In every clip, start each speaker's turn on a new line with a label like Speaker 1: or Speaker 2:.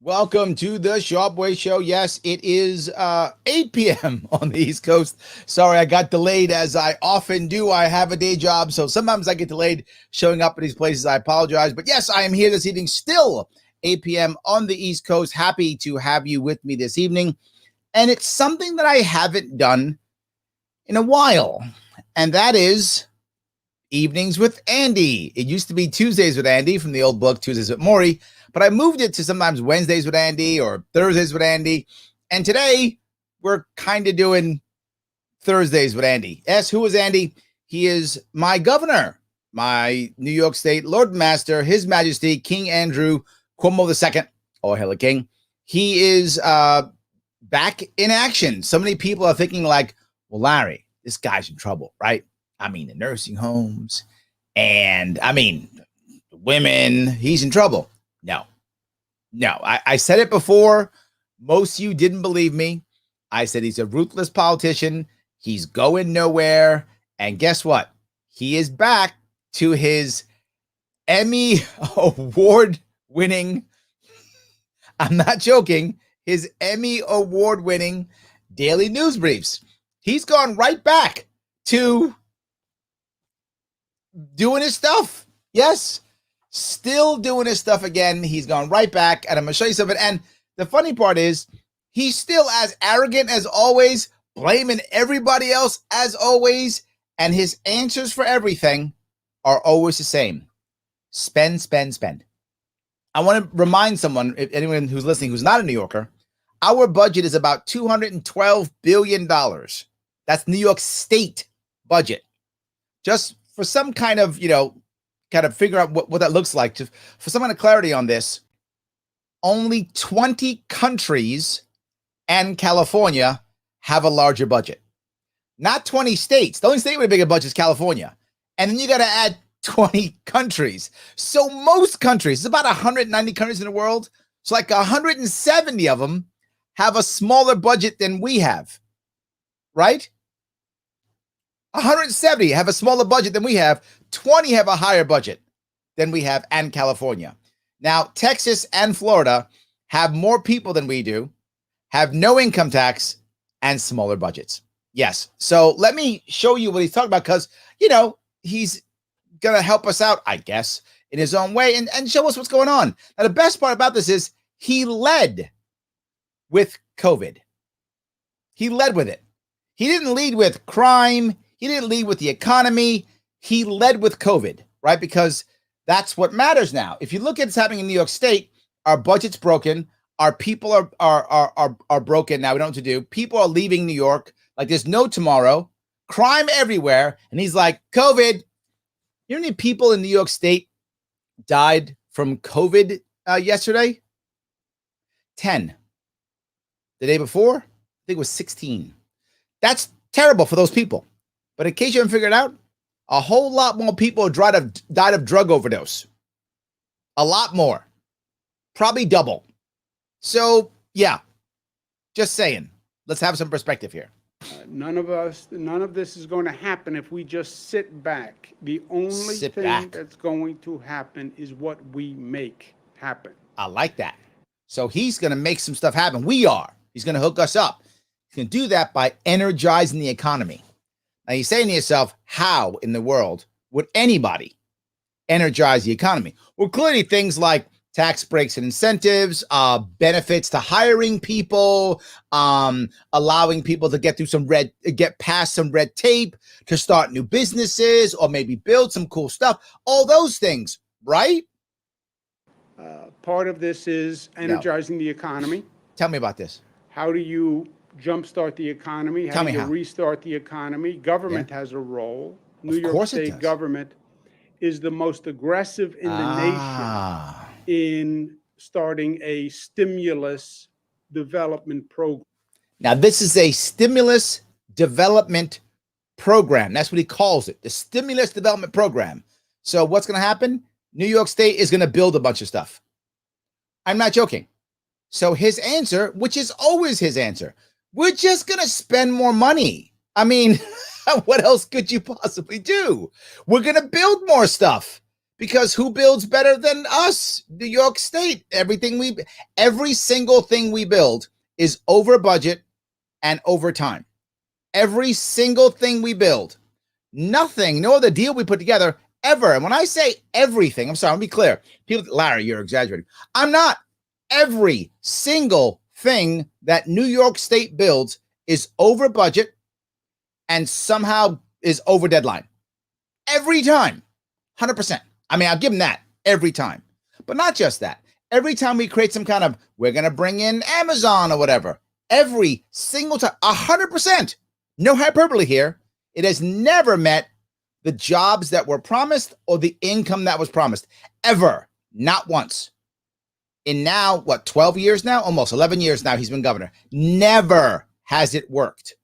Speaker 1: Welcome to the Sharpe Way Show. Yes, it is 8 p.m. on the East Coast. Sorry, I got delayed as I often do. I have a day job, so sometimes I get delayed showing up at these places. I apologize. But yes, I am here this evening, still 8 p.m. on the East Coast. Happy to have you with me this evening. And it's something that I haven't done in a while, and that is Evenings with Andy. It used to be Tuesdays with Andy from the old book, Tuesdays with Maury, but I moved it to sometimes Wednesdays with Andy or Thursdays with Andy. And today we're kind of doing Thursdays with Andy. Yes, who is Andy? He is my governor, my New York State Lord Master, His Majesty, King Andrew Cuomo II, or Hella King. He is back in action. So many people are thinking like, well, Larry, this guy's in trouble, right? I mean, the nursing homes and women, he's in trouble. No, I said it before. Most of you didn't believe me. I said he's a ruthless politician. He's going nowhere. And guess what? He is back to his Emmy award-winning, I'm not joking, his Emmy award-winning daily news briefs. He's gone right back to doing his stuff. Yes, still doing his stuff again. He's gone right back, and I'm going to show you something. And the funny part is, he's still as arrogant as always, blaming everybody else as always, and his answers for everything are always the same. Spend, spend, spend. I want to remind someone, if anyone who's listening who's not a New Yorker, our budget is about $212 billion. That's New York State budget. Just for some kind of, figure out what that looks like. For some kind of clarity on this, only 20 countries and California have a larger budget. Not 20 states. The only state with a bigger budget is California. And then you got to add 20 countries. So most countries, it's about 190 countries in the world. So like 170 of them have a smaller budget than we have, right? 170 have a smaller budget than we have. 20 have a higher budget than we have, and California. Now, Texas and Florida have more people than we do, have no income tax, and smaller budgets. Yes. So let me show you what he's talking about, because, he's going to help us out, I guess, in his own way and show us what's going on. Now, the best part about this is he led with COVID. He led with it. He didn't lead with crime. He didn't lead with the economy. He led with COVID, right? Because that's what matters now. If you look at what's happening in New York State, our budget's broken. Our people are broken now. We don't know what to do. People are leaving New York like there's no tomorrow. Crime everywhere. And he's like, COVID. You know how many people in New York State died from COVID yesterday? 10. The day before, I think it was 16. That's terrible for those people. But in case you haven't figured it out, a whole lot more people died of drug overdose. A lot more. Probably double. So, yeah. Just saying. Let's have some perspective here.
Speaker 2: None of this is going to happen if we just sit back. The only thing that's going to happen is what we make happen.
Speaker 1: I like that. So he's going to make some stuff happen. We are. He's going to hook us up. He's going to do that by energizing the economy. Now, you're saying to yourself, how in the world would anybody energize the economy? Well, clearly things like tax breaks and incentives, benefits to hiring people, allowing people to get past some red tape to start new businesses or maybe build some cool stuff. All those things, right?
Speaker 2: Part of this is energizing the economy.
Speaker 1: Tell me about this.
Speaker 2: How do you jumpstart the economy? How do you restart the economy? Government has a role. New York State government is the most aggressive in the nation in starting a stimulus development program.
Speaker 1: Now, this is a stimulus development program. That's what he calls it, the stimulus development program. So what's going to happen? New York State is going to build a bunch of stuff. I'm not joking. So his answer, which is always his answer, we're just going to spend more money. I mean, what else could you possibly do? We're going to build more stuff Because who builds better than us? New York State. Every single thing we build is over budget and over time. Every single thing we build. Nothing, no other deal we put together ever. And when I say everything, I'm sorry, I'll be clear. People, Larry, you're exaggerating. I'm not. Every single thing that New York State builds is over budget and somehow is over deadline. Every time. 100%. I mean, I'll give them that every time. But not just that. Every time we create some kind of, we're going to bring in Amazon or whatever, every single time, 100%. No hyperbole here. It has never met the jobs that were promised or the income that was promised. Ever. Not once. In now, 12 years now? Almost 11 years now he's been governor. Never has it worked.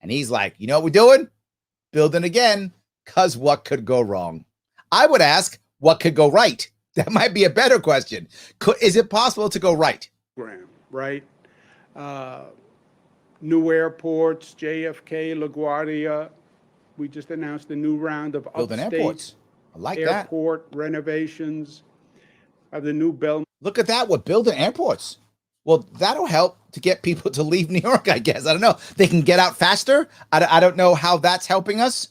Speaker 1: And he's like, you know what we're doing? Building again, because what could go wrong? I would ask, what could go right? That might be a better question. Is it possible to go right?
Speaker 2: Right. New airports, JFK, LaGuardia. We just announced a new round of
Speaker 1: building
Speaker 2: upstate
Speaker 1: airports. I like
Speaker 2: airport renovations of the new Bell.
Speaker 1: Look at that. We're building airports. Well, that'll help to get people to leave New York, I guess. I don't know. They can get out faster. I don't know how that's helping us.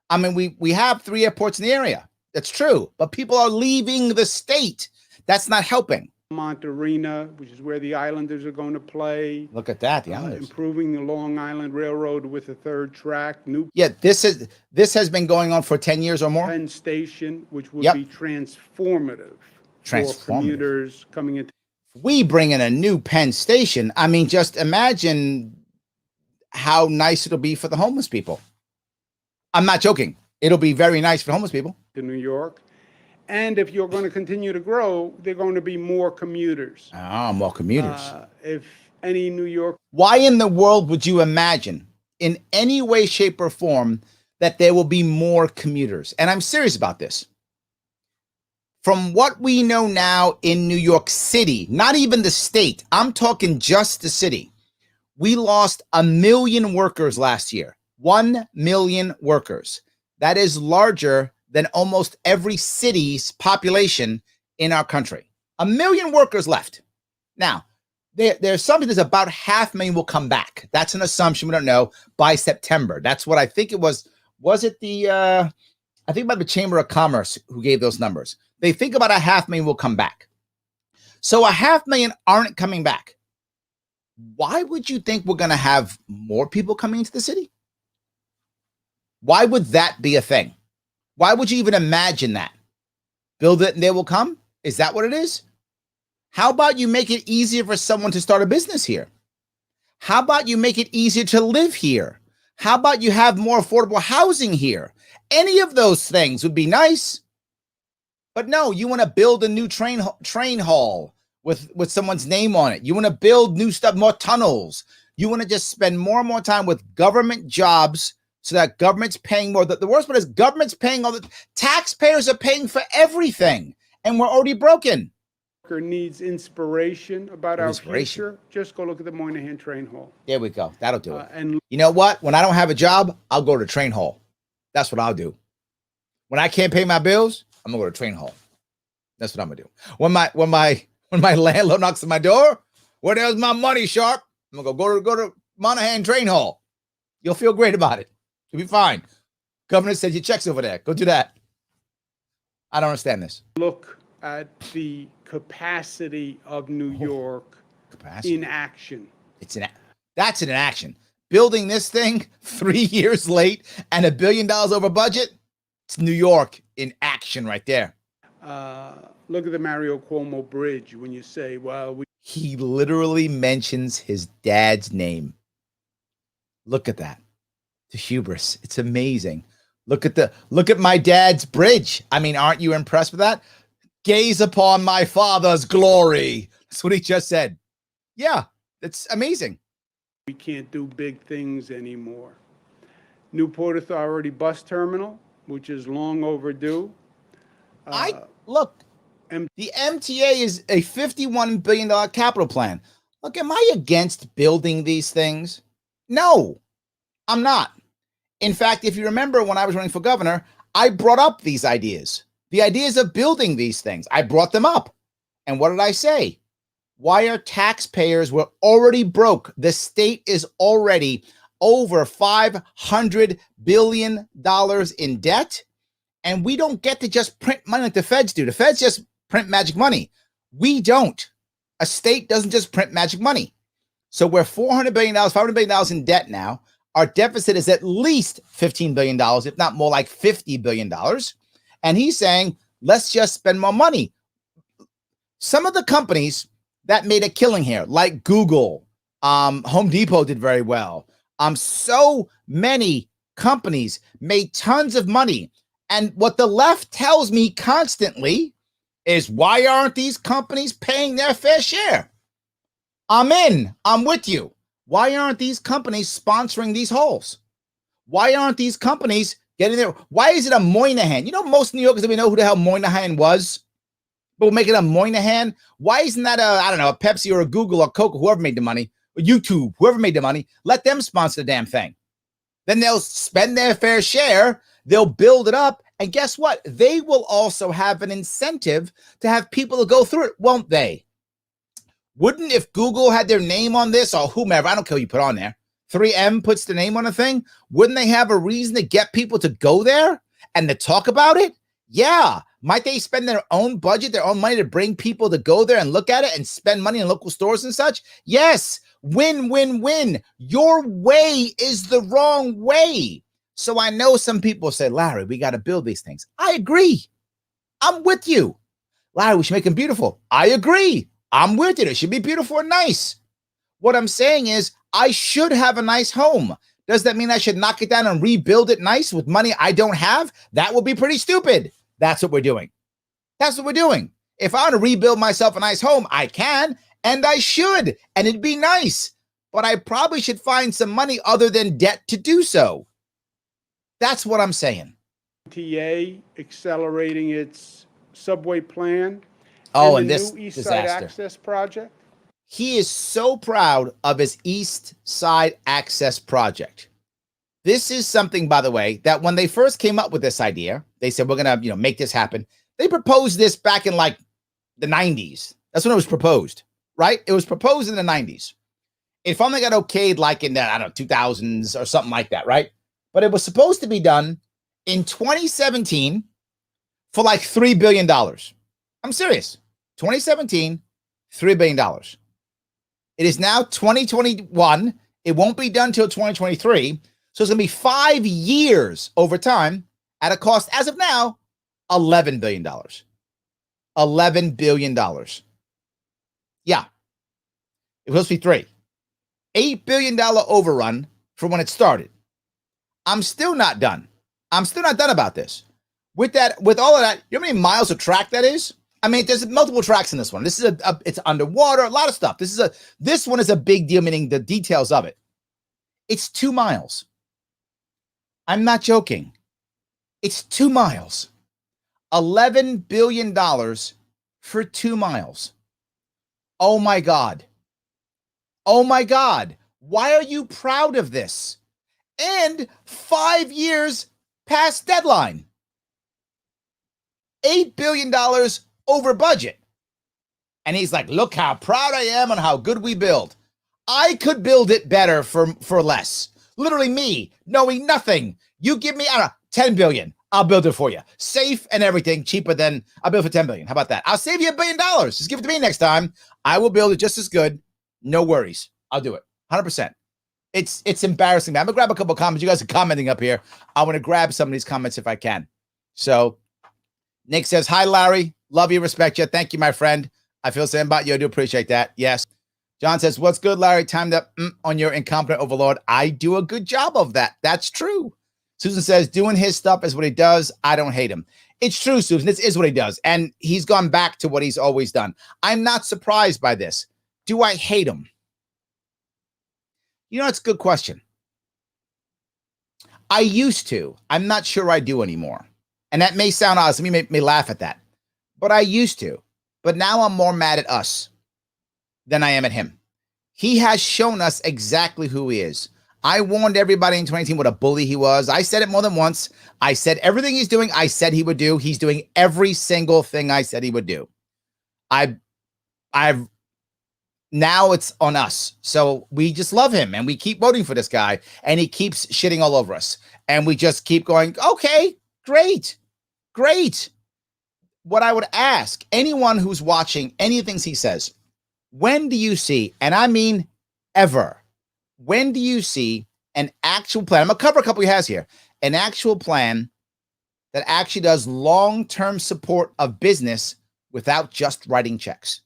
Speaker 1: I mean, we have 3 airports in the area. That's true. But people are leaving the state. That's not helping.
Speaker 2: Mont Arena, which is where the Islanders are going to play.
Speaker 1: Look at that, the Islanders.
Speaker 2: Improving the Long Island Railroad with a 3rd track.
Speaker 1: This has been going on for 10 years or more.
Speaker 2: Penn Station, which will be transformative for commuters coming into.
Speaker 1: We bring in a new Penn Station. I mean, just imagine how nice it'll be for the homeless people. I'm not joking. It'll be very nice for homeless people.
Speaker 2: To New York. And if you're going to continue to grow, there are going to be more commuters.
Speaker 1: Oh, more commuters.
Speaker 2: If any New York.
Speaker 1: Why in the world would you imagine in any way, shape, or form that there will be more commuters? And I'm serious about this. From what we know now in New York City, not even the state, I'm talking just the city, we lost 1 million workers last year. 1 million workers. That is larger than almost every city's population in our country. 1 million workers left. Now, there's something that's about 500,000 will come back. That's an assumption. We don't know by September. That's what I think it was. Was it I think about the Chamber of Commerce who gave those numbers. They think about 500,000 will come back. So 500,000 aren't coming back. Why would you think we're going to have more people coming into the city? Why would that be a thing? Why would you even imagine that? Build it and they will come? Is that what it is? How about you make it easier for someone to start a business here? How about you make it easier to live here? How about you have more affordable housing here? Any of those things would be nice. But no, you want to build a new train hall with someone's name on it. You want to build new stuff, more tunnels. You want to just spend more and more time with government jobs so that government's paying more. The worst part is government's paying all the taxpayers are paying for everything, and we're already broken.
Speaker 2: Needs inspiration about our future. Just go look at the Moynihan Train Hall.
Speaker 1: There we go. That'll do it. And you know what? When I don't have a job, I'll go to train hall. That's what I'll do. When I can't pay my bills, I'm gonna go to train hall. That's what I'm gonna do. When my landlord knocks on my door, where there's my money, Sharpe? I'm gonna go to Moynihan Train Hall. You'll feel great about it. You'll be fine. Governor said your check's over there. Go do that. I don't understand this.
Speaker 2: Look at the capacity of New York in action.
Speaker 1: That's in action. Building this thing 3 years late and $1 billion over budget. It's New York in action right there.
Speaker 2: Look at the Mario Cuomo Bridge when you say, well,
Speaker 1: he literally mentions his dad's name. Look at that. The hubris. It's amazing. Look at my dad's bridge. I mean, aren't you impressed with that? Gaze upon my father's glory. That's what he just said. Yeah, it's amazing.
Speaker 2: We can't do big things anymore. Newport Authority bus terminal, which is long overdue.
Speaker 1: Look, the MTA is a $51 billion capital plan. Look, am I against building these things? No, I'm not. In fact, if you remember when I was running for governor, I brought up these ideas. The ideas of building these things, I brought them up. And what did I say? Why are taxpayers, we're already broke. The state is already over $500 billion in debt. And we don't get to just print money like the feds do. The feds just print magic money. We don't. A state doesn't just print magic money. So we're $400 billion, $500 billion in debt now. Our deficit is at least $15 billion, if not more like $50 billion. And he's saying, let's just spend more money. Some of the companies that made a killing here, like Google, Home Depot did very well. So many companies made tons of money. And what the left tells me constantly is, why aren't these companies paying their fair share? I'm in. I'm with you. Why aren't these companies sponsoring these holes? Why aren't these companies getting there? Why is it a Moynihan? You know, most New Yorkers, we know who the hell Moynihan was, but we'll make it a Moynihan. Why isn't that a Pepsi or a Google or Coca, whoever made the money, or YouTube, whoever made the money, let them sponsor the damn thing. Then they'll spend their fair share. They'll build it up. And guess what? They will also have an incentive to have people to go through it, won't they? Wouldn't, if Google had their name on this, or whomever, I don't care who you put on there, 3M puts the name on a thing, wouldn't they have a reason to get people to go there and to talk about it? Yeah. Might they spend their own budget, their own money to bring people to go there and look at it and spend money in local stores and such? Yes. Win, win, win. Your way is the wrong way. So I know some people say, Larry, we got to build these things. I agree. I'm with you. Larry, we should make them beautiful. I agree. I'm with it. It should be beautiful and nice. What I'm saying is, I should have a nice home. Does that mean I should knock it down and rebuild it nice with money I don't have? That would be pretty stupid. That's what we're doing. That's what we're doing. If I want to rebuild myself a nice home, I can, and I should, and it'd be nice. But I probably should find some money other than debt to do so. That's what I'm saying.
Speaker 2: TA accelerating its subway plan.
Speaker 1: And this
Speaker 2: new East
Speaker 1: disaster.
Speaker 2: Side Access project.
Speaker 1: He is so proud of his East Side Access project. This is something, by the way, that when they first came up with this idea, they said, we're going to, make this happen. They proposed this back in like the 90s. That's when it was proposed, right? It was proposed in the 90s. It finally got okayed like in the, 2000s or something like that, right? But it was supposed to be done in 2017 for like $3 billion. I'm serious. 2017, $3 billion. It is now 2021. It won't be done till 2023. So it's going to be 5 years over time at a cost, as of now, $11 billion. $11 billion. Yeah. It was supposed to be three. $8 billion overrun from when it started. I'm still not done. I'm still not done about this. With all of that, you know how many miles of track that is? I mean, there's multiple tracks in this one. This is it's underwater, a lot of stuff. This one is a big deal, meaning the details of it. It's 2 miles. I'm not joking. It's 2 miles. $11 billion for 2 miles. Oh my God. Oh my God. Why are you proud of this? And 5 years past deadline. $8 billion over budget. And he's like, look how proud I am and how good we build. I could build it better for less. Literally me, knowing nothing. You give me, 10 billion. I'll build it for you. Safe and everything, cheaper than I'll build for 10 billion. How about that? I'll save you $1 billion. Just give it to me next time. I will build it just as good. No worries. I'll do it. 100%. It's embarrassing. I'm going to grab a couple of comments. You guys are commenting up here. I want to grab some of these comments if I can. So Nick says, hi, Larry. Love you, respect you. Thank you, my friend. I feel the same about you. I do appreciate that. Yes. John says, what's good, Larry? Timed up on your incompetent overlord. I do a good job of that. That's true. Susan says, doing his stuff is what he does. I don't hate him. It's true, Susan. This is what he does. And he's gone back to what he's always done. I'm not surprised by this. Do I hate him? You know, it's a good question. I used to. I'm not sure I do anymore. And that may sound odd. Some of you may laugh at that. But I used to. But now I'm more mad at us than I am at him. He has shown us exactly who he is. I warned everybody in 2018 what a bully he was. I said it more than once. I said everything he's doing, I said he would do. He's doing every single thing I said he would do. I've now it's on us. So we just love him and we keep voting for this guy and he keeps shitting all over us. And we just keep going, okay, great. What I would ask anyone who's watching anything he says, when do you see, and I mean ever, when do you see an actual plan? I'm going to cover a couple he has here. An actual plan that actually does long-term support of business without just writing checks.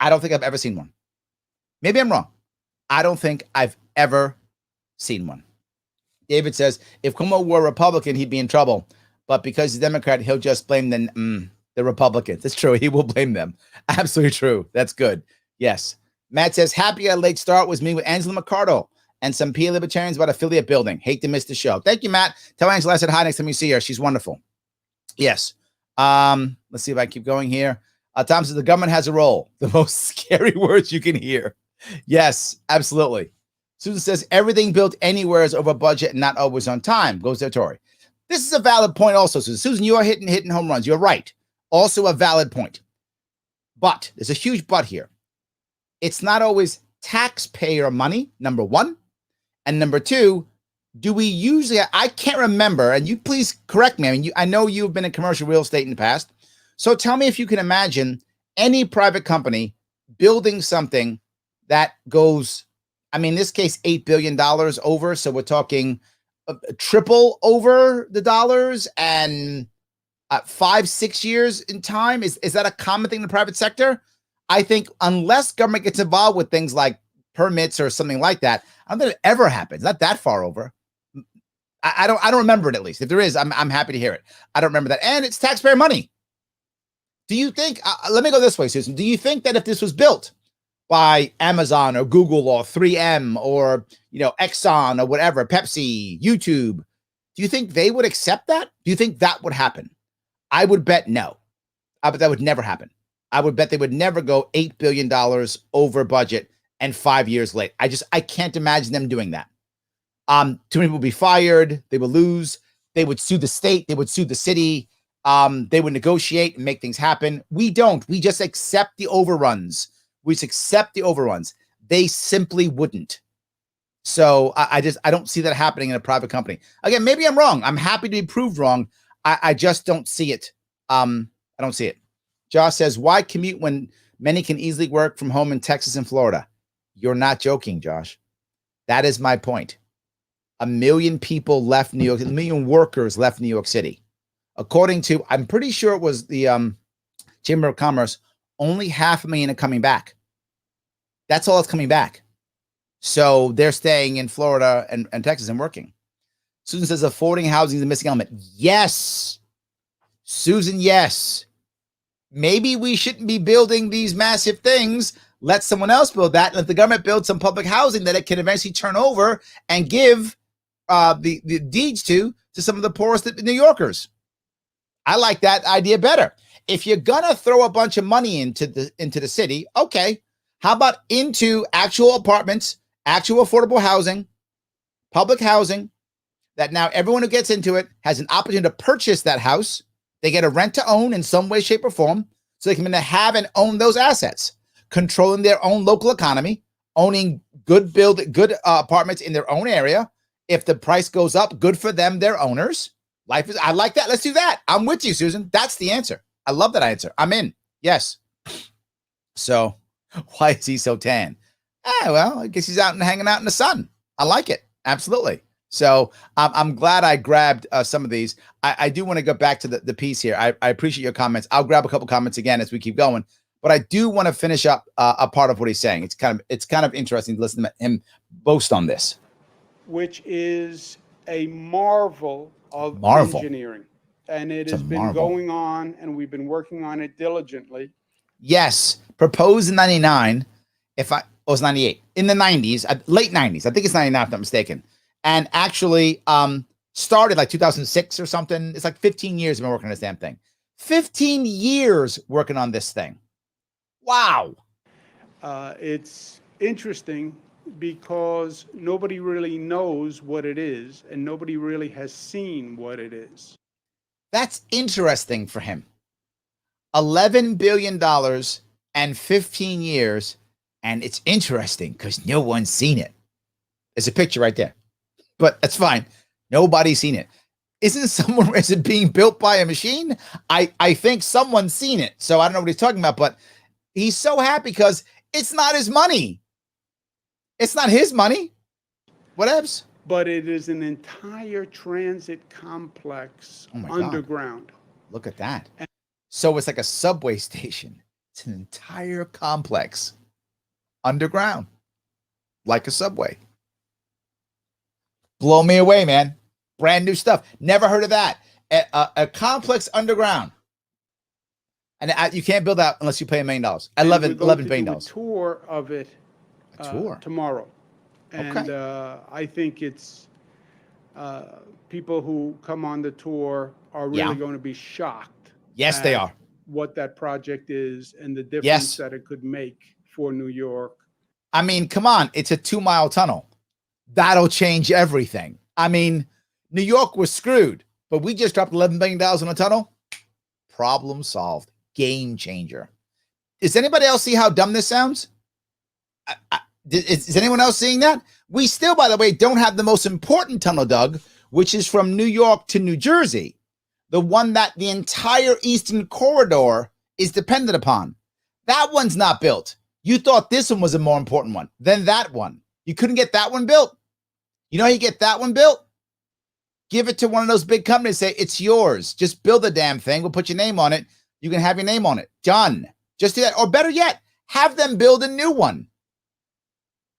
Speaker 1: I don't think I've ever seen one. Maybe I'm wrong. I don't think I've ever seen one. David says, if Cuomo were a Republican, he'd be in trouble. But because he's a Democrat, he'll just blame the Republicans. It's true. He will blame them. Absolutely true. That's good. Yes. Matt says, happy a late start was me with Angela McCardle and some PA libertarians about affiliate building. Hate to miss the show. Thank you, Matt. Tell Angela I said hi next time you see her. She's wonderful. Yes. Let's see if I keep going here. Tom says the government has a role. The most scary words you can hear. Yes, absolutely. Susan says everything built anywhere is over budget and not always on time. Goes to Tori. This is a valid point also, Susan. Susan, you are hitting home runs. You're right. Also a valid point. But there's a huge but here. It's not always taxpayer money, number one. And number two, do we usually, I can't remember, and you please correct me. I mean, I know you've been in commercial real estate in the past. So tell me if you can imagine any private company building something that goes, I mean, in this case, $8 billion over. So we're talking triple over the dollars and 5-6 years in time. Is that a common thing in the private sector? I think unless government gets involved with things like permits or something like that, I don't think it ever happens. Not that far over. I don't remember it, at least. If there is, I'm happy to hear it. I don't remember that. And it's taxpayer money. Do you think, let me go this way, Susan. Do you think that if this was built by Amazon or Google or 3M or, Exxon or whatever, Pepsi, YouTube, do you think they would accept that? Do you think that would happen? I would bet no. I bet that would never happen. I would bet they would never go $8 billion over budget and 5 years late. I can't imagine them doing that. Too many people would be fired. They would lose. They would sue the state. They would sue the city. They would negotiate and make things happen. We don't. We just accept the overruns. We just accept the overruns. They simply wouldn't. So I don't see that happening in a private company. Again, maybe I'm wrong. I'm happy to be proved wrong. I just don't see it. I don't see it. Josh says, why commute when many can easily work from home in Texas and Florida? You're not joking, Josh. That is my point. 1 million people left New York. 1 million workers left New York City. According to, I'm pretty sure it was the Chamber of Commerce, only 500,000 are coming back. That's all that's coming back. So they're staying in Florida and Texas and working. Susan says affording housing is a missing element. Yes. Susan, yes. Maybe we shouldn't be building these massive things. Let someone else build that. Let the government build some public housing that it can eventually turn over and give the deeds to some of the poorest New Yorkers. I like that idea better. If you're gonna throw a bunch of money into the city, okay. How about into actual apartments, actual affordable housing, public housing, that now everyone who gets into it has an opportunity to purchase that house. They get a rent to own in some way, shape, or form, so they can have and own those assets, controlling their own local economy, owning good apartments in their own area. If the price goes up, good for them, their owners. I like that. Let's do that. I'm with you, Susan. That's the answer. I love that answer. I'm in. Yes. So why is he so tan? Well, I guess he's out and hanging out in the sun. I like it. Absolutely. So I'm glad I grabbed some of these. I do want to go back to the piece here. I appreciate your comments. I'll grab a couple comments again as we keep going. But I do want to finish up a part of what he's saying. It's kind of interesting to listen to him boast on this.
Speaker 2: Which is a marvel of engineering. And it has been going on, and we've been working on it diligently.
Speaker 1: Yes. Proposed in 99. It was 98. In the 90s, late 90s. I think it's 99 if I'm not mistaken. And actually started like 2006 or something. It's like 15 years I've been working on this damn thing. 15 years working on this thing. Wow.
Speaker 2: It's interesting because nobody really knows what it is, and nobody really has seen what it is.
Speaker 1: That's interesting for him. $11 billion and 15 years, and it's interesting because no one's seen it. There's a picture right there, but that's fine. Nobody's seen it. Is it being built by a machine? I think someone's seen it, so I don't know what he's talking about, but he's so happy because it's not his money. It's not his money. Whatevs.
Speaker 2: But it is an entire transit complex underground.
Speaker 1: God. Look at that. So it's like a subway station. It's an entire complex underground, like a subway. Blow me away, man. Brand new stuff. Never heard of that. A complex underground. And you can't build that unless you pay $1 million. $11 billion.
Speaker 2: A tour of it tomorrow. And I think it's people who come on the tour are really going to be shocked.
Speaker 1: Yes, they are.
Speaker 2: What that project is and the difference that it could make for New York.
Speaker 1: I mean, come on. It's a 2-mile tunnel. That'll change everything. I mean, New York was screwed, but we just dropped $11 billion on a tunnel. Problem solved. Game changer. Does anybody else see how dumb this sounds? Is anyone else seeing that? We still, by the way, don't have the most important tunnel, Doug, which is from New York to New Jersey, the one that the entire Eastern Corridor is dependent upon. That one's not built. You thought this one was a more important one than that one. You couldn't get that one built. You know how you get that one built? Give it to one of those big companies. Say, it's yours. Just build the damn thing. We'll put your name on it. You can have your name on it. Done. Just do that. Or better yet, have them build a new one.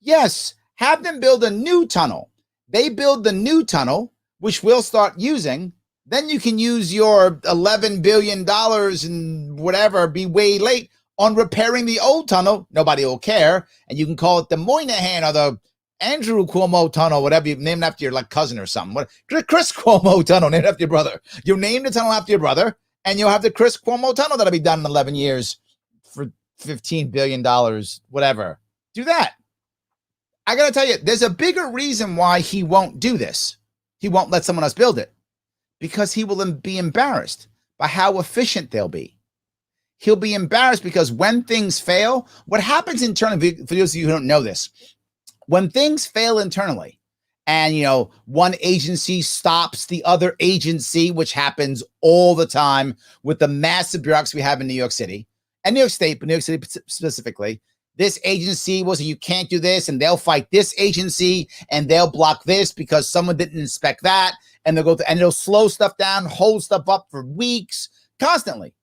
Speaker 1: Yes, have them build a new tunnel. They build the new tunnel, which we'll start using. Then you can use your $11 billion and whatever, be way late on repairing the old tunnel. Nobody will care. And you can call it the Moynihan or the Andrew Cuomo tunnel, whatever you name it after your cousin or something. Chris Cuomo tunnel, named after your brother. You'll name the tunnel after your brother, and you'll have the Chris Cuomo tunnel that'll be done in 11 years for $15 billion, whatever. Do that. I got to tell you, there's a bigger reason why he won't do this. He won't let someone else build it because he will be embarrassed by how efficient they'll be. He'll be embarrassed because when things fail, what happens internally, for those of you who don't know this, when things fail internally and, one agency stops the other agency, which happens all the time with the massive bureaucracy we have in New York City and New York State, but New York City specifically, this agency you can't do this, and they'll fight this agency and they'll block this because someone didn't inspect that, and it'll slow stuff down, hold stuff up for weeks, constantly.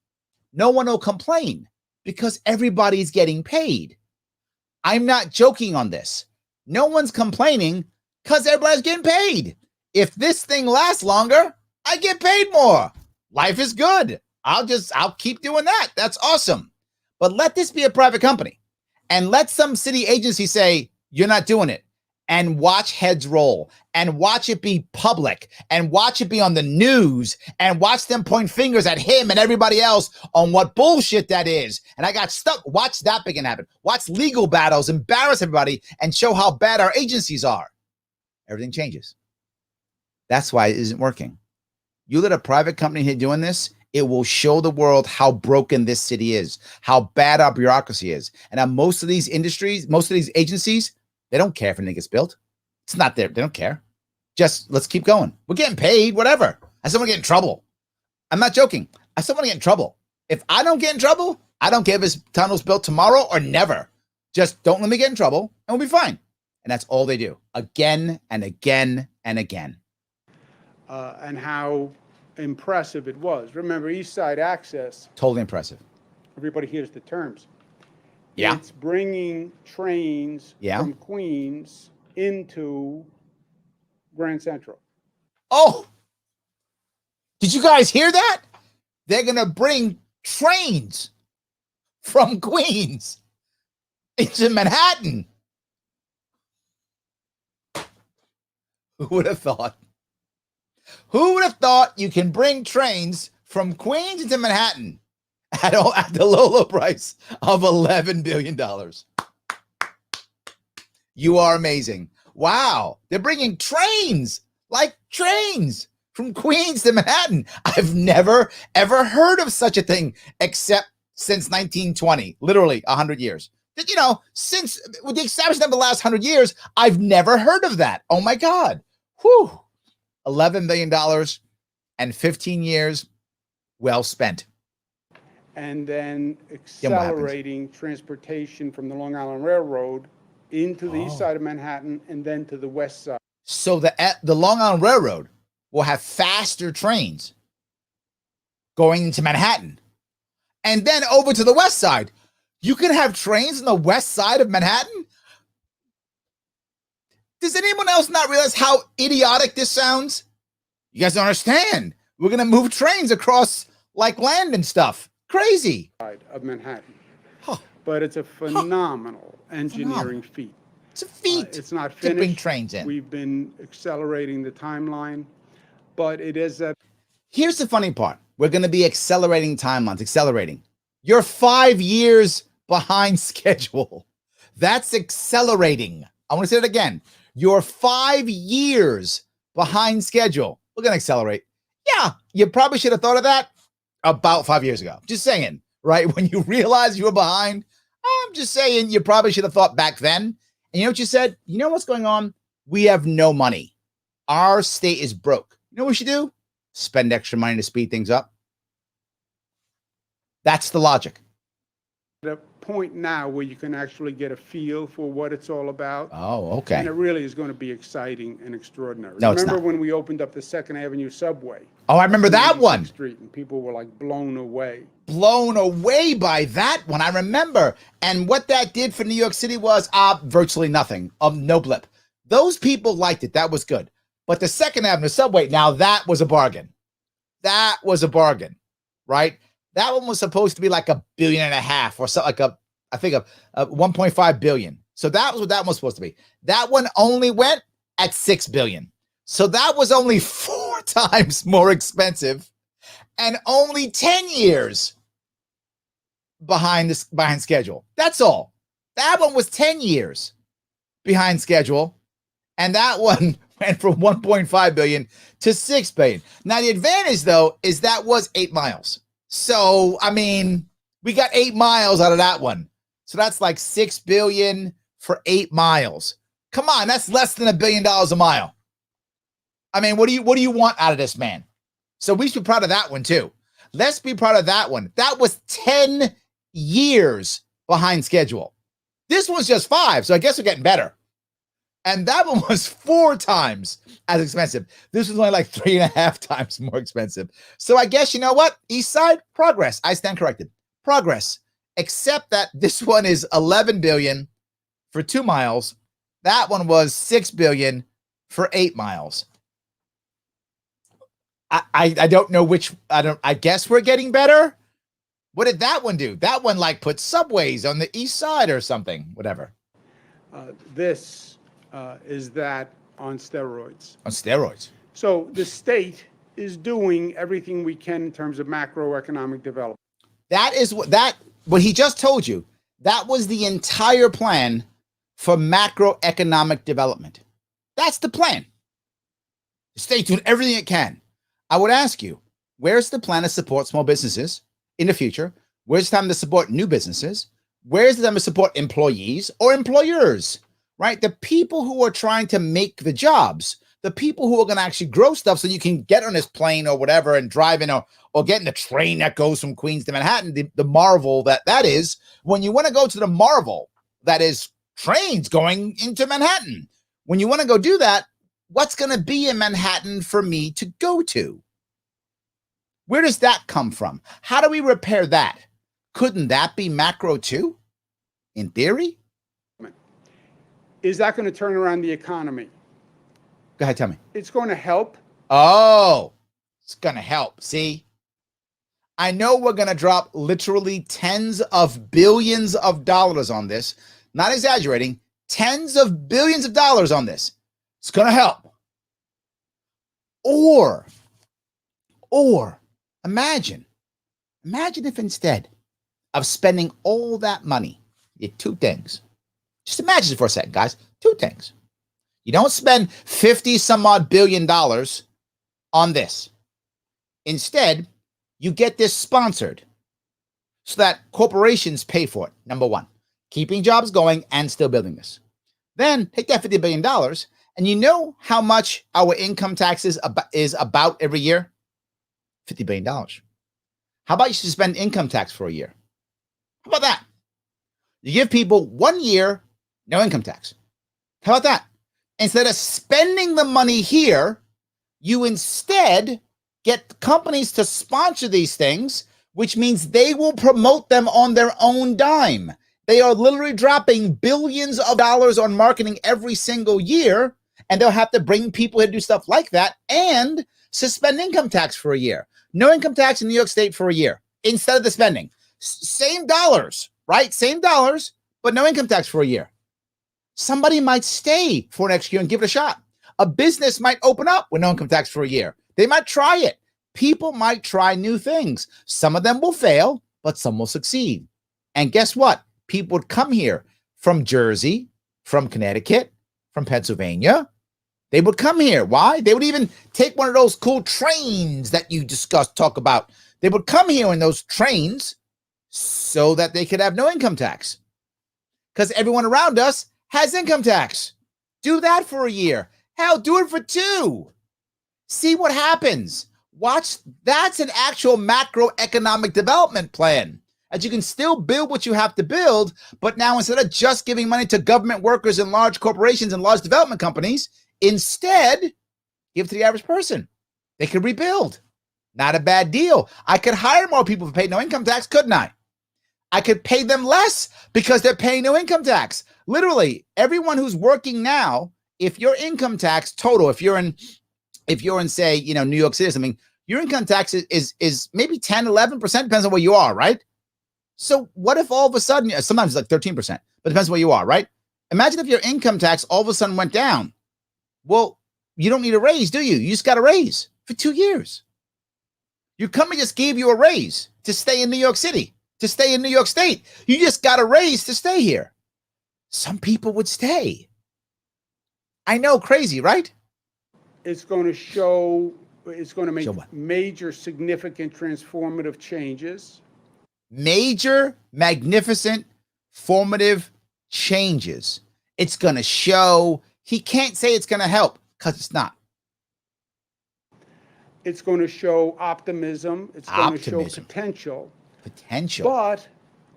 Speaker 1: No one will complain because everybody's getting paid. I'm not joking on this. No one's complaining because everybody's getting paid. If this thing lasts longer, I get paid more. Life is good. I'll keep doing that. That's awesome. But let this be a private company and let some city agency say, you're not doing it, and watch heads roll and watch it be public and watch it be on the news and watch them point fingers at him and everybody else on what bullshit that is. And I got stuck. Watch that begin to happen. Watch legal battles, embarrass everybody and show how bad our agencies are. Everything changes. That's why it isn't working. You let a private company here doing this, it will show the world how broken this city is, how bad our bureaucracy is. And on most of these industries, most of these agencies, they don't care if anything gets built. It's not there. They don't care. Just let's keep going. We're getting paid, whatever. I still want to get in trouble. I'm not joking. I still want to get in trouble. If I don't get in trouble, I don't care if this tunnel's built tomorrow or never. Just don't let me get in trouble and we'll be fine. And that's all they do again and again and again.
Speaker 2: And how impressive it was. Remember, East Side Access.
Speaker 1: Totally impressive.
Speaker 2: Everybody hears the terms.
Speaker 1: Yeah.
Speaker 2: It's bringing trains from Queens into Grand Central.
Speaker 1: Oh, did you guys hear that? They're going to bring trains from Queens into Manhattan. Who would have thought? Who would have thought you can bring trains from Queens into Manhattan at the low price of $11 billion? You are amazing. Wow. They're bringing trains, like trains from Queens to Manhattan. I've never, ever heard of such a thing except since 1920, literally 100 years. You know, since with the establishment of the last 100 years, I've never heard of that. Oh my God. Whew. $11 million and 15 years well spent.
Speaker 2: And then accelerating transportation from the Long Island Railroad into the east side of Manhattan and then to the west side.
Speaker 1: So the Long Island Railroad will have faster trains going into Manhattan. And then over to the west side, you can have trains on the west side of Manhattan? Does anyone else not realize how idiotic this sounds? You guys don't understand. We're going to move trains across like land and stuff. Crazy.
Speaker 2: Of Manhattan. Huh. But it's a phenomenal engineering feat.
Speaker 1: It's a feat.
Speaker 2: It's not finished.
Speaker 1: To bring trains in.
Speaker 2: We've been accelerating the timeline, but it is that.
Speaker 1: Here's the funny part. We're going to be accelerating timelines, accelerating. You're 5 years behind schedule. That's accelerating. I want to say it again. You're 5 years behind schedule. We're going to accelerate. Yeah, you probably should have thought of that about 5 years ago. Just saying, right? When you realize you were behind, I'm just saying you probably should have thought back then. And you know what you said? You know what's going on? We have no money. Our state is broke. You know what we should do? Spend extra money to speed things up. That's the logic.
Speaker 2: The point now where you can actually get a feel for what it's all about.
Speaker 1: Oh, okay.
Speaker 2: And it really is going to be exciting and extraordinary.
Speaker 1: No,
Speaker 2: remember when we opened up the 2nd Avenue subway?
Speaker 1: Oh, I remember that one.
Speaker 2: Street, and people were like blown away.
Speaker 1: Blown away by that one. I remember. And what that did for New York City was virtually nothing. No blip. Those people liked it. That was good. But the 2nd Avenue subway, now that was a bargain. That was a bargain, right? That one was supposed to be like $1.5 billion or something, like I think a 1.5 billion. So that was what that one was supposed to be. That one only went at 6 billion. So that was only 4 times more expensive and only 10 years behind schedule. That's all. That one was 10 years behind schedule. And that one went from 1.5 billion to 6 billion. Now, the advantage, though, is that was 8 miles. So, I mean, we got 8 miles out of that one. So that's like 6 billion for 8 miles. Come on, that's less than $1 billion a mile. I mean, what do you want out of this, man? So we should be proud of that one too. Let's be proud of that one. That was 10 years behind schedule. This one's just 5, so I guess we're getting better. And that one was 4 times as expensive. This was only like 3.5 times more expensive. So I guess, you know what? East Side, progress. I stand corrected. Progress. Except that this one is 11 billion for 2 miles. That one was 6 billion for 8 miles. I don't know which, I guess we're getting better. What did that one do? That one like put subways on the east side or something, whatever.
Speaker 2: This is that on steroids.
Speaker 1: On steroids.
Speaker 2: So the state is doing everything we can in terms of macroeconomic development.
Speaker 1: That is what he just told you. That was the entire plan for macroeconomic development. That's the plan. The state's doing everything it can. I would ask you, where's the plan to support small businesses in the future? Where's the time to support new businesses? Where's the time to support employees or employers, right? The people who are trying to make the jobs, the people who are going to actually grow stuff so you can get on this plane or whatever and drive in or get in the train that goes from Queens to Manhattan, the marvel that is. When you want to go to the marvel, that is trains going into Manhattan. When you want to go do that, what's going to be in Manhattan for me to go to? Where does that come from? How do we repair that? Couldn't that be macro too? In theory?
Speaker 2: Is that going to turn around the economy?
Speaker 1: Go ahead, tell me.
Speaker 2: It's going to help.
Speaker 1: Oh, it's going to help. See? I know we're going to drop literally tens of billions of dollars on this. Not exaggerating. Tens of billions of dollars on this. It's going to help. Or imagine if instead of spending all that money, you did 2 things. Just imagine it for a second, guys. Two things. You don't spend 50 some odd billion dollars on this. Instead, you get this sponsored so that corporations pay for it. Number one, keeping jobs going and still building this. Then take that $50 billion, and you know how much our income tax is about every year? $50 billion. How about you suspend income tax for a year? How about that? You give people 1 year, no income tax. How about that? Instead of spending the money here, you instead get companies to sponsor these things, which means they will promote them on their own dime. They are literally dropping billions of dollars on marketing every single year, and they'll have to bring people in to do stuff like that and suspend income tax for a year. No income tax in New York State for a year instead of the spending. Same dollars, right? Same dollars, but no income tax for a year. Somebody might stay for an extra year and give it a shot. A business might open up with no income tax for a year. They might try it. People might try new things. Some of them will fail, but some will succeed. And guess what? People would come here from Jersey, from Connecticut, from Pennsylvania. They would come here. Why? They would even take one of those cool trains that you talk about. They would come here in those trains so that they could have no income tax. Because everyone around us has income tax. Do that for a year. Hell, do it for 2. See what happens. Watch. That's an actual macroeconomic development plan. As you can still build what you have to build, but now instead of just giving money to government workers and large corporations and large development companies, instead, give it to the average person. They could rebuild. Not a bad deal. I could hire more people who pay no income tax, couldn't I? I could pay them less because they're paying no income tax. Literally, everyone who's working now, if your income tax total, if you're in say, New York City or something, your income tax is maybe 10, 11%, depends on where you are, right? So what if all of a sudden, sometimes it's like 13%, but it depends where you are, right? Imagine if your income tax all of a sudden went down. Well, you don't need a raise, do you? You just got a raise for 2 years. Your company just gave you a raise to stay in New York City, to stay in New York State. You just got a raise to stay here. Some people would stay. I know, crazy, right?
Speaker 2: It's going to make major, significant, transformative changes.
Speaker 1: Major, magnificent, formative changes. It's going to show. He can't say it's going to help because it's not.
Speaker 2: It's going to show optimism. It's going to show potential. But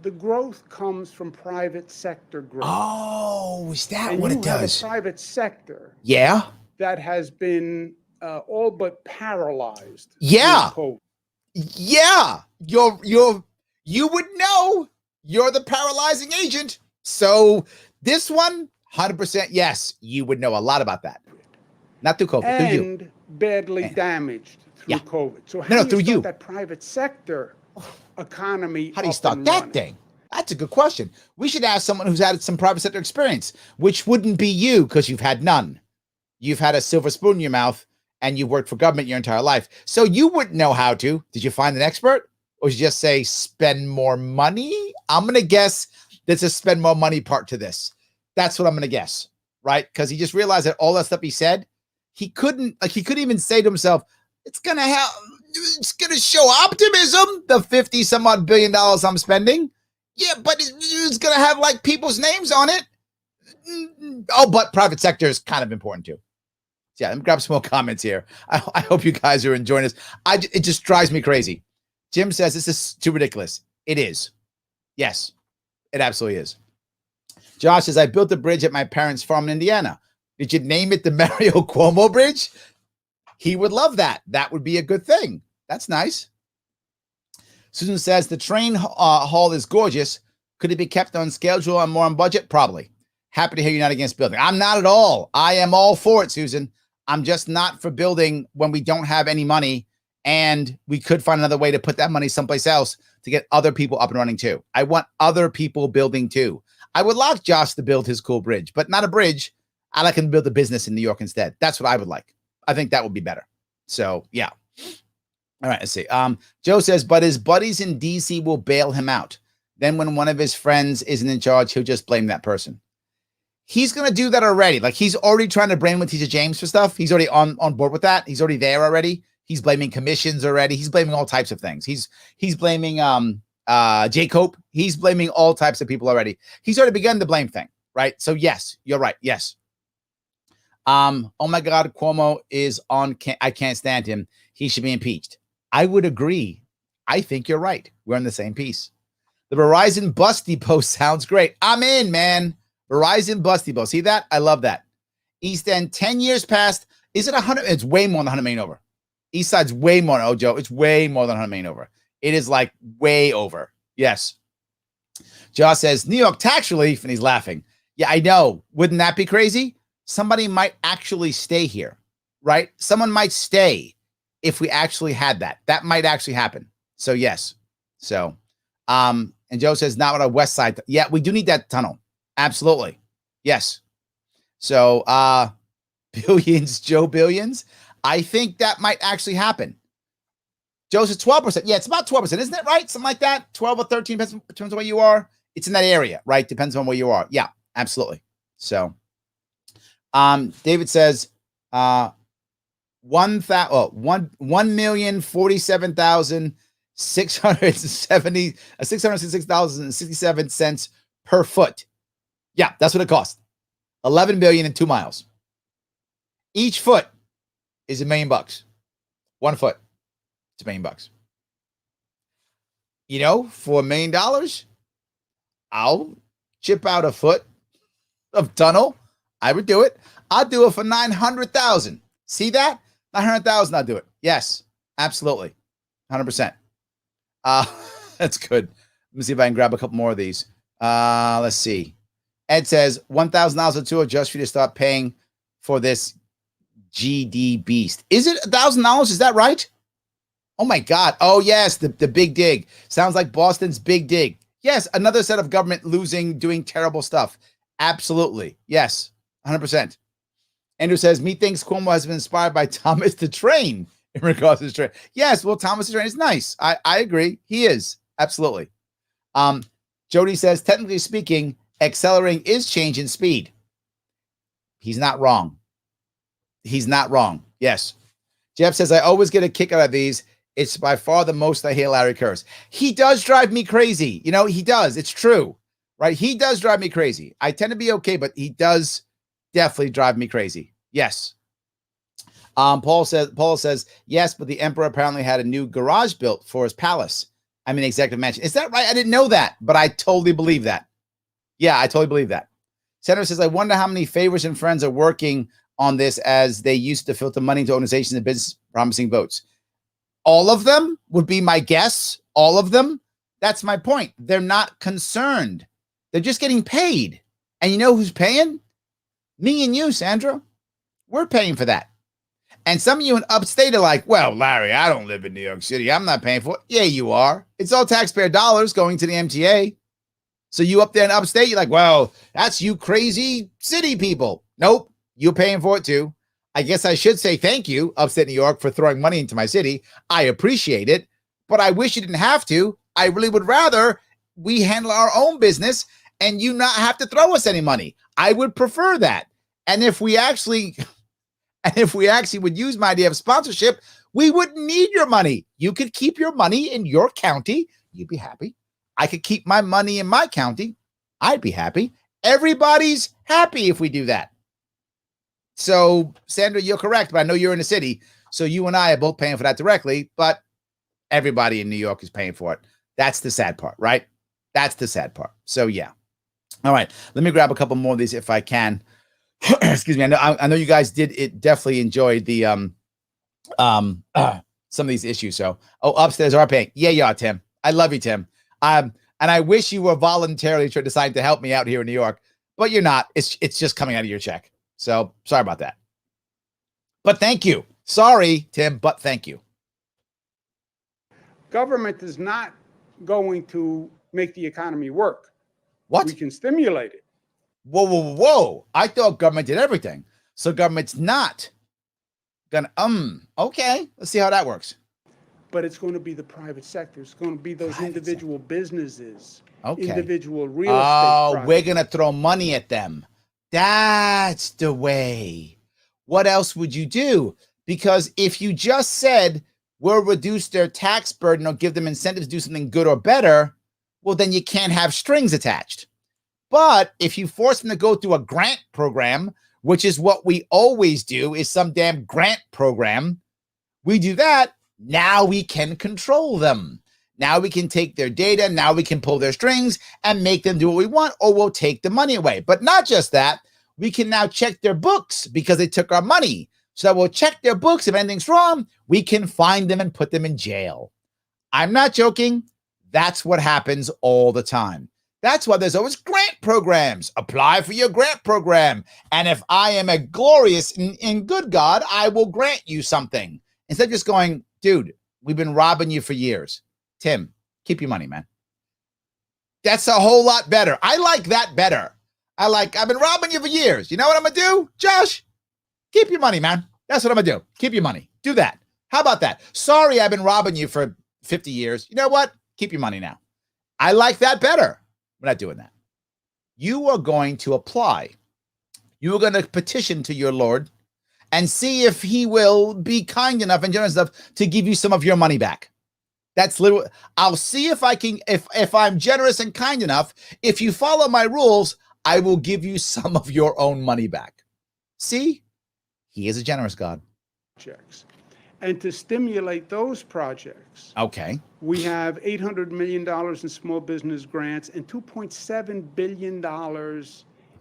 Speaker 2: the growth comes from private sector growth.
Speaker 1: Oh, is that
Speaker 2: and
Speaker 1: what it does?
Speaker 2: Have a private sector.
Speaker 1: Yeah.
Speaker 2: That has been all but paralyzed.
Speaker 1: Yeah. Yeah. You would know. You're the paralyzing agent. So this one, 100% yes, you would know a lot about that. Not through COVID, through you.
Speaker 2: And badly damaged through COVID. So how do you start that private sector economy?
Speaker 1: How do you start that thing? That's a good question. We should ask someone who's had some private sector experience, which wouldn't be you because you've had none. You've had a silver spoon in your mouth and you've worked for government your entire life. So you wouldn't know how to. Did you find an expert? Or did you just say spend more money? I'm going to guess there's a spend more money part to this. That's what I'm going to guess, right? Because he just realized that all that stuff he said, he couldn't even say to himself, it's going to help. It's going to show optimism, the 50 some odd billion dollars I'm spending. Yeah, but it's going to have like people's names on it. Oh, but private sector is kind of important too. Yeah, let me grab some more comments here. I hope you guys are enjoying this. It just drives me crazy. Jim says this is too ridiculous. It is. Yes, it absolutely is. Josh says, I built a bridge at my parents' farm in Indiana. Did you name it the Mario Cuomo Bridge? He would love that. That would be a good thing. That's nice. Susan says, the train hall is gorgeous. Could it be kept on schedule and more on budget? Probably. Happy to hear you're not against building. I'm not at all. I am all for it, Susan. I'm just not for building when we don't have any money and we could find another way to put that money someplace else to get other people up and running too. I want other people building too. I would like Josh to build his cool bridge, but not a bridge. I'd like him to build a business in New York instead. That's what I would like. I think that would be better. So, yeah. All right, let's see. Joe says, but his buddies in D.C. will bail him out. Then when one of his friends isn't in charge, he'll just blame that person. he's going to do that already. Like he's already trying to brain Letitia James for stuff. He's already on board with that. He's already there already. He's blaming commissions already. He's blaming all types of things. He's blaming Jacob. He's blaming all types of people already. He's already begun the blame thing, right? So yes, you're right. Yes. Oh my God, Cuomo is on. I can't stand him. He should be impeached. I would agree. I think you're right. We're on the same piece. The Verizon bus depot sounds great. I'm in, man. Verizon bus depot. See that? I love that. East End, 10 years past. Is it 100? It's way more than 100 million over. East Side's way more. Oh, Joe, it's way more than 100 million over. It is like way over. Yes. Josh says, New York tax relief, and he's laughing. Yeah, I know. Wouldn't that be crazy? Somebody might actually stay here, right? Someone might stay if we actually had that. That might actually happen. So, yes. So, and Joe says, not what a West Side. Yeah, we do need that tunnel. Absolutely. Yes. So, billions, Joe, billions. I think that might actually happen. Joe says 12%. Yeah, it's about 12%, isn't it? Right? Something like that. 12 or 13, depends on where you are. It's in that area, right? Depends on where you are. Yeah, absolutely. So, David says, 1,047,666,067 per foot. Yeah, that's what it costs. 11 billion in 2 miles. Each foot is $1 million. 1 foot, it's $1 million. You know, for $1 million, I'll chip out a foot of tunnel. I would do it. I'll do it for 900,000. See that? 900,000. I'll do it. Yes, absolutely, 100%. That's good. Let me see if I can grab a couple more of these. Let's see. Ed says $1,000 or two just for you to start paying for this GD beast. Is it $1,000? Is that right? Oh my God. Oh yes, the big dig. Sounds like Boston's big dig. Yes, another set of government losing, doing terrible stuff. Absolutely. Yes, 100%. Andrew says, me thinks Cuomo has been inspired by Thomas the Train in regards to the train. Yes, well, Thomas the Train is nice. I agree. He is. Absolutely. Jody says, technically speaking, accelerating is change in speed. He's not wrong. He's not wrong. Yes. Jeff says, I always get a kick out of these. It's by far the most I hear Larry curse. He does drive me crazy. You know, he does. It's true, right? He does drive me crazy. I tend to be okay, but he does definitely drive me crazy. Yes. Paul says, yes, but the emperor apparently had a new garage built for his palace. I mean, executive mansion. Is that right? I didn't know that, but I totally believe that. Yeah, I totally believe that. Senator says, I wonder how many favorites and friends are working on this as they used to filter money to organizations and business promising votes. All of them would be my guess. All of them. That's my point. They're not concerned. They're just getting paid. And you know who's paying? Me and you, Sandra. We're paying for that. And some of you in upstate are like, well, Larry, I don't live in New York City. I'm not paying for it. Yeah, you are. It's all taxpayer dollars going to the MTA. So you up there in upstate, you're like, well, that's you crazy city people. Nope, you're paying for it too. I guess I should say thank you, upstate New York, for throwing money into my city. I appreciate it, but I wish you didn't have to. I really would rather we handle our own business and you not have to throw us any money. I would prefer that. And if we actually would use my idea of sponsorship, we wouldn't need your money. You could keep your money in your county. You'd be happy. I could keep my money in my county. I'd be happy. Everybody's happy if we do that. So, Sandra, you're correct, but I know you're in the city. So you and I are both paying for that directly, but everybody in New York is paying for it. That's the sad part, right? That's the sad part. So, yeah. All right. Let me grab a couple more of these if I can. Excuse me. I know you guys definitely enjoyed the some of these issues. So, upstairs are paying. Yeah, you are, Tim. I love you, Tim. And I wish you were voluntarily deciding to help me out here in New York, but you're not. It's just coming out of your check. So sorry about that. But thank you. Sorry, Tim, but thank you.
Speaker 2: Government is not going to make the economy work.
Speaker 1: What?
Speaker 2: We can stimulate it.
Speaker 1: Whoa. I thought government did everything. So government's not gonna, okay. Let's see how that works.
Speaker 2: But it's going to be the private sector. It's going to be those individual businesses,
Speaker 1: okay.
Speaker 2: Individual real estate projects.
Speaker 1: We're going to throw money at them. That's the way. What else would you do? Because if you just said we'll reduce their tax burden or give them incentives to do something good or better, well, then you can't have strings attached. But if you force them to go through a grant program, which is what we always do, is some damn grant program, we do that, now we can control them. Now we can take their data, now we can pull their strings and make them do what we want, or we'll take the money away. But not just that, we can now check their books because they took our money. So we'll check their books. If anything's wrong, we can find them and put them in jail. I'm not joking. That's what happens all the time. That's why there's always grant programs. Apply for your grant program. And if I am a glorious and good God, I will grant you something. Instead of just going, dude, we've been robbing you for years. Tim, keep your money, man. That's a whole lot better. I like that better. I've been robbing you for years. You know what I'm going to do, Josh? Keep your money, man. That's what I'm going to do. Keep your money. Do that. How about that? Sorry, I've been robbing you for 50 years. You know what? Keep your money now. I like that better. We're not doing that. You are going to apply. You are going to petition to your Lord and see if he will be kind enough and generous enough to give you some of your money back. That's literally, I'll see if I can, if I'm generous and kind enough, if you follow my rules, I will give you some of your own money back. See, he is a generous God.
Speaker 2: Checks. And to stimulate those projects,
Speaker 1: okay,
Speaker 2: we have $800 million in small business grants and $2.7 billion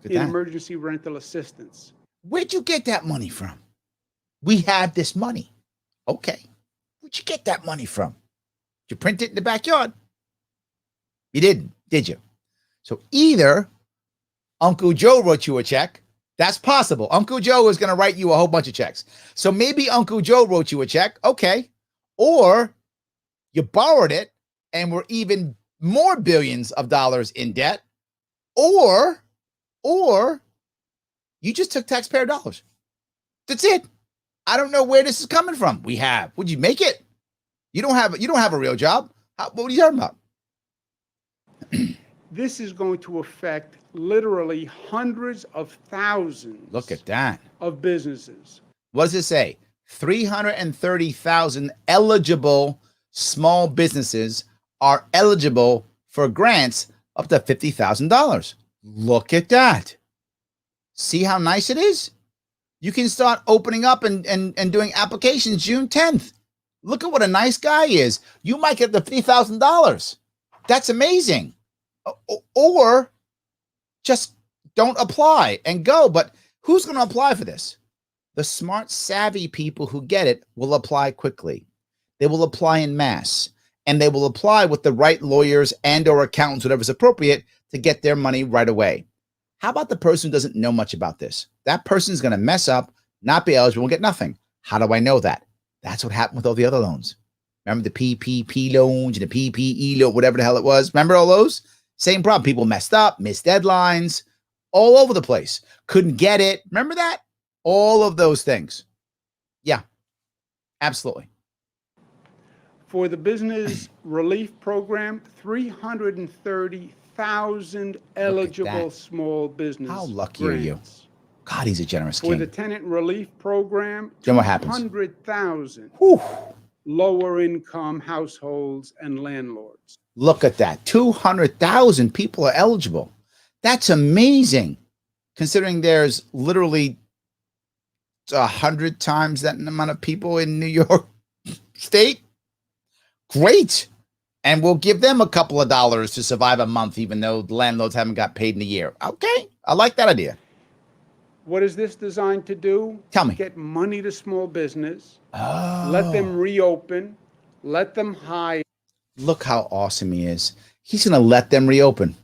Speaker 2: in emergency rental assistance.
Speaker 1: Where'd you get that money from? We have this money. Okay. Where'd you get that money from? Did you print it in the backyard? You didn't, did you? So either Uncle Joe wrote you a check. That's possible. Uncle Joe is going to write you a whole bunch of checks. So maybe Uncle Joe wrote you a check. Okay. Or you borrowed it and were even more billions of dollars in debt. Or you just took taxpayer dollars. That's it. I don't know where this is coming from. We have. Would you make it? You don't have a real job. What are you talking about?
Speaker 2: This is going to affect literally hundreds of thousands.
Speaker 1: Look at that.
Speaker 2: Of businesses.
Speaker 1: What does it say? 330,000 eligible small businesses are eligible for grants up to $50,000. Look at that. See how nice it is? You can start opening up and doing applications June 10th. Look at what a nice guy is. You might get the $50,000. That's amazing. Or just don't apply and go. But who's going to apply for this? The smart, savvy people who get it will apply quickly. They will apply in mass, and they will apply with the right lawyers and or accountants, whatever's appropriate, to get their money right away. How about the person who doesn't know much about this? That person's going to mess up, not be eligible, and get nothing. How do I know that? That's what happened with all the other loans. Remember the PPP loans and the PPE loan, whatever the hell it was? Remember all those? Same problem. People messed up, missed deadlines, all over the place. Couldn't get it. Remember that? All of those things. Yeah, absolutely.
Speaker 2: For the business relief program, 330,000 eligible small business.
Speaker 1: How lucky
Speaker 2: grants.
Speaker 1: Are you? God, he's a generous king.
Speaker 2: For the tenant relief program,
Speaker 1: then what happens?
Speaker 2: 200,000 lower income households and landlords.
Speaker 1: Look at that. 200,000 people are eligible. That's amazing. Considering there's literally 100 times that amount of people in New York State. Great. And we'll give them a couple of dollars to survive a month, even though the landlords haven't got paid in a year. Okay. I like that idea.
Speaker 2: What is this designed to do?
Speaker 1: Tell me.
Speaker 2: Get money to small business. Let them reopen. Let them hire.
Speaker 1: Look how awesome he is. He's going to let them reopen.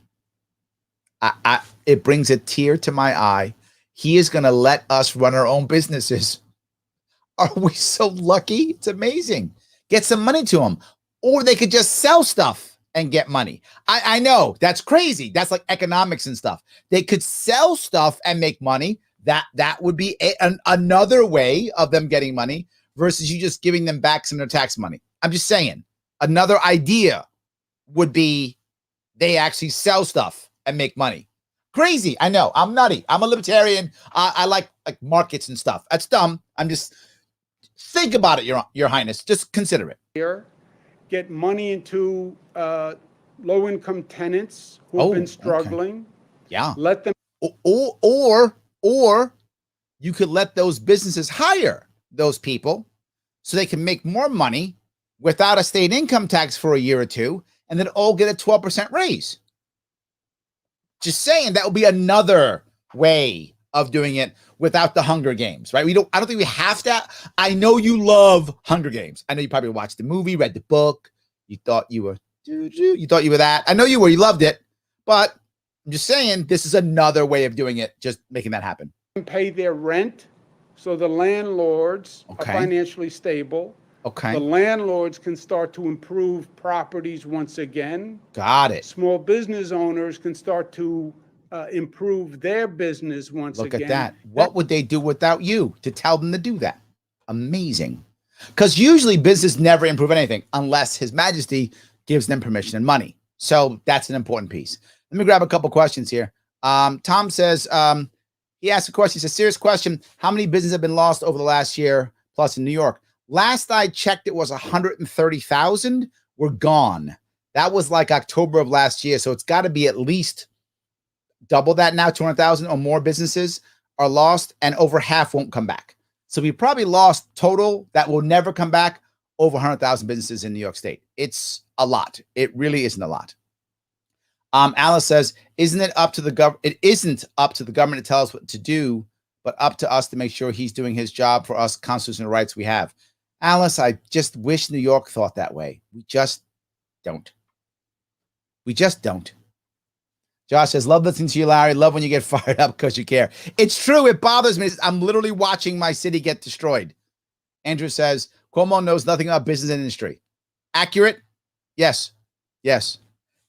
Speaker 1: It brings a tear to my eye. He is going to let us run our own businesses. Are we so lucky? It's amazing. Get some money to them. Or they could just sell stuff and get money. I know that's crazy. That's like economics and stuff. They could sell stuff and make money. That would be another way of them getting money versus you just giving them back some of their tax money. I'm just saying. Another idea would be they actually sell stuff and make money. Crazy. I know. I'm nutty. I'm a libertarian. I like markets and stuff. That's dumb. I'm just think about it, Your Highness. Just consider it.
Speaker 2: Here, get money into low-income tenants who've been struggling.
Speaker 1: Okay. Yeah.
Speaker 2: Let them.
Speaker 1: Or you could let those businesses hire those people so they can make more money without a state income tax for a year or two, and then all get a 12% raise. Just saying, that would be another way of doing it without the Hunger Games, right? I don't think we have to. I know you love Hunger Games. I know you probably watched the movie, read the book. You thought you were that. I know you were. You loved it. But I'm just saying, this is another way of doing it, just making that happen.
Speaker 2: Pay their rent so the landlords are financially stable.
Speaker 1: Okay.
Speaker 2: The landlords can start to improve properties once again.
Speaker 1: Got it.
Speaker 2: Small business owners can start to improve their business once again.
Speaker 1: Look at that. What would they do without you to tell them to do that? Amazing. Because usually business never improve anything unless His Majesty gives them permission and money. So that's an important piece. Let me grab a couple questions here. Tom says, he asked a question. He says, serious question. How many businesses have been lost over the last year plus in New York? Last I checked, it was 130,000 were gone. That was like October of last year. So it's got to be at least double that now. 200,000 or more businesses are lost, and over half won't come back. So we probably lost total that will never come back over 100,000 businesses in New York State. It's a lot. It really isn't a lot. Alice says, isn't it up to the government? It isn't up to the government to tell us what to do, but up to us to make sure he's doing his job for us constitutional rights we have. Alice, I just wish New York thought that way. We just don't. We just don't. Josh says, love listening to you, Larry. Love when you get fired up because you care. It's true. It bothers me. I'm literally watching my city get destroyed. Andrew says, Cuomo knows nothing about business and industry. Accurate? Yes. Yes.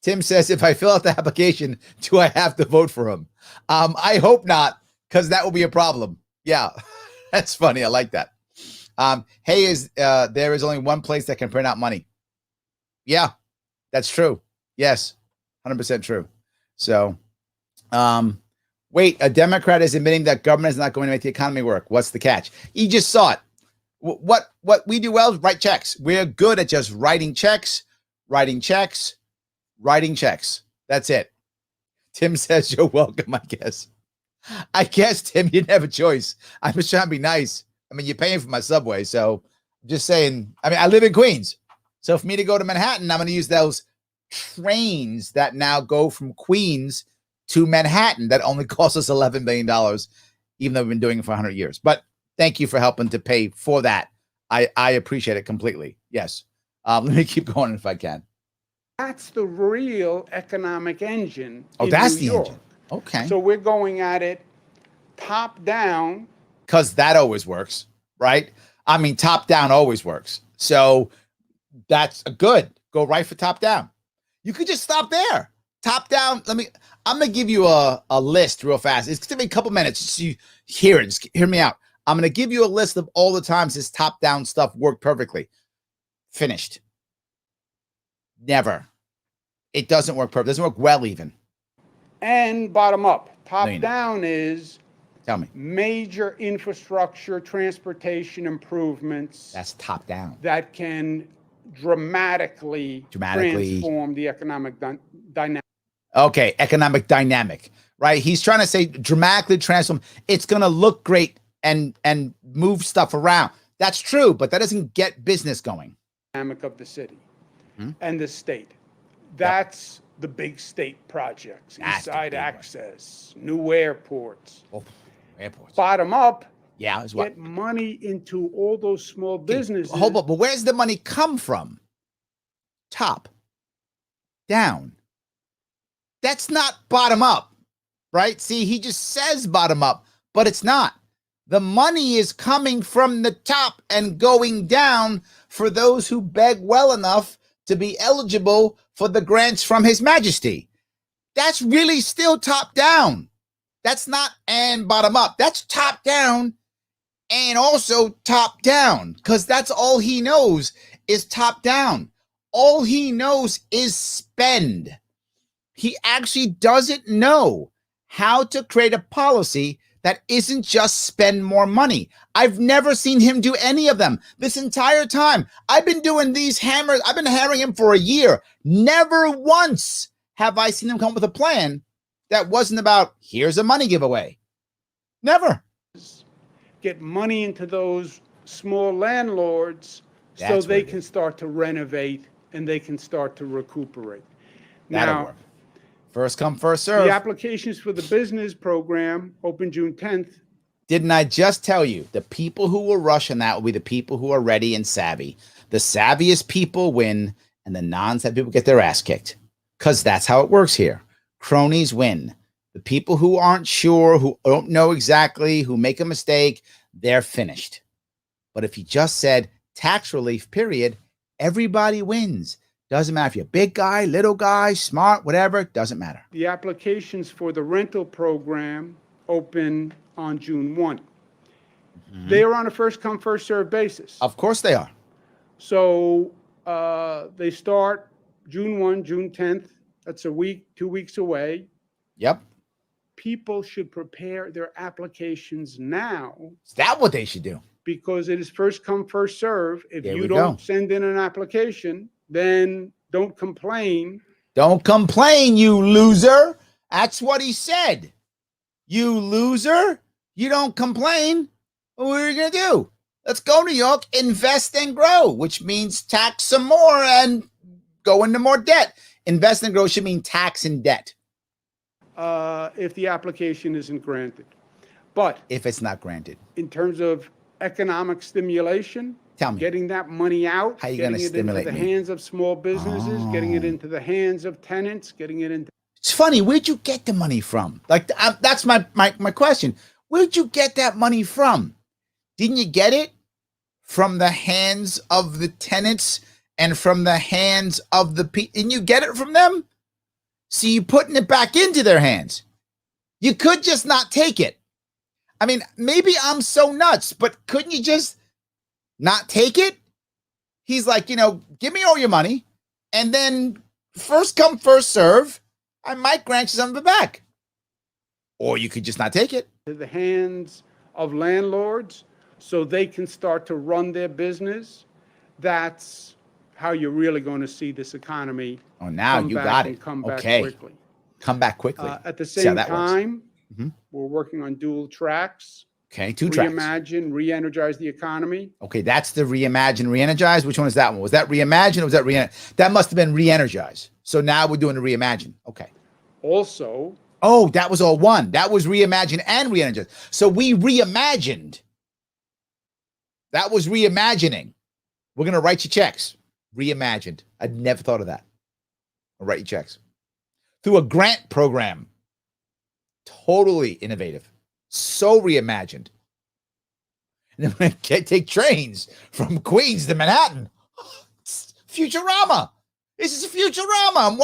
Speaker 1: Tim says, if I fill out the application, do I have to vote for him? I hope not, because that will be a problem. Yeah, that's funny. I like that. There is only one place that can print out money. Yeah, that's true. Yes, 100% true. So, wait, a Democrat is admitting that government is not going to make the economy work. What's the catch? You just saw it. What we do well is write checks. We're good at just writing checks. That's it. Tim says, you're welcome, I guess. I guess, Tim, you didn't have a choice. I'm just trying to be nice. I mean, you're paying for my subway, so I'm just saying. I mean, I live in Queens. So for me to go to Manhattan, I'm going to use those trains that now go from Queens to Manhattan that only cost us $11 billion, even though we've been doing it for 100 years. But thank you for helping to pay for that. I appreciate it completely. Yes. Let me keep going if I can.
Speaker 2: That's the real economic engine.
Speaker 1: Oh, that's the engine. Okay.
Speaker 2: So we're going at it top down.
Speaker 1: Because that always works, right? I mean, top down always works. So that's good. Go right for top down. You could just stop there. Top down. I'm going to give you a list real fast. It's going to be a couple minutes. Just you hear it. Just hear me out. I'm going to give you a list of all the times this top down stuff worked perfectly. Finished. Never. It doesn't work perfect. It doesn't work well even.
Speaker 2: And bottom up. Top down is
Speaker 1: tell me
Speaker 2: major infrastructure, transportation improvements.
Speaker 1: That's top down.
Speaker 2: That can dramatically transform the economic dynamic.
Speaker 1: Okay, economic dynamic, right? He's trying to say dramatically transform. It's going to look great and move stuff around. That's true, but that doesn't get business going.
Speaker 2: Dynamic of the city and the state. That's the big state projects. East Side Access, new airports.
Speaker 1: Oh, airports.
Speaker 2: Bottom up.
Speaker 1: Yeah, is what?
Speaker 2: Get money into all those small businesses.
Speaker 1: Hold up, but where's the money come from? Top down. That's not bottom up, right? See, he just says bottom up, but it's not. The money is coming from the top and going down for those who beg well enough to be eligible for the grants from His Majesty. That's really still top down. That's not and bottom up. That's top down and also top down, because that's all he knows is top down. All he knows is spend. He actually doesn't know how to create a policy that isn't just spend more money. I've never seen him do any of them this entire time. I've been doing these hammers. I've been hammering him for a year. Never once have I seen him come up with a plan that wasn't about, here's a money giveaway. Never.
Speaker 2: Get money into those small landlords so they can start to renovate and they can start to recuperate.
Speaker 1: That'll work. First come, first serve.
Speaker 2: The applications for the business program open June 10th.
Speaker 1: Didn't I just tell you the people who will rush on that will be the people who are ready and savvy? The savviest people win and the non-savvy people get their ass kicked, because that's how it works here. Cronies win. The people who aren't sure, who don't know exactly, who make a mistake, they're finished. But if you just said tax relief, period, everybody wins. Doesn't matter if you're a big guy, little guy, smart, whatever, doesn't matter.
Speaker 2: The applications for the rental program open on June 1. Mm-hmm. They are on a first come, first served basis.
Speaker 1: Of course they are.
Speaker 2: So they start June 1, June 10th. That's a week, 2 weeks away.
Speaker 1: Yep.
Speaker 2: People should prepare their applications now.
Speaker 1: Is that what they should do?
Speaker 2: Because it is first come, first serve. If you don't send in an application, then don't complain.
Speaker 1: Don't complain, you loser. That's what he said. You loser. You don't complain. What are you going to do? Let's go, New York, invest and grow, which means tax some more and go into more debt. Invest and grow should mean tax and debt.
Speaker 2: If the application isn't granted. But
Speaker 1: if it's not granted.
Speaker 2: In terms of economic stimulation,
Speaker 1: tell me,
Speaker 2: getting that money out,
Speaker 1: how are you going to stimulate
Speaker 2: into the hands of small businesses, getting it into the hands of tenants, getting it into.
Speaker 1: It's funny. Where'd you get the money from? Like, that's my question. Where'd you get that money from? Didn't you get it from the hands of the tenants and from the hands of the people? Didn't you get it from them? See, you're putting it back into their hands. You could just not take it. I mean, maybe I'm so nuts, but couldn't you just not take it? He's like, give me all your money, and then first come, first serve, I might grant you some of it back. Or you could just not take it.
Speaker 2: To the hands of landlords so they can start to run their business. That's how you're really going to see this economy.
Speaker 1: Oh, now you got it.
Speaker 2: Come back quickly.
Speaker 1: Come back quickly.
Speaker 2: At the same time, we're working on dual tracks.
Speaker 1: Okay, 2 tracks.
Speaker 2: Reimagine, re-energize the economy.
Speaker 1: Okay, that's the reimagine, re-energize. Which one is that one? Was that reimagine or was that re-energize? That must have been re-energize. So now we're doing the reimagine. Okay.
Speaker 2: Also.
Speaker 1: Oh, that was all one. That was reimagine and re-energize. So we reimagined. That was reimagining. We're going to write you checks. Reimagined. I'd never thought of that. I'll write you checks. Through a grant program. Totally innovative. So reimagined. And then we're going to take trains from Queens to Manhattan. Futurama. This is Futurama.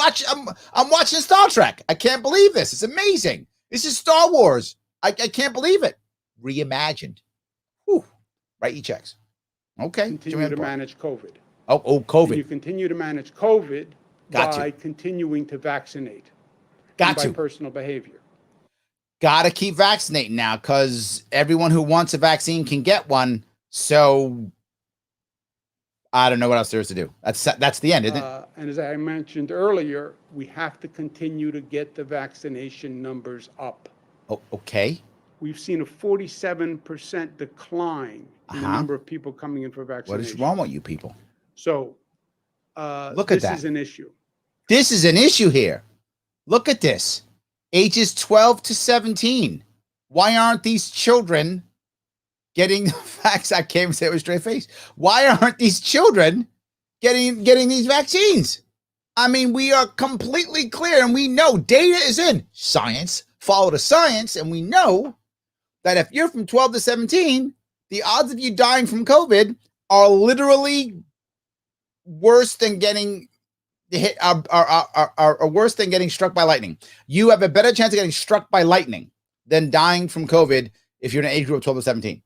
Speaker 1: I'm watching Star Trek. I can't believe this. It's amazing. This is Star Wars. I can't believe it. Reimagined. Whew. Write your checks. Okay.
Speaker 2: Continue to manage COVID.
Speaker 1: Oh, COVID.
Speaker 2: And you continue to manage COVID by continuing to vaccinate. By personal behavior.
Speaker 1: Got to keep vaccinating now, because everyone who wants a vaccine can get one. So I don't know what else there is to do. That's the end, isn't it?
Speaker 2: And as I mentioned earlier, we have to continue to get the vaccination numbers up.
Speaker 1: Oh, okay.
Speaker 2: We've seen a 47% decline in the number of people coming in for vaccination.
Speaker 1: What is wrong with you people?
Speaker 2: So
Speaker 1: look at that.
Speaker 2: This is an issue.
Speaker 1: This is an issue here. Look at this. Ages 12 to 17. Why aren't these children getting the facts? I can't even say it with a straight face. Why aren't these children getting these vaccines? I mean, we are completely clear, and we know data is in science. Follow the science, and we know that if you're from 12 to 17, the odds of you dying from COVID are literally worse than getting hit. Are worse than getting struck by lightning. You have a better chance of getting struck by lightning than dying from COVID if you're in an age group of 12 to 17.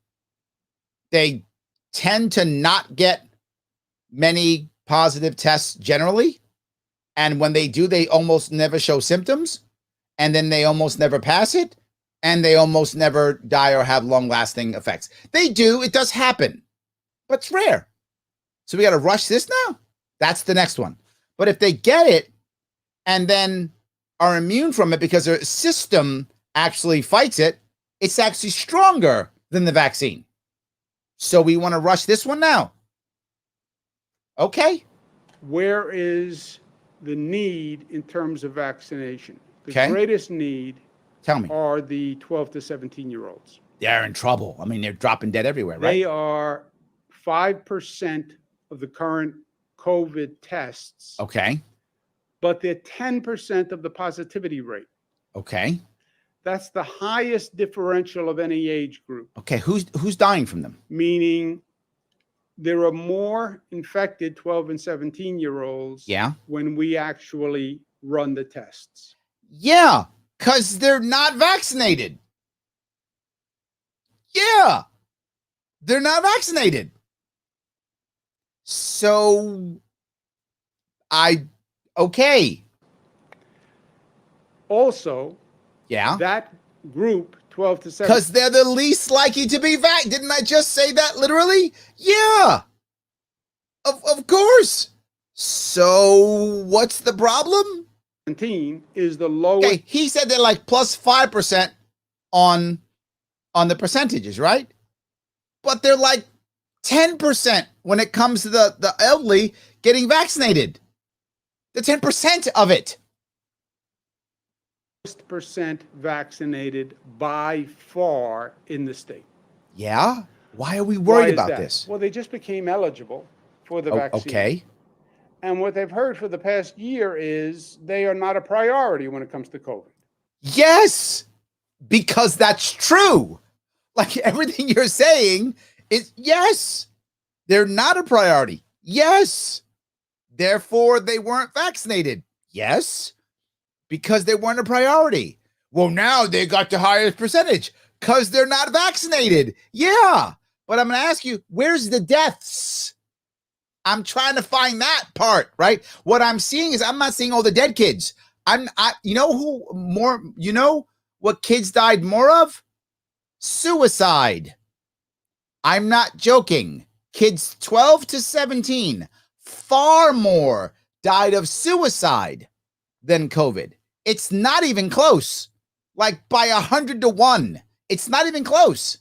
Speaker 1: They tend to not get many positive tests generally. And when they do, they almost never show symptoms. and then they almost never pass it, and they almost never die or have long-lasting effects. They do. It does happen, but it's rare. So we got to rush this now? That's the next one. But if they get it and then are immune from it because their system actually fights it, it's actually stronger than the vaccine. So we want to rush this one now. Okay.
Speaker 2: Where is the need in terms of vaccination? The greatest need are the 12 to 17-year-olds.
Speaker 1: They're in trouble. I mean, they're dropping dead everywhere, right?
Speaker 2: They are 5% of the current COVID tests.
Speaker 1: Okay.
Speaker 2: But they're 10% of the positivity rate.
Speaker 1: Okay.
Speaker 2: That's the highest differential of any age group.
Speaker 1: Okay, who's dying from them?
Speaker 2: Meaning there are more infected 12 and 17-year-olds when we actually run the tests.
Speaker 1: Yeah, because they're not vaccinated. Yeah, they're not vaccinated. So, okay.
Speaker 2: Also, that group, 12 to 17.
Speaker 1: Because they're the least likely to be vaccinated. Didn't I just say that literally? Yeah. Of course. So, what's the problem?
Speaker 2: 17 is the lowest.
Speaker 1: Okay, he said they're like plus 5% on the percentages, right? But they're like 10% when it comes to the elderly getting vaccinated. The 10% of it.
Speaker 2: Percent vaccinated by far in the state.
Speaker 1: Yeah? Why are we worried about this?
Speaker 2: Well, they just became eligible for the vaccine.
Speaker 1: Okay.
Speaker 2: And what they've heard for the past year is they are not a priority when it comes to COVID.
Speaker 1: Yes, because that's true. Like everything you're saying is yes, they're not a priority. Yes. Therefore, they weren't vaccinated. Yes, because they weren't a priority. Well, now they got the highest percentage because they're not vaccinated. Yeah. But I'm going to ask you, where's the deaths? I'm trying to find that part, right? What I'm seeing is I'm not seeing all the dead kids. You know what kids died more of? Suicide. I'm not joking. Kids 12 to 17, far more died of suicide than COVID. It's not even close. Like by 100 to 1. It's not even close.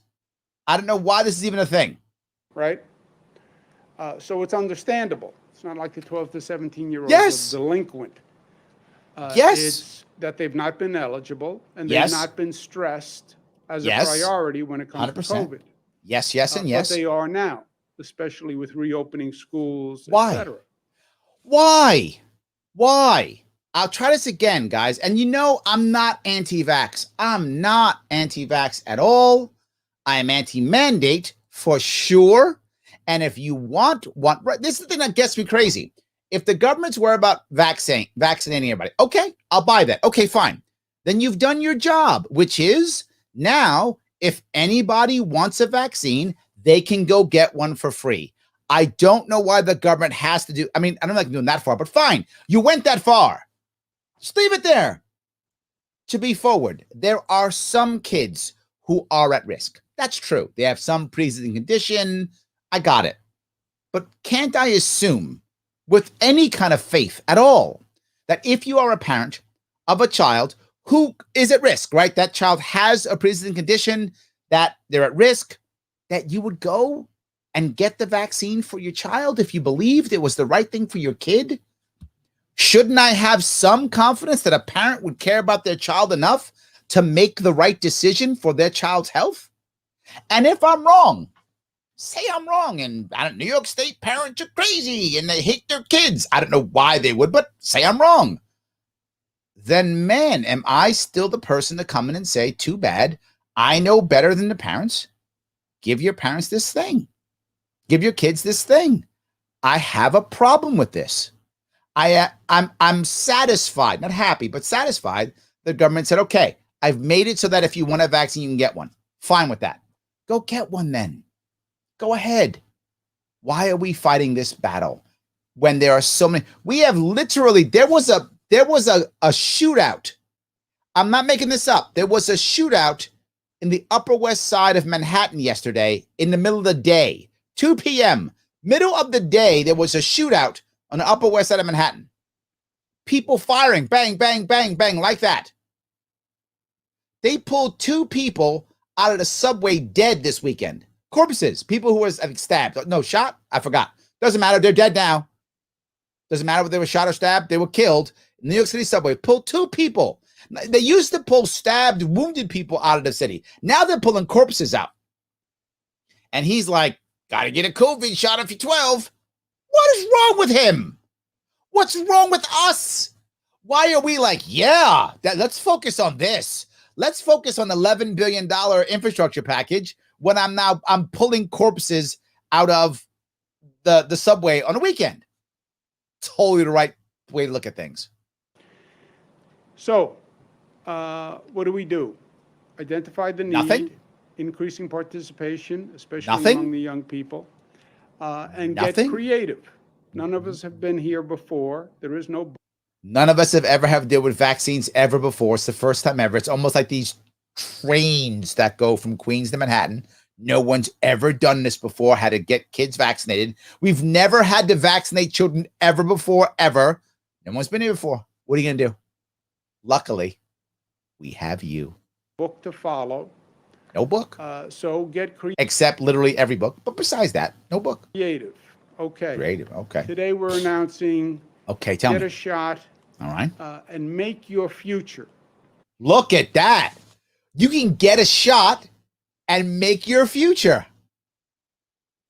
Speaker 1: I don't know why this is even a thing.
Speaker 2: Right? So it's understandable. It's not like the 12 to 17-year-olds are delinquent. It's that they've not been eligible and they've not been stressed as a priority when it comes 100%. To COVID.
Speaker 1: Yes, and yes.
Speaker 2: But they are now, especially with reopening schools, etc.
Speaker 1: Why? I'll try this again, guys. And I'm not anti-vax. I'm not anti-vax at all. I am anti-mandate for sure. And if you want, this is the thing that gets me crazy. If the government's worried about vaccinating everybody, okay, I'll buy that. Okay, fine. Then you've done your job, which is now, if anybody wants a vaccine, they can go get one for free. I don't know why the government has to do. I mean, I don't like doing that far, but fine. You went that far. Just leave it there. To be forward, there are some kids who are at risk. That's true. They have some pre-existing condition. I got it. But can't I assume with any kind of faith at all that if you are a parent of a child who is at risk, right? That child has a pre-existing condition, that they're at risk, that you would go and get the vaccine for your child if you believed it was the right thing for your kid? Shouldn't I have some confidence that a parent would care about their child enough to make the right decision for their child's health? And if I'm wrong, say I'm wrong, and New York State parents are crazy and they hate their kids. I don't know why they would, but say I'm wrong. Then, man, am I still the person to come in and say, too bad, I know better than the parents. Give your parents this thing. Give your kids this thing. I have a problem with this. I'm satisfied, not happy, but satisfied. The government said, okay, I've made it so that if you want a vaccine, you can get one. Fine with that. Go get one then. Go ahead. Why are we fighting this battle when there are so many? We have literally, there was a shootout I'm not making this up. There was a shootout in the Upper West Side of Manhattan yesterday in the middle of the day, 2 p.m. Middle of the day, there was a shootout on the Upper West Side of Manhattan. People firing, bang, bang, bang, bang, like that. They pulled 2 people out of the subway dead this weekend. Corpses, people who were, I think, stabbed. No, shot? I forgot. Doesn't matter. They're dead now. Doesn't matter whether they were shot or stabbed. They were killed. New York City subway pulled 2 people. They used to pull stabbed, wounded people out of the city. Now they're pulling corpses out. And he's like, gotta get a COVID shot if you're 12. What is wrong with him? What's wrong with us? Why are we like, yeah, let's focus on this. Let's focus on $11 billion infrastructure package when I'm pulling corpses out of the subway on a weekend. Totally the right way to look at things.
Speaker 2: So, what do? Identify the need.
Speaker 1: Nothing.
Speaker 2: Increasing participation, especially among the young people, and get creative. None of us have been here before. There is no.
Speaker 1: None of us have ever had to deal with vaccines ever before. It's the first time ever. It's almost like these trains that go from Queens to Manhattan. No one's ever done this before, had to get kids vaccinated. We've never had to vaccinate children ever before, ever. No one's been here before. What are you going to do? Luckily, we have you.
Speaker 2: Book to follow.
Speaker 1: No book.
Speaker 2: So get creative.
Speaker 1: Except literally every book. But besides that, no book.
Speaker 2: Creative. Okay.
Speaker 1: Creative. Okay.
Speaker 2: Today we're announcing.
Speaker 1: Okay, tell me.
Speaker 2: Get a shot.
Speaker 1: All right.
Speaker 2: And make your future.
Speaker 1: Look at that. You can get a shot and make your future.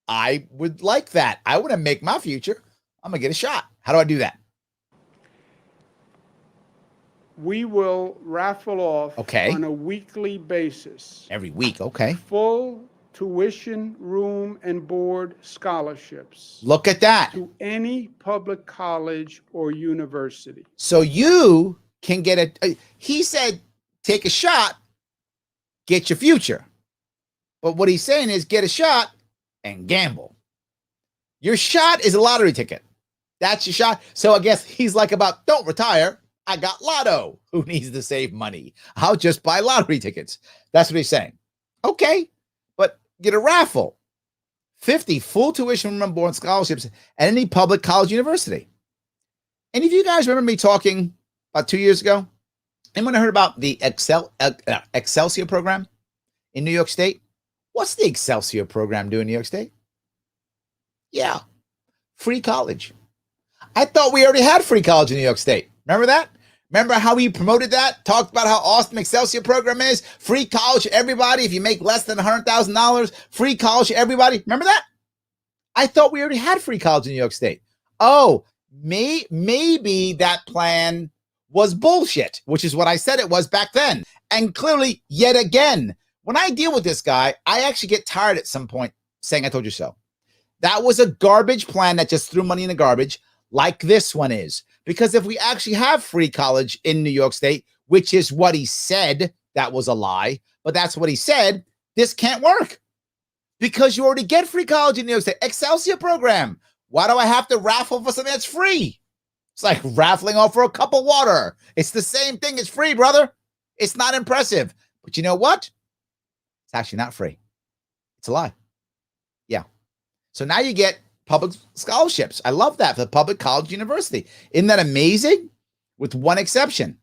Speaker 1: I would like that. I want to make my future. I'm going to get a shot. How do I do that?
Speaker 2: We will raffle off on a weekly basis.
Speaker 1: Every week, okay.
Speaker 2: Full tuition, room, and board scholarships.
Speaker 1: Look at that.
Speaker 2: To any public college or university.
Speaker 1: So you can get he said, take a shot, get your future. But what he's saying is get a shot and gamble. Your shot is a lottery ticket. That's your shot. So I guess he's like about, don't retire. I got lotto. Who needs to save money? I'll just buy lottery tickets. That's what he's saying. Okay, but get a raffle. 50 full tuition, room, board, scholarships at any public college university. Any of you guys remember me talking about 2 years ago? Anyone heard about the Excelsior program in New York State? What's the Excelsior program do in New York State? Yeah, free college. I thought we already had free college in New York State. Remember that? Remember how we promoted that? Talked about how awesome Excelsior program is? Free college to everybody. If you make less than $100,000, free college to everybody. Remember that? I thought we already had free college in New York State. Oh, maybe that plan was bullshit, which is what I said it was back then. And clearly, yet again, when I deal with this guy, I actually get tired at some point saying, I told you so. That was a garbage plan that just threw money in the garbage, like this one is. Because if we actually have free college in New York State, which is what he said, that was a lie, but that's what he said, this can't work. Because you already get free college in New York State. Excelsior program. Why do I have to raffle for something that's free? It's like raffling off for a cup of water. It's the same thing. It's free, brother. It's not impressive. But you know what? It's actually not free. It's a lie. Yeah. So now you get public scholarships. I love that for the public college university. Isn't that amazing? With one exception.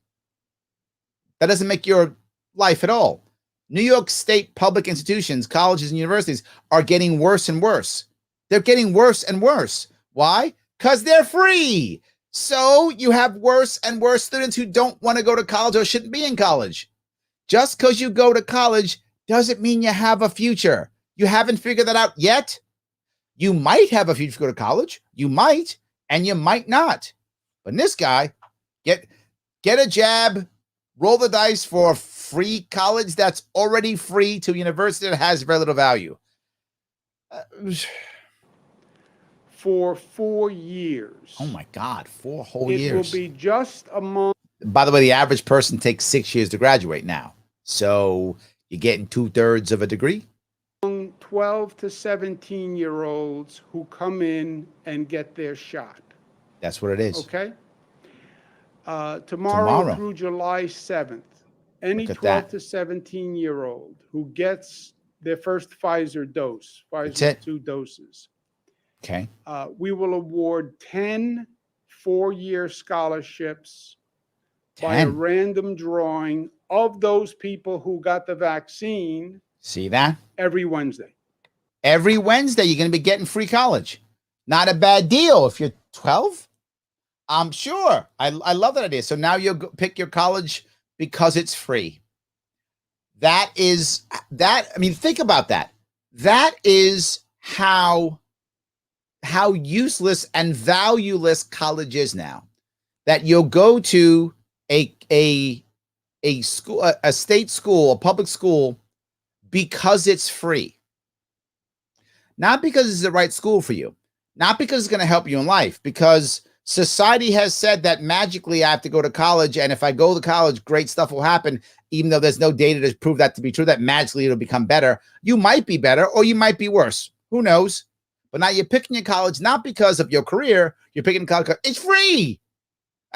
Speaker 1: That doesn't make your life at all. New York State public institutions, colleges, and universities are getting worse and worse. They're getting worse and worse. Why? Because they're free. So you have worse and worse students who don't want to go to college or shouldn't be in college. Just because you go to college doesn't mean you have a future. You haven't figured that out yet. You might have a future to go to college. You might, and you might not. But in this guy, get a jab, roll the dice for free college that's already free to a university that has very little value.
Speaker 2: For 4 years.
Speaker 1: Oh my God, 4 whole years.
Speaker 2: It will be just a month.
Speaker 1: By the way, the average person takes 6 years to graduate now. So you're getting 2/3 of a degree.
Speaker 2: 12 to 17-year-olds who come in and get their shot.
Speaker 1: That's what it is.
Speaker 2: Okay? Tomorrow through July 7th, Any 12 to 17-year-old who gets their first Pfizer dose, Pfizer's 2 doses,
Speaker 1: okay,
Speaker 2: we will award 10 4-year scholarships by a random drawing of those people who got the vaccine.
Speaker 1: See that?
Speaker 2: Every Wednesday.
Speaker 1: Every Wednesday, you're going to be getting free college. Not a bad deal if you're 12. I'm sure. I love that idea. So now you'll pick your college because it's free. That is that. I mean, think about that. That is how useless and valueless college is now. That you'll go to a school, a state school, a public school, because it's free. Not because it's the right school for you. Not because it's going to help you in life. Because society has said that magically I have to go to college, and if I go to college, great stuff will happen, even though there's no data to prove that to be true, that magically it'll become better. You might be better, or you might be worse. Who knows? But now you're picking your college not because of your career. You're picking college because it's free.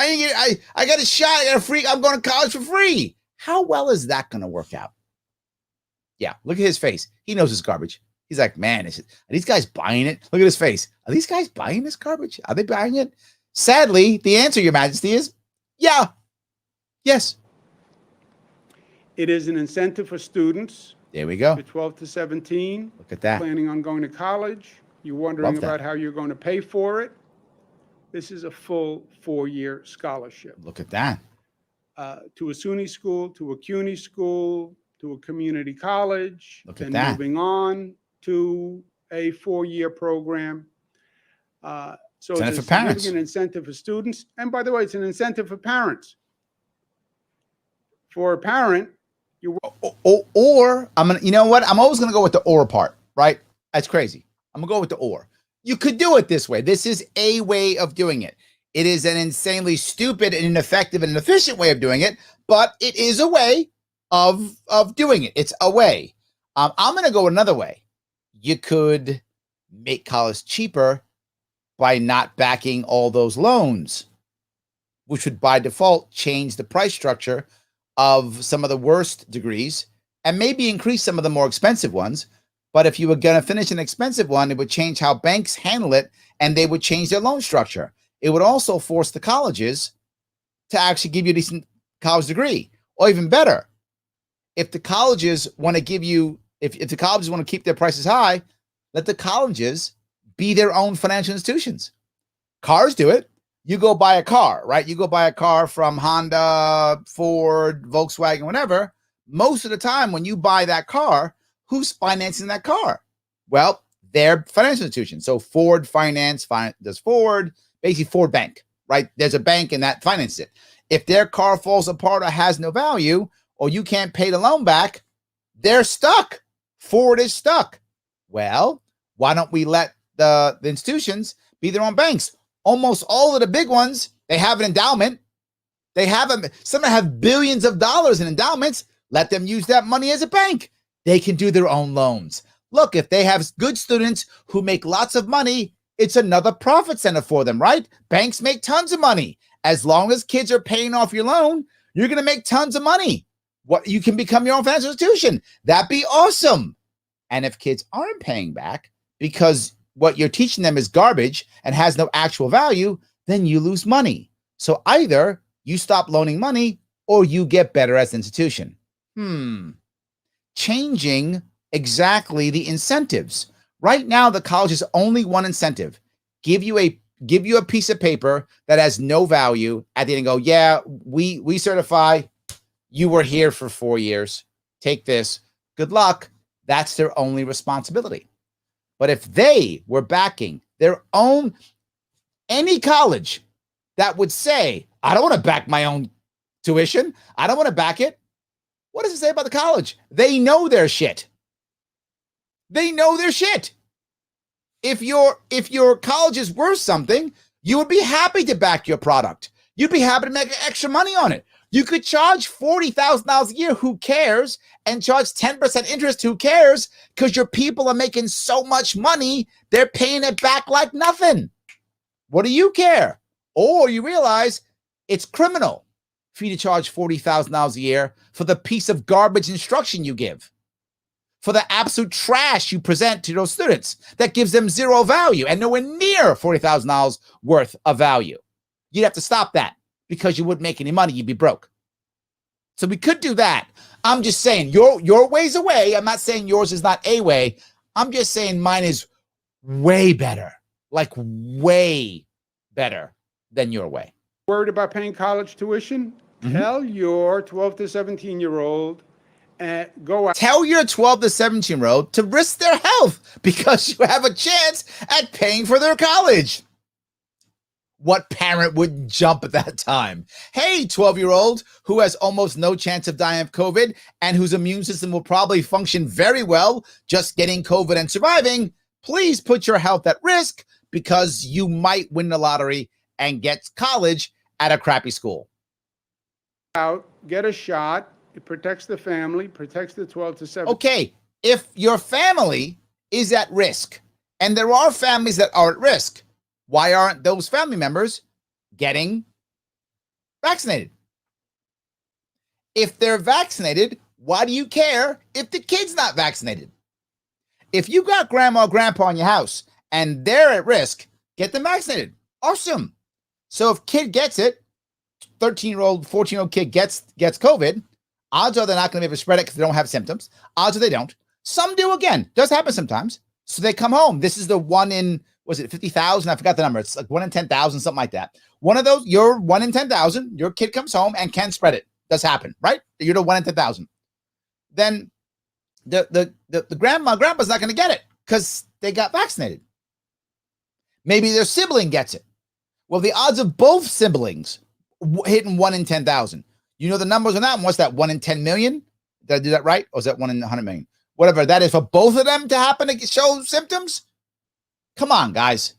Speaker 1: I got a shot. I got a free. I'm going to college for free. How well is that going to work out? Yeah, look at his face. He knows it's garbage. He's like, man, are these guys buying it? Look at his face. Are these guys buying this garbage? Are they buying it? Sadly, the answer, Your Majesty, is yeah. Yes.
Speaker 2: It is an incentive for students.
Speaker 1: There we go.
Speaker 2: 12 to 17.
Speaker 1: Look at that.
Speaker 2: Planning on going to college. You're wondering about how you're going to pay for it. This is a full 4-year scholarship.
Speaker 1: Look at that.
Speaker 2: To a SUNY school, to a CUNY school, to a community college.
Speaker 1: Look at that.
Speaker 2: Moving on to a 4-year program. So it's a significant incentive for students. And by the way, it's an incentive for parents. For a parent,
Speaker 1: or I'm gonna, you know what? I'm always gonna go with the or part, right? That's crazy. I'm gonna go with the or. You could do it this way. This is a way of doing it. It is an insanely stupid and ineffective and inefficient way of doing it, but it is a way of doing it. It's a way. I'm gonna go another way. You could make college cheaper by not backing all those loans, which would by default change the price structure of some of the worst degrees and maybe increase some of the more expensive ones. But if you were going to finish an expensive one, it would change how banks handle it, and they would change their loan structure. It would also force the colleges to actually give you a decent college degree, or even better, if the colleges want to give you, if the colleges want to keep their prices high, let the colleges be their own financial institutions. Cars do it. You go buy a car, right? You go buy a car from Honda, Ford, Volkswagen, whatever. Most of the time when you buy that car, who's financing that car? Well, their financial institution. So Ford Finance does Ford, basically Ford Bank, right? There's a bank and that finances it. If their car falls apart or has no value, or you can't pay the loan back, they're stuck. Ford is stuck. Well, why don't we let the institutions be their own banks? Almost all of the big ones, they have an endowment. They have some have billions of dollars in endowments. Let them use that money as a bank. They can do their own loans. Look, if they have good students who make lots of money, it's another profit center for them, right? Banks make tons of money. As long as kids are paying off your loan, you're going to make tons of money. You can become your own financial institution. That'd be awesome. And if kids aren't paying back because what you're teaching them is garbage and has no actual value, then you lose money. So either you stop loaning money or you get better as an institution. Changing exactly the incentives. Right now, the college has only one incentive. Give you a piece of paper that has no value at the end and go, yeah, we certify you were here for 4 years. Take this. Good luck. That's their only responsibility. But if they were backing their own, any college that would say, I don't want to back my own tuition, I don't want to back it. What does it say about the college? They know their shit. They know their shit. If your college is worth something, you would be happy to back your product. You'd be happy to make extra money on it. You could charge $40,000 a year, who cares? And charge 10% interest, who cares? Because your people are making so much money, they're paying it back like nothing. What do you care? Or you realize it's criminal. for you to charge $40,000 a year for the piece of garbage instruction you give, for the absolute trash you present to those students that gives them zero value and nowhere near $40,000 worth of value. You'd have to stop that because you wouldn't make any money. You'd be broke. So we could do that. I'm just saying your way's a way. I'm not saying yours is not a way. I'm just saying mine is way better, like way better than your way.
Speaker 2: Worried about paying college tuition? Tell your 12 to 17-year-old go out.
Speaker 1: Tell your 12 to 17-year-old to risk their health because you have a chance at paying for their college. What parent wouldn't jump at that time? Hey, 12-year-old who has almost no chance of dying of COVID and whose immune system will probably function very well just getting COVID and surviving, please put your health at risk because you might win the lottery and get college at a crappy school.
Speaker 2: Out, get a shot. It protects the family, protects the 12 to 17.
Speaker 1: Okay, if your family is at risk, and there are families that are at risk, why aren't those family members getting vaccinated? If they're vaccinated, why do you care if the kid's not vaccinated? If you got grandma or grandpa in your house and they're at risk, get them vaccinated. Awesome. So if kid gets it, 13-year-old, 14-year-old kid gets COVID, odds are they're not going to be able to spread it because they don't have symptoms. Odds are they don't. Some do again. Does happen sometimes. So they come home. This is the 1 in, was it 50,000? I forgot the number. It's like 1 in 10,000, something like that. One of those, you're 1 in 10,000. Your kid comes home and can spread it. Does happen, right? You're the 1 in 10,000. Then the grandpa's not going to get it because they got vaccinated. Maybe their sibling gets it. Well, the odds of both siblings hitting 1 in 10,000. You know the numbers on that one. What's that? 1 in 10 million? Did I do that right? Or is that 1 in 100 million? Whatever that is for both of them to happen to show symptoms. Come on, guys.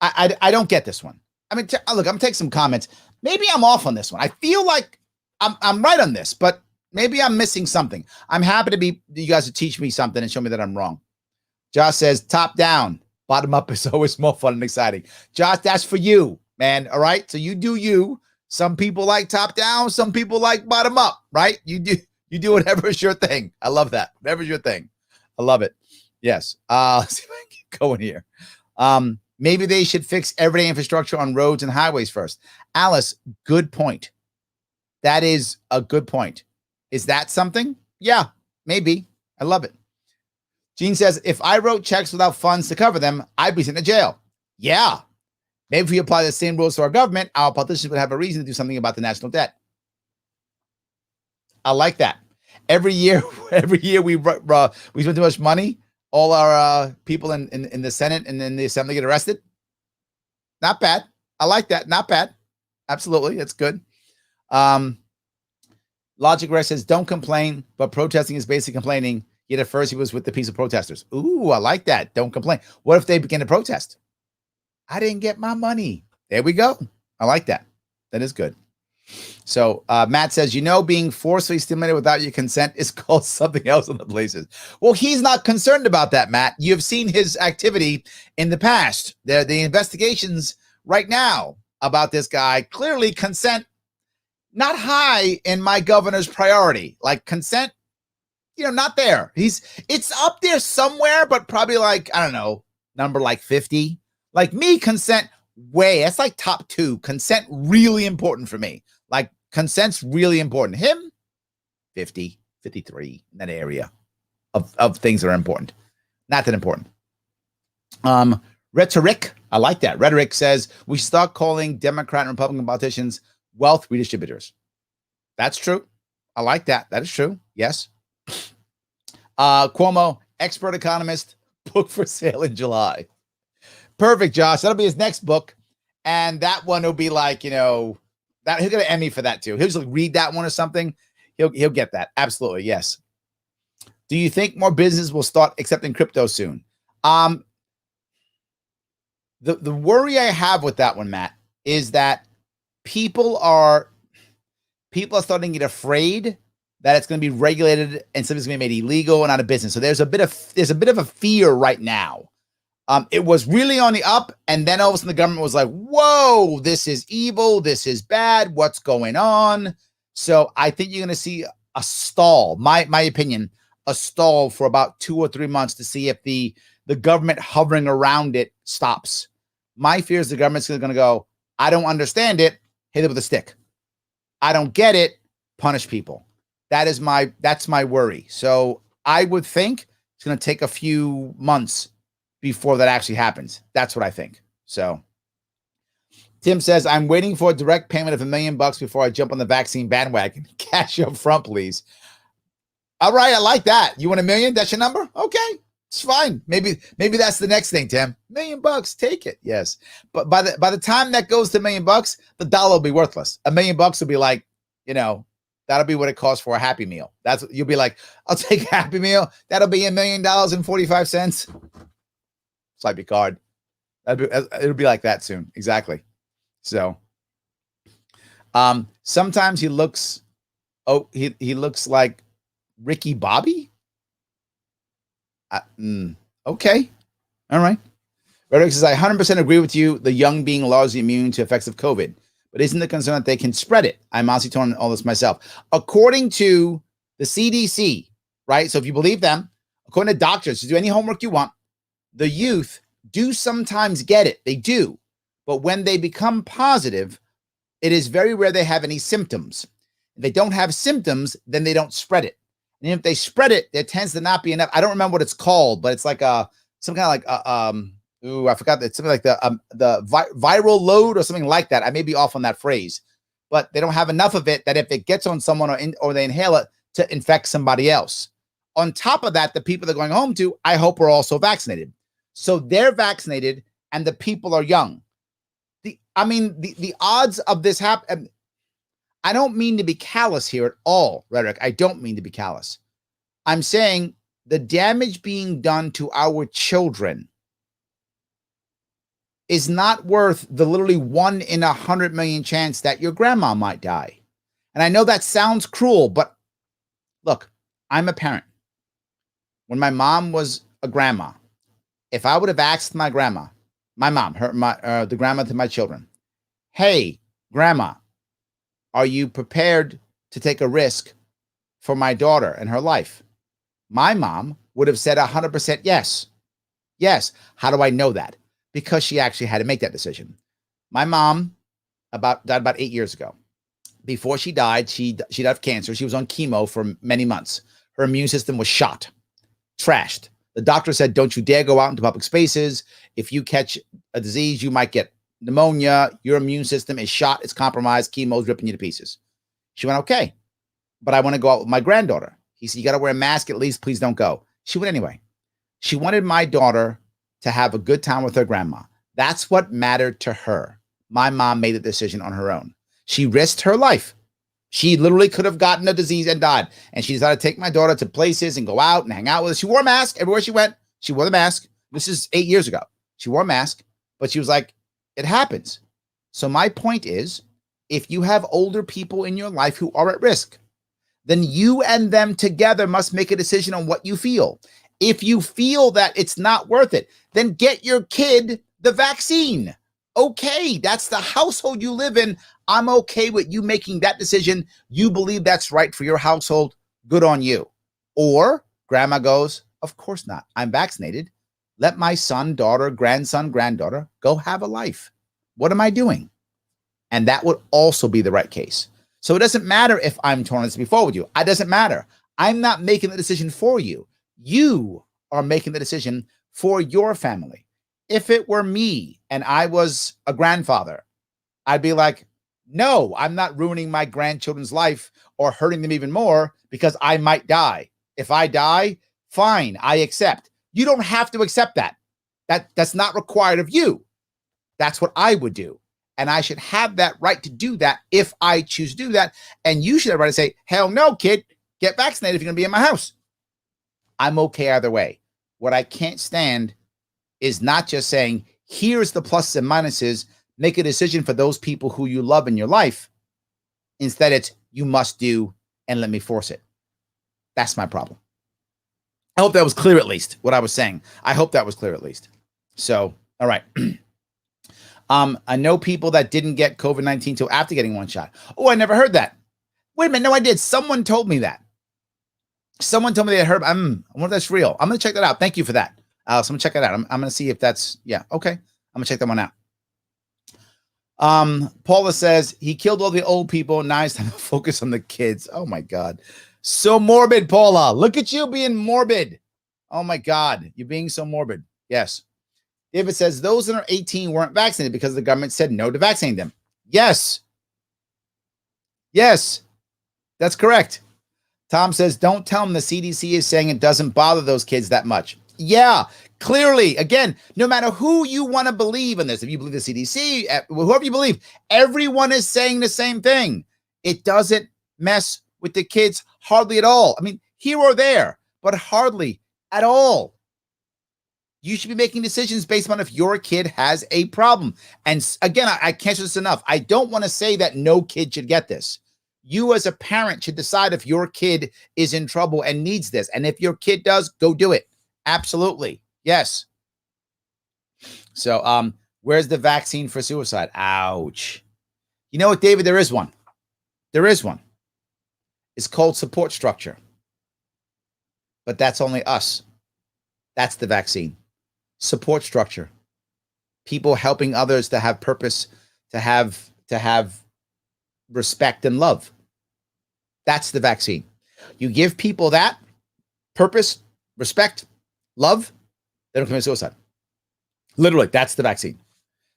Speaker 1: I don't get this one. I mean, look, I'm gonna take some comments. Maybe I'm off on this one. I feel like I'm right on this, but maybe I'm missing something. I'm happy to be you guys to teach me something and show me that I'm wrong. Josh says top down, bottom up is always more fun and exciting. Josh, that's for you, man. All right. So you do you. Some people like top down, some people like bottom up, right? You do whatever is your thing. I love that. Whatever's your thing. I love it. Yes. Let's see if I can keep going here. Maybe they should fix everyday infrastructure on roads and highways first. Alice, good point. That is a good point. Is that something? Yeah, maybe. I love it. Gene says, if I wrote checks without funds to cover them, I'd be sent to jail. Yeah. Maybe if we apply the same rules to our government, our politicians would have a reason to do something about the national debt. I like that. Every year we spend too much money. All our people in the Senate and in the Assembly get arrested. Not bad. I like that. Not bad. Absolutely. That's good. Logic Rex says, don't complain, but protesting is basically complaining. Yet at first he was with the peaceful protesters. Ooh, I like that. Don't complain. What if they begin to protest? I didn't get my money. There we go. I like that. That is good. So Matt says, being forcefully stimulated without your consent is called something else in the places. Well, he's not concerned about that, Matt. You've seen his activity in the past. The investigations right now about this guy, clearly consent, not high in my governor's priority. Like consent, not there. It's up there somewhere, but probably like, I don't know, number like 50. Like me, consent that's like top 2. Consent really important for me. Like consent's really important. Him, 50, 53 in that area of things that are important. Not that important. Rhetoric, I like that. Rhetoric says we should start calling Democrat and Republican politicians wealth redistributors. That's true. I like that. That is true. Yes. Cuomo, expert economist, book for sale in July. Perfect, Josh. That'll be his next book. And that one will be like, that he'll get an Emmy for that too. He'll just read that one or something. He'll get that. Absolutely. Yes. Do you think more business will start accepting crypto soon? The worry I have with that one, Matt, is that people are starting to get afraid that it's going to be regulated and something's going to be made illegal and out of business. So there's a bit of a fear right now. It was really on the up, and then all of a sudden the government was like, whoa, this is evil, this is bad, what's going on? So I think you're going to see a stall, my opinion, a stall for about 2 or 3 months to see if the government hovering around it stops. My fear is the government's going to go, I don't understand it, hit it with a stick. I don't get it, punish people. That's my worry. So I would think it's going to take a few months before that actually happens. That's what I think. So Tim says, I'm waiting for a direct payment of $1 million before I jump on the vaccine bandwagon. Cash up front, please. All right, I like that. You want $1 million? That's your number? Okay, it's fine. Maybe that's the next thing, Tim. $1 million, take it. Yes, but by the time that goes to $1 million, the dollar will be worthless. $1 million will be like, that'll be what it costs for a Happy Meal. You'll be like, I'll take a Happy Meal. That'll be $1,000,045. Swipe your card. It'll be like that soon. Exactly. So, sometimes he looks like Ricky Bobby. Okay. All right. Rhetoric says, I 100% agree with you. The young being largely immune to effects of COVID, but isn't the concern that they can spread it? I'm honestly torn on all this myself. According to the CDC, right? So if you believe them, according to doctors, to do any homework you want, the youth do sometimes get it. They do. But when they become positive, it is very rare they have any symptoms. If they don't have symptoms, then they don't spread it. And if they spread it, there tends to not be enough. I don't remember what it's called, but it's like some kind of like I forgot. It's something like the viral load or something like that. I may be off on that phrase, but they don't have enough of it that if it gets on someone or they inhale it to infect somebody else. On top of that, the people they're going home to, I hope, are also vaccinated. So they're vaccinated and the people are young. The odds of this happen. I don't mean to be callous here at all, Rhetoric. I don't mean to be callous. I'm saying the damage being done to our children is not worth the literally 1 in 100 million chance that your grandma might die. And I know that sounds cruel, but look, I'm a parent. When my mom was a grandma, if I would have asked my grandma, my mom, the grandma to my children, hey, grandma, are you prepared to take a risk for my daughter and her life? My mom would have said 100% yes. Yes. How do I know that? Because she actually had to make that decision. My mom died about 8 years ago. Before she died, she died of cancer. She was on chemo for many months. Her immune system was shot, trashed. The doctor said, don't you dare go out into public spaces. If you catch a disease, you might get pneumonia. Your immune system is shot. It's compromised. Chemo's ripping you to pieces. She went, okay, but I want to go out with my granddaughter. He said, you got to wear a mask at least. Please don't go. She went anyway. She wanted my daughter to have a good time with her grandma. That's what mattered to her. My mom made the decision on her own. She risked her life. She literally could have gotten a disease and died. And she decided to take my daughter to places and go out and hang out with us. She wore a mask everywhere she went. She wore the mask. This is 8 years ago. She wore a mask, but she was like, it happens. So my point is, if you have older people in your life who are at risk, then you and them together must make a decision on what you feel. If you feel that it's not worth it, then get your kid the vaccine. Okay, that's the household you live in. I'm okay with you making that decision. You believe that's right for your household. Good on you. Or grandma goes, of course not. I'm vaccinated. Let my son, daughter, grandson, granddaughter go have a life. What am I doing? And that would also be the right case. So it doesn't matter if I'm torn on this before with you. It doesn't matter. I'm not making the decision for you. You are making the decision for your family. If it were me and I was a grandfather, I'd be like, no, I'm not ruining my grandchildren's life or hurting them even more because I might die. If I die, fine, I accept. You don't have to accept that. That's not required of you. That's what I would do. And I should have that right to do that if I choose to do that. And you should have right to say, hell no, kid, get vaccinated if you're going to be in my house. I'm okay either way. What I can't stand is not just saying, here's the pluses and minuses, make a decision for those people who you love in your life. Instead, it's you must do and let me force it. That's my problem. I hope that was clear at least, what I was saying. I hope that was clear at least. So, all right. I know people that didn't get COVID-19 till after getting one shot. Oh, I never heard that. Wait a minute. No, I did. Someone told me that. Someone told me they heard. I wonder if that's real. I'm going to check that out. Thank you for that. So I'm going to check that out. I'm going to see if that's, yeah. Okay. I'm going to check that one out. Paula says he killed all the old people. Now it's time to focus on the kids. Oh my God. So morbid, Paula. Look at you being morbid. Oh my God. You're being so morbid. Yes. David says those that are 18 weren't vaccinated because the government said no to vaccinating them. Yes. Yes. That's correct. Tom says, don't tell them the CDC is saying it doesn't bother those kids that much. Yeah, clearly, again, no matter who you want to believe in this, if you believe the CDC, whoever you believe, everyone is saying the same thing. It doesn't mess with the kids hardly at all. I mean, here or there, but hardly at all. You should be making decisions based on if your kid has a problem. And again, I can't stress this enough. I don't want to say that no kid should get this. You as a parent should decide if your kid is in trouble and needs this. And if your kid does, go do it. Absolutely. Yes. So where's the vaccine for suicide? Ouch. You know what, David? There is one. There is one. It's called support structure. But that's only us. That's the vaccine. Support structure. People helping others to have purpose, to have respect and love. That's the vaccine. You give people that purpose, respect, love, they don't commit suicide. Literally, that's the vaccine.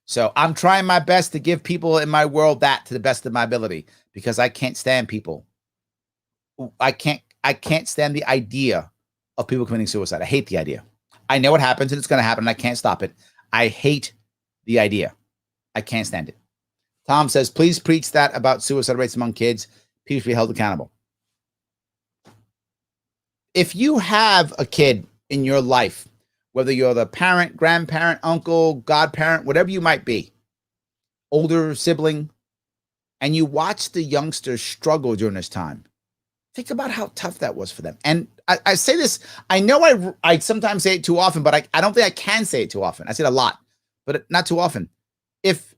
Speaker 1: So I'm trying my best to give people in my world that to the best of my ability because I can't stand people. I can't stand the idea of people committing suicide. I hate the idea. I know it happens and it's going to happen and I can't stop it. I hate the idea. I can't stand it. Tom says, please preach that about suicide rates among kids. People should be held accountable. If you have a kid in your life, whether you're the parent, grandparent, uncle, godparent, whatever you might be, older sibling, and you watch the youngsters struggle during this time, think about how tough that was for them. And I say this, I know I sometimes say it too often, but I don't think I can say it too often. I say it a lot, but not too often. If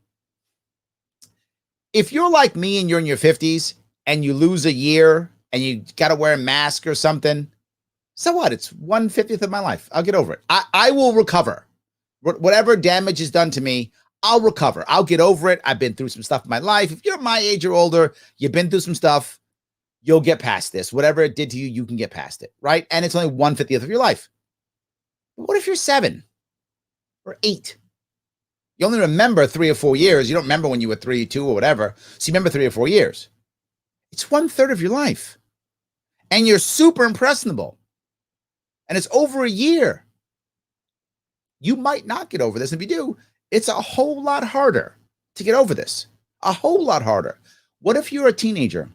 Speaker 1: you're like me and you're in your 50s and you lose a year and you got to wear a mask or something, so what? It's 1/50th of my life. I'll get over it. I will recover. Whatever damage is done to me, I'll recover. I'll get over it. I've been through some stuff in my life. If you're my age or older, you've been through some stuff, you'll get past this. Whatever it did to you, you can get past it, right? And it's only 1/50th of your life. But what if you're 7 or 8? You only remember 3 or 4 years. You don't remember when you were 3, 2, or whatever. So you remember 3 or 4 years. It's 1/3 of your life. And you're super impressionable. And it's over a year. You might not get over this. If you do, it's a whole lot harder to get over this. A whole lot harder. What if you're a teenager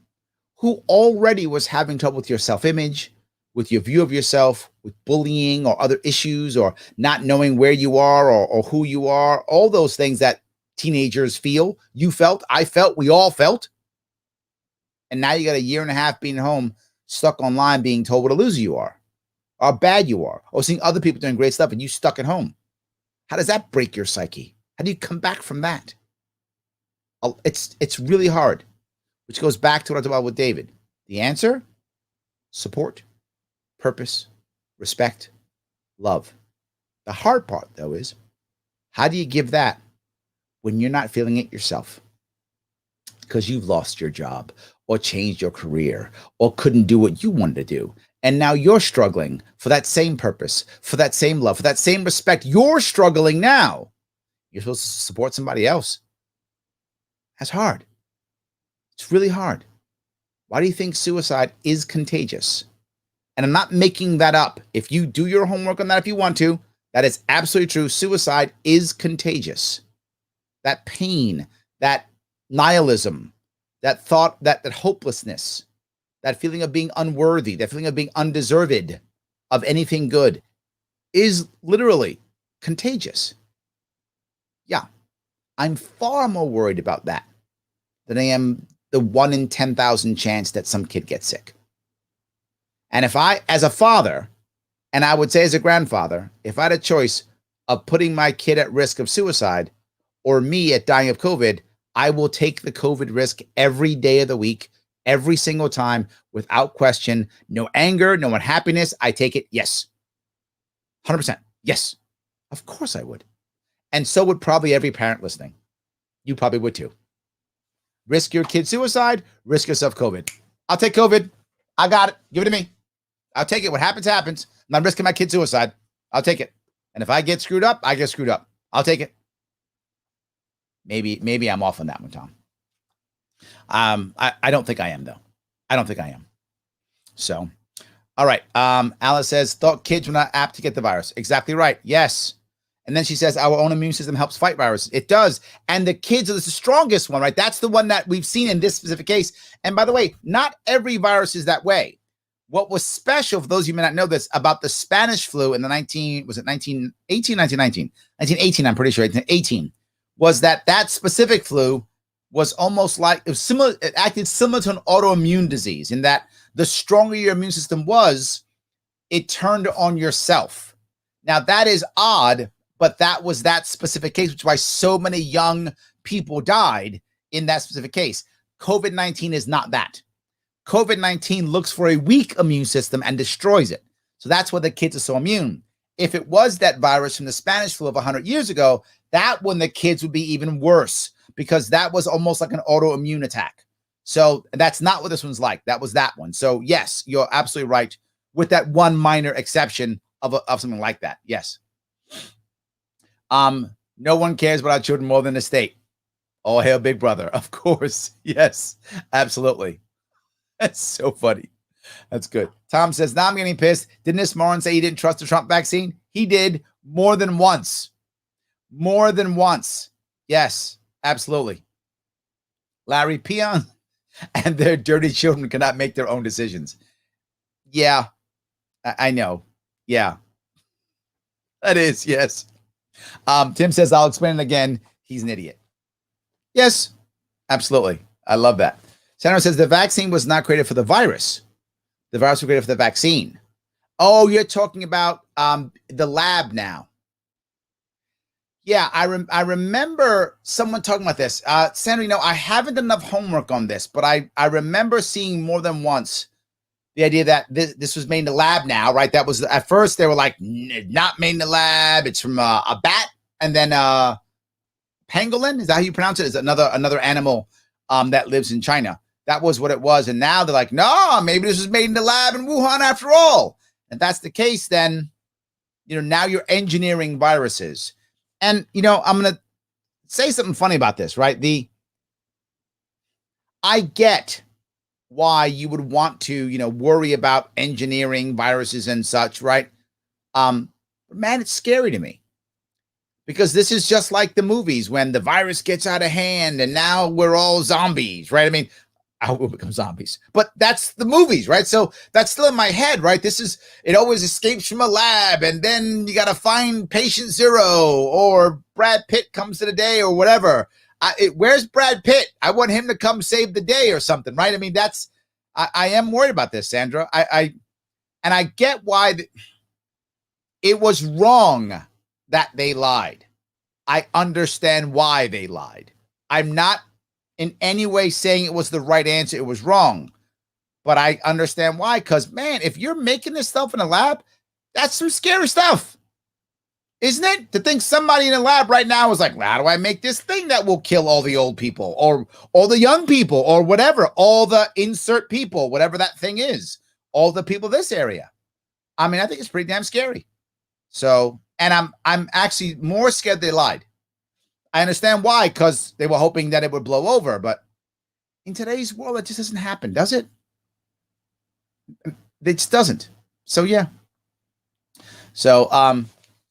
Speaker 1: who already was having trouble with your self-image, with your view of yourself, with bullying or other issues, or not knowing where you are or who you are, all those things that teenagers feel, you felt, I felt, we all felt. And now you got a year and a half being home, stuck online, being told what a loser you are, or how bad you are, or seeing other people doing great stuff and you stuck at home. How does that break your psyche? How do you come back from that? It's really hard, which goes back to what I talked about with David. The answer, support, purpose, respect, love. The hard part, though, is how do you give that when you're not feeling it yourself? Because you've lost your job or changed your career or couldn't do what you wanted to do. And now you're struggling for that same purpose, for that same love, for that same respect. You're struggling now. You're supposed to support somebody else. That's hard. It's really hard. Why do you think suicide is contagious? And I'm not making that up. If you do your homework on that, if you want to, that is absolutely true. Suicide is contagious. That pain, that nihilism, that thought, that hopelessness, that feeling of being unworthy, that feeling of being undeserved of anything good is literally contagious. Yeah, I'm far more worried about that than I am the 1 in 10,000 chance that some kid gets sick. And if I, as a father, and I would say as a grandfather, if I had a choice of putting my kid at risk of suicide or me at dying of COVID, I will take the COVID risk every day of the week every single time without question. No anger, no unhappiness. I take it. Yes. 100%. Yes. Of course I would. And so would probably every parent listening. You probably would too. Risk your kid suicide, risk yourself COVID. I'll take COVID. I got it. Give it to me. I'll take it. What happens, happens. I'm not risking my kid suicide. I'll take it. And if I get screwed up, I get screwed up. I'll take it. Maybe I'm off on that one, Tom. I don't think I am, though. I don't think I am. So, all right. Alice says, thought kids were not apt to get the virus. Exactly right. Yes. And then she says, our own immune system helps fight viruses. It does. And the kids are the strongest one, right? That's the one that we've seen in this specific case. And by the way, not every virus is that way. What was special, for those of you who may not know this, about the Spanish flu in the 1918, 1918, I'm pretty sure, 1918, was that specific flu was almost like, it was similar, it acted similar to an autoimmune disease in that the stronger your immune system was, it turned on yourself. Now that is odd, but that was that specific case, which is why so many young people died in that specific case. COVID-19 is not that. COVID-19 looks for a weak immune system and destroys it. So that's why the kids are so immune. If it was that virus from the Spanish flu of 100 years ago, that one, the kids would be even worse because that was almost like an autoimmune attack. So that's not what this one's like. That was that one. So yes, you're absolutely right with that one minor exception of something like that. Yes. No one cares about our children more than the state. All hail Big Brother. Of course. Yes, absolutely. That's so funny. That's good. Tom says, now I'm getting pissed. Didn't this moron say he didn't trust the Trump vaccine? He did more than once. More than once. Yes, absolutely. Larry, peon and their dirty children cannot make their own decisions. Yeah, I know. Yeah, that is. Yes. Tim says, I'll explain it again. He's an idiot. Yes, absolutely. I love that. Senator says the vaccine was not created for the virus. The virus was created for the vaccine. Oh, you're talking about the lab now. Yeah, I remember someone talking about this. Sandra, I haven't done enough homework on this, but I remember seeing more than once the idea that this was made in the lab now, right? That was, at first they were like, not made in the lab. It's from a bat. And then pangolin, is that how you pronounce it? Is another animal that lives in China. That was what it was. And now they're like, no, maybe this was made in the lab in Wuhan after all. If that's the case, then, now you're engineering viruses. And, I'm going to say something funny about this, right? I get why you would want to, worry about engineering viruses and such, right? But man, it's scary to me because this is just like the movies when the virus gets out of hand and now we're all zombies, right? I mean, I will become zombies, but that's the movies, right? So that's still in my head, right? It always escapes from a lab and then you got to find patient zero or Brad Pitt comes to the day or whatever. Where's Brad Pitt? I want him to come save the day or something, right? I mean, I am worried about this, Sandra. And I get why it was wrong that they lied. I understand why they lied. I'm not in any way saying it was the right answer. It was wrong. But I understand why. Because, man, if you're making this stuff in a lab, that's some scary stuff. Isn't it? To think somebody in a lab right now is like, how do I make this thing that will kill all the old people or all the young people or whatever, all the insert people, whatever that thing is, all the people this area. I mean, I think it's pretty damn scary. So, and I'm actually more scared they lied. I understand why, because they were hoping that it would blow over. But in today's world, it just doesn't happen, does it? It just doesn't. So, yeah. So,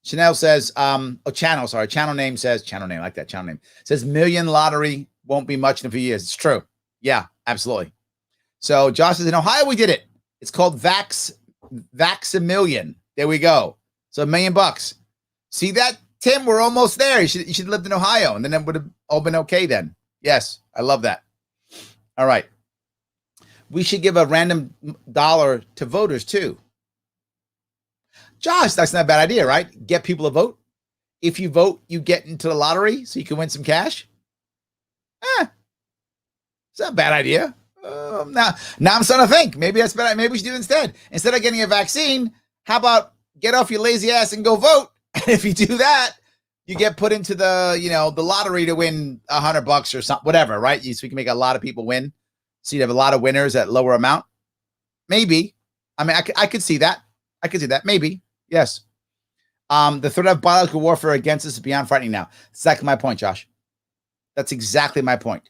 Speaker 1: Chanel says, channel name says, I like that channel name. Says million lottery won't be much in a few years. It's true. Yeah, absolutely. So Josh says, in Ohio, we did it. It's called Vax-A-Million. There we go. So $1 million. See that, Tim? We're almost there. You should have lived in Ohio, and then it would have all been okay then. Yes, I love that. All right. We should give a random dollar to voters, too. Josh, that's not a bad idea, right? Get people to vote. If you vote, you get into the lottery so you can win some cash. It's not a bad idea. Now I'm starting to think maybe that's better. Maybe we should do it instead of getting a vaccine. How about get off your lazy ass and go vote? And if you do that, you get put into the lottery to win $100 or something, whatever, right? So we can make a lot of people win. So you have a lot of winners at lower amount. Maybe. I mean, I could see that. I could see that. Maybe. Yes. The threat of biological warfare against us is beyond frightening now. That's exactly my point, Josh. That's exactly my point.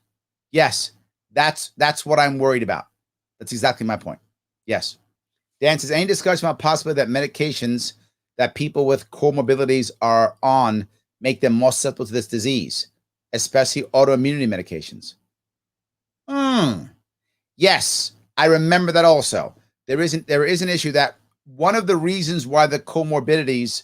Speaker 1: Yes. That's what I'm worried about. That's exactly my point. Yes. Dan says, any discussion about possibility that medications that people with comorbidities are on make them more susceptible to this disease, especially autoimmunity medications? Yes, I remember that also. There is an issue that one of the reasons why the comorbidities,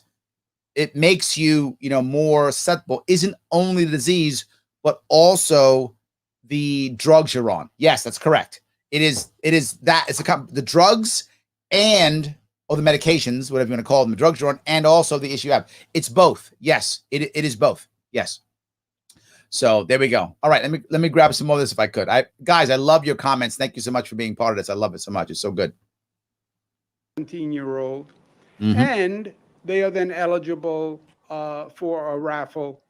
Speaker 1: it makes you, more susceptible isn't only the disease, but also the drugs you're on. Yes, that's correct. It is that it's the drugs and or the medications, whatever you want to call them, the drugs you're on, and also the issue you have. It's both. Yes, it is both. Yes. So there we go. All right, let me grab some more of this if I could. Guys, I love your comments. Thank you so much for being part of this. I love it so much. It's so good.
Speaker 2: 17-year-old, and they are then eligible for a raffle.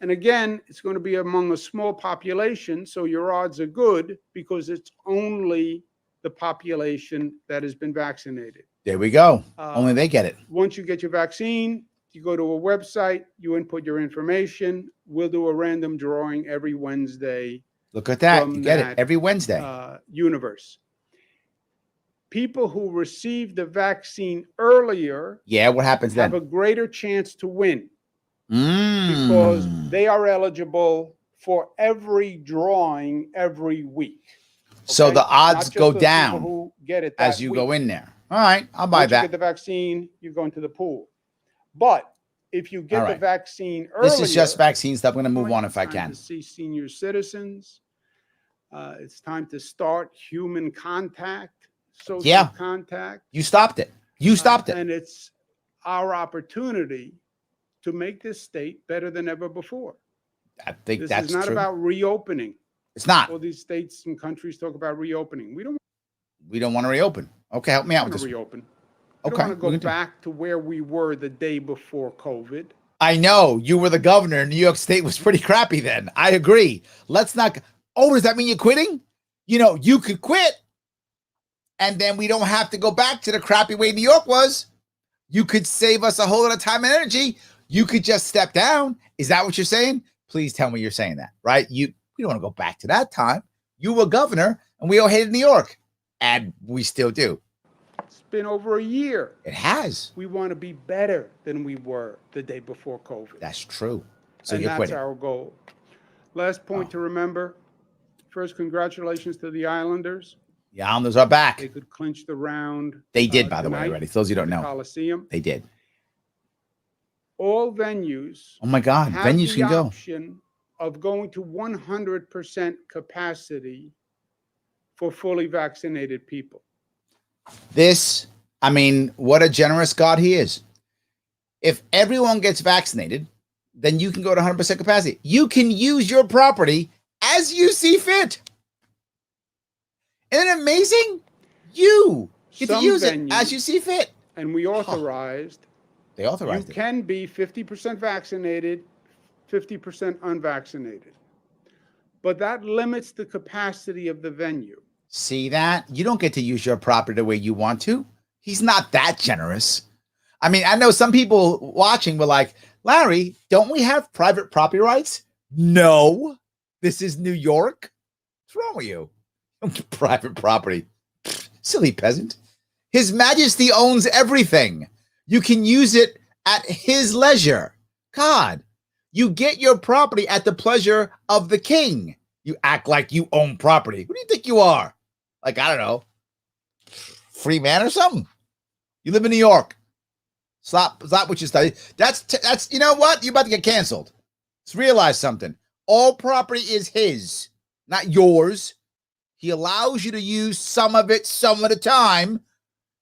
Speaker 2: And again, it's going to be among a small population, so your odds are good because it's only the population that has been vaccinated.
Speaker 1: There we go. Only they get it.
Speaker 2: Once you get your vaccine, you go to a website, you input your information. We'll do a random drawing every Wednesday.
Speaker 1: Look at that. You get it every Wednesday.
Speaker 2: Universe. People who receive the vaccine earlier,
Speaker 1: what happens then?
Speaker 2: Have a greater chance to win because they are eligible for every drawing every week. Okay?
Speaker 1: So the odds go down
Speaker 2: who get it
Speaker 1: as you go in there. All right, I'll buy that.
Speaker 2: Once you get the vaccine, you go into the pool. But if you get the vaccine earlier,
Speaker 1: this is just vaccine stuff. I'm going to move on if I can.
Speaker 2: To see senior citizens, it's time to start human contact, social contact.
Speaker 1: You stopped it. You stopped it,
Speaker 2: and it's our opportunity to make this state better than ever before.
Speaker 1: I think
Speaker 2: this
Speaker 1: that's
Speaker 2: is not
Speaker 1: true.
Speaker 2: about reopening.
Speaker 1: It's not.
Speaker 2: All these states and countries talk about reopening. We don't
Speaker 1: want to reopen. Okay, help me out with this.
Speaker 2: Reopen. We don't want to go back to where we were the day before COVID.
Speaker 1: I know you were the governor. New York State was pretty crappy then. I agree. Let's not. Oh, does that mean you're quitting? You could quit, and then we don't have to go back to the crappy way New York was. You could save us a whole lot of time and energy. You could just step down. Is that what you're saying? Please tell me you're saying that, right? We don't want to go back to that time. You were governor, and we all hated New York, and we still do.
Speaker 2: It's been over a year.
Speaker 1: It has.
Speaker 2: We want to be better than we were the day before COVID.
Speaker 1: That's true. So
Speaker 2: and
Speaker 1: you're quitting.
Speaker 2: That's our goal. Last point to remember. First, congratulations to the Islanders.
Speaker 1: The Islanders are back.
Speaker 2: They could clinch the round.
Speaker 1: They did, by the way, already. For those you don't know.
Speaker 2: Coliseum.
Speaker 1: They did.
Speaker 2: All venues.
Speaker 1: Oh my God, venues can go.
Speaker 2: Have the option of going to 100% capacity for fully vaccinated people.
Speaker 1: What a generous God he is. If everyone gets vaccinated, then you can go to 100% capacity. You can use your property as you see fit. Isn't it amazing? You get to use it as you see fit.
Speaker 2: And we authorized.
Speaker 1: They authorized
Speaker 2: it. You can be 50% vaccinated, 50% unvaccinated. But that limits the capacity of the venue.
Speaker 1: See that? You don't get to use your property the way you want to. He's not that generous. I mean, I know some people watching were like, Larry, don't we have private property rights? No. This is New York. What's wrong with you? Don't get private property. Silly peasant. His Majesty owns everything. You can use it at his leisure. God, you get your property at the pleasure of the king. You act like you own property. Who do you think you are? Like, I don't know, free man or something? You live in New York. Stop what you study. That's you know what? You're about to get canceled. Let's realize something. All property is his, not yours. He allows you to use some of it some of the time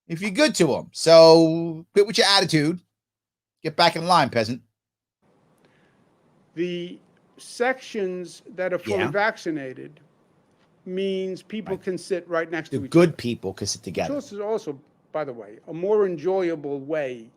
Speaker 1: if you're good to him. So quit with your attitude. Get back in line, peasant.
Speaker 2: The sections that are fully vaccinated means people can sit right next to each other.
Speaker 1: Good people can sit together.
Speaker 2: Which is also, by the way, a more enjoyable way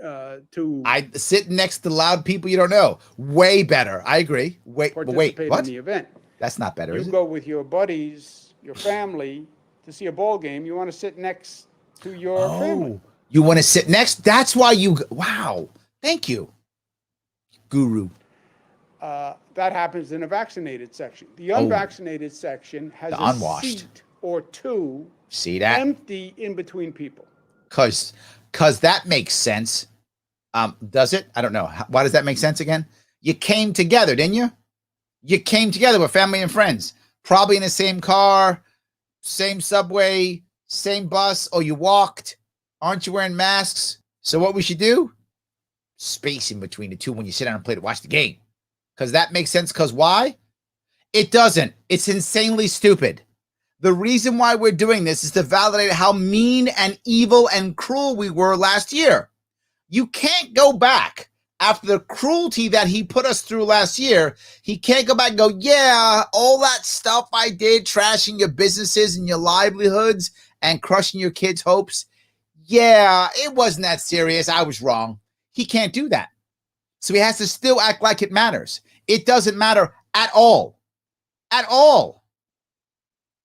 Speaker 2: to
Speaker 1: sit next to loud people you don't know. Way better. I agree. Wait, what?
Speaker 2: In the event.
Speaker 1: That's not better.
Speaker 2: You go with your buddies, your family to see a ball game. You want to sit next to your family.
Speaker 1: You want to sit next? That's why wow. Thank you, guru.
Speaker 2: That happens in a vaccinated section. The unvaccinated section has a seat or two.
Speaker 1: See that?
Speaker 2: Empty in between people.
Speaker 1: Because that makes sense. Does it? I don't know. Why does that make sense again? You came together, didn't you? You came together with family and friends, probably in the same car, same subway, same bus, or you walked. Aren't you wearing masks? So what we should do? Space in between the two when you sit down and play to watch the game. Because that makes sense. Because why? It doesn't. It's insanely stupid. The reason why we're doing this is to validate how mean and evil and cruel we were last year. You can't go back after the cruelty that he put us through last year. He can't go back and go, yeah, all that stuff I did, trashing your businesses and your livelihoods and crushing your kids' hopes. Yeah, it wasn't that serious. I was wrong. He can't do that. So he has to still act like it matters. It doesn't matter at all. At all.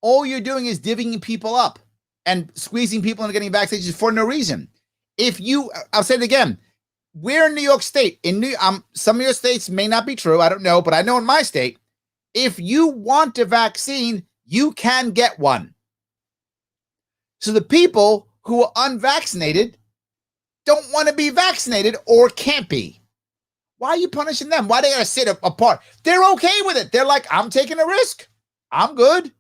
Speaker 1: All you're doing is divvying people up and squeezing people into getting vaccinations for no reason. I'll say it again. We're in New York State. Some of your states may not be true. I don't know, but I know in my state, if you want a vaccine, you can get one. So the people who are unvaccinated don't want to be vaccinated or can't be. Why are you punishing them? Why they gotta sit apart? They're okay with it. They're like, I'm taking a risk. I'm good.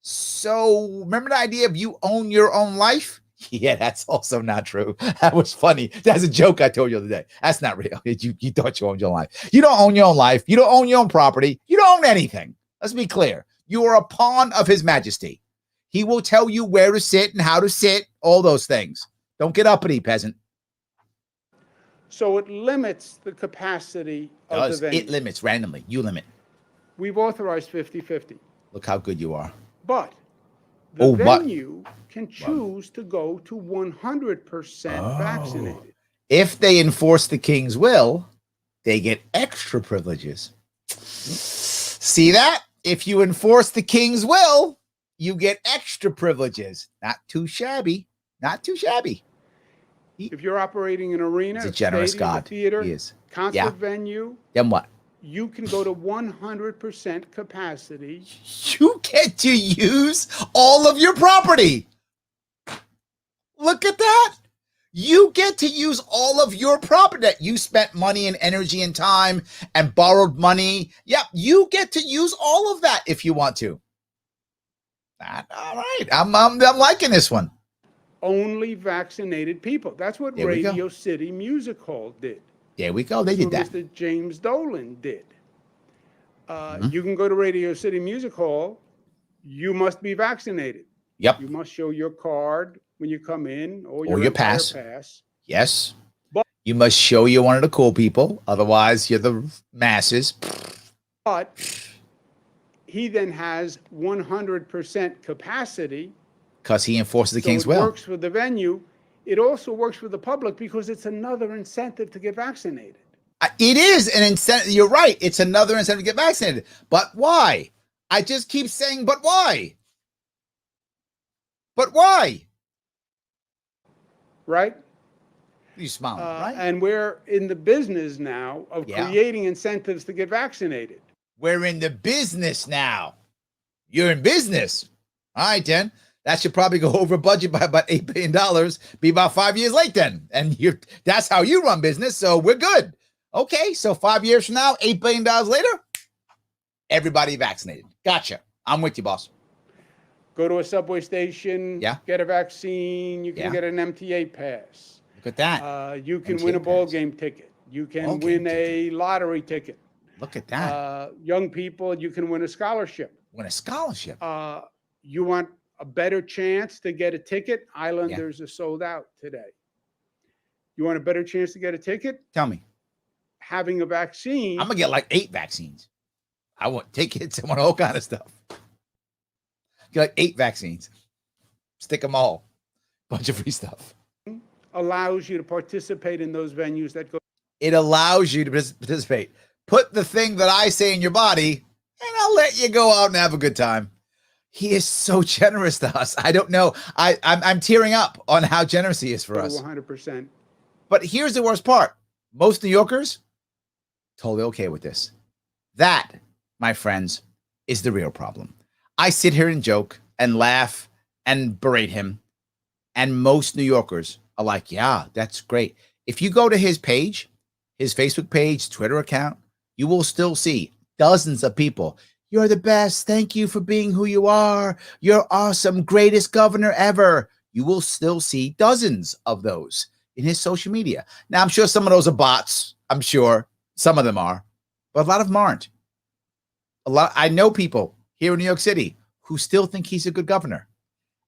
Speaker 1: So remember the idea of you own your own life? Yeah, that's also not true. That was funny. That's a joke I told you the other day. That's not real. You thought you owned your own life. You don't own your own life. You don't own your own property. You don't own anything. Let's be clear. You are a pawn of His Majesty. He will tell you where to sit and how to sit, all those things. Don't get uppity, peasant.
Speaker 2: So it limits the capacity of the venue.
Speaker 1: It limits randomly. You limit.
Speaker 2: We've authorized 50-50.
Speaker 1: Look how good you are.
Speaker 2: But the venue can choose to go to 100% vaccinated.
Speaker 1: If they enforce the king's will, they get extra privileges. See that? If you enforce the king's will, you get extra privileges. Not too shabby. Not too shabby.
Speaker 2: If you're operating an arena,
Speaker 1: He's a generous
Speaker 2: stadium,
Speaker 1: God.
Speaker 2: theater,
Speaker 1: He is.
Speaker 2: concert venue,
Speaker 1: then what?
Speaker 2: You can go to 100% capacity.
Speaker 1: You get to use all of your property. Look at that. You get to use all of your property that you spent money and energy and time and borrowed money. Yep, you get to use all of that if you want to. All right, I'm liking this one.
Speaker 2: Only vaccinated people. That's what Radio City Music Hall did.
Speaker 1: There we go. They did that.
Speaker 2: Mr. James Dolan did. You can go to Radio City Music Hall. You must be vaccinated.
Speaker 1: Yep.
Speaker 2: You must show your card when you come in or
Speaker 1: your pass. Yes. But you must show you're one of the cool people. Otherwise, you're the masses.
Speaker 2: But he then has 100% capacity.
Speaker 1: Because he enforces the king's will.
Speaker 2: It works for the venue. It also works for the public because it's another incentive to get vaccinated.
Speaker 1: It is an incentive. You're right. It's another incentive to get vaccinated. But why? I just keep saying, but why? But why?
Speaker 2: Right?
Speaker 1: You smiling, right?
Speaker 2: And we're in the business now of creating incentives to get vaccinated.
Speaker 1: We're in the business now. You're in business. All right, then. That should probably go over budget by about $8 billion, be about 5 years late then. And that's how you run business, so we're good. Okay, so 5 years from now, $8 billion later, everybody vaccinated. Gotcha. I'm with you, boss.
Speaker 2: Go to a subway station, get a vaccine, you can get an MTA pass.
Speaker 1: Look at that.
Speaker 2: You can win a ball game ticket. You can win a lottery ticket.
Speaker 1: Look at that.
Speaker 2: Young people, you can win a scholarship.
Speaker 1: Win a scholarship.
Speaker 2: You want a better chance to get a ticket? Islanders are sold out today. You want a better chance to get a ticket?
Speaker 1: Tell me.
Speaker 2: Having a vaccine.
Speaker 1: I'm going to get like 8 vaccines. I want tickets. I want all kind of stuff. Get like 8 vaccines. Stick them all. Bunch of free stuff.
Speaker 2: Allows you to participate in those venues that go.
Speaker 1: It allows you to participate. Put the thing that I say in your body, and I'll let you go out and have a good time. He is so generous to us. I don't know. I'm tearing up on how generous he is for us.
Speaker 2: 100%.
Speaker 1: But here's the worst part. Most New Yorkers, totally okay with this. That, my friends, is the real problem. I sit here and joke and laugh and berate him. And most New Yorkers are like, yeah, that's great. If you go to his page, his Facebook page, Twitter account, you will still see dozens of people. You're the best. Thank you for being who you are. You're awesome. Greatest governor ever. You will still see dozens of those in his social media. Now, I'm sure some of those are bots. I'm sure some of them are, but a lot of them aren't. I know people here in New York City who still think he's a good governor.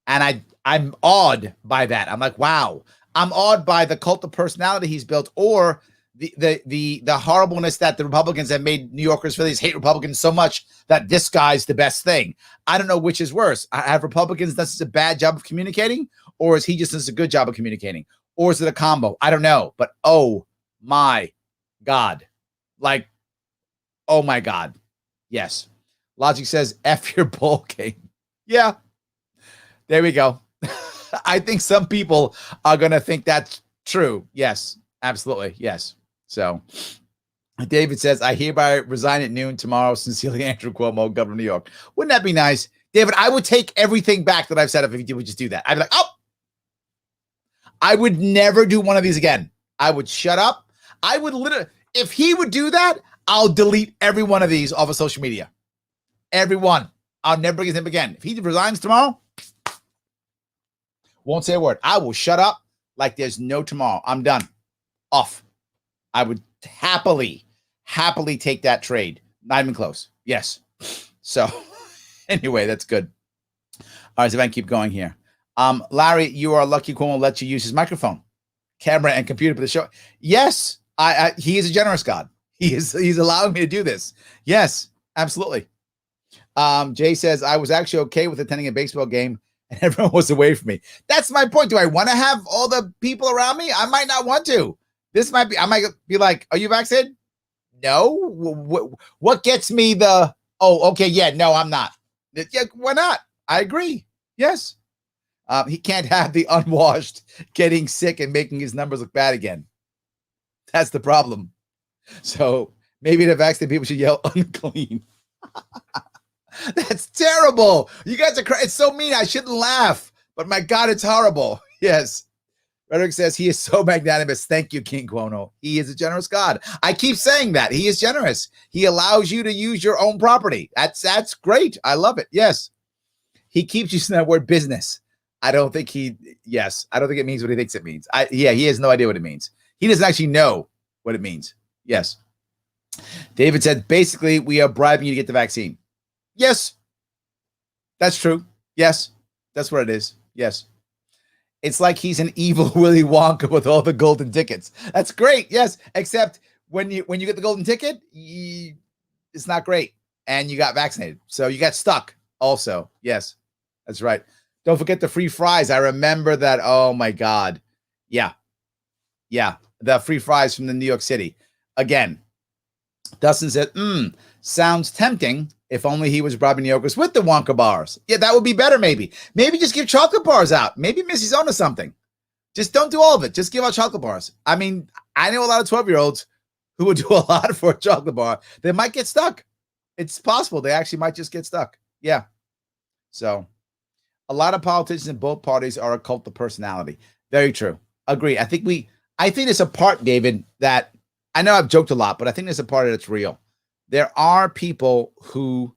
Speaker 1: And I'm awed by that. I'm like, wow. I'm awed by the cult of personality he's built, or the horribleness that the Republicans have made New Yorkers feel. These hate Republicans so much that this guy's the best thing. I don't know which is worse. Have Republicans done such a bad job of communicating, or is he just does a good job of communicating, or is it a combo? I don't know. But oh my God, like, oh my God, yes. Logic says F your bowl game. Yeah, there we go. I think some people are gonna think that's true. Yes, absolutely, yes. So David says, I hereby resign at noon tomorrow. Sincerely, Andrew Cuomo, Governor of New York. Wouldn't that be nice? David, I would take everything back that I've said if you would just do that. I'd be like, oh, I would never do one of these again. I would shut up. I would literally, if he would do that, I'll delete every one of these off of social media. Every one. I'll never bring his name again. If he resigns tomorrow, won't say a word. I will shut up like there's no tomorrow. I'm done. Off. I would happily take that trade. Not even close. Yes. So anyway, that's good. All right, so if I can keep going here. Larry, you are lucky Cuomo let you use his microphone, camera, and computer for the show. Yes, he is a generous God. He's allowing me to do this. Yes, absolutely. Jay says, I was actually okay with attending a baseball game and everyone was away from me. That's my point. Do I want to have all the people around me? I might not want to. I might be like, are you vaccinated? No. What gets me the, oh, okay, yeah, no, I'm not. Yeah, why not? I agree. Yes. He can't have the unwashed getting sick and making his numbers look bad again. That's the problem. So maybe the vaccinated people should yell unclean. That's terrible. You guys are crazy. It's so mean. I shouldn't laugh, but my God, it's horrible. Yes. Rhetoric says he is so magnanimous. Thank you, King Cuomo. He is a generous God. I keep saying that. He is generous. He allows you to use your own property. That's great. I love it. Yes. He keeps using that word business. I don't think it means what he thinks it means. He has no idea what it means. He doesn't actually know what it means. Yes. David said, basically, we are bribing you to get the vaccine. Yes. That's true. Yes. That's what it is. Yes. It's like he's an evil Willy Wonka with all the golden tickets. That's great. Yes. Except when you get the golden ticket, it's not great. And you got vaccinated. So you got stuck also. Yes. That's right. Don't forget the free fries. I remember that. Oh my God. Yeah. Yeah. The free fries from the New York City. Again, Dustin said, sounds tempting. If only he was bribing New Yorkers with the Wonka bars. Yeah, that would be better maybe. Maybe just give chocolate bars out. Maybe Missy's onto something. Just don't do all of it. Just give out chocolate bars. I mean, I know a lot of 12-year-olds who would do a lot for a chocolate bar. They might get stuck. It's possible. They actually might just get stuck. Yeah. So a lot of politicians in both parties are a cult of personality. Very true. Agree. I think there's a part, David, that I know I've joked a lot, but I think there's a part that's real. There are people who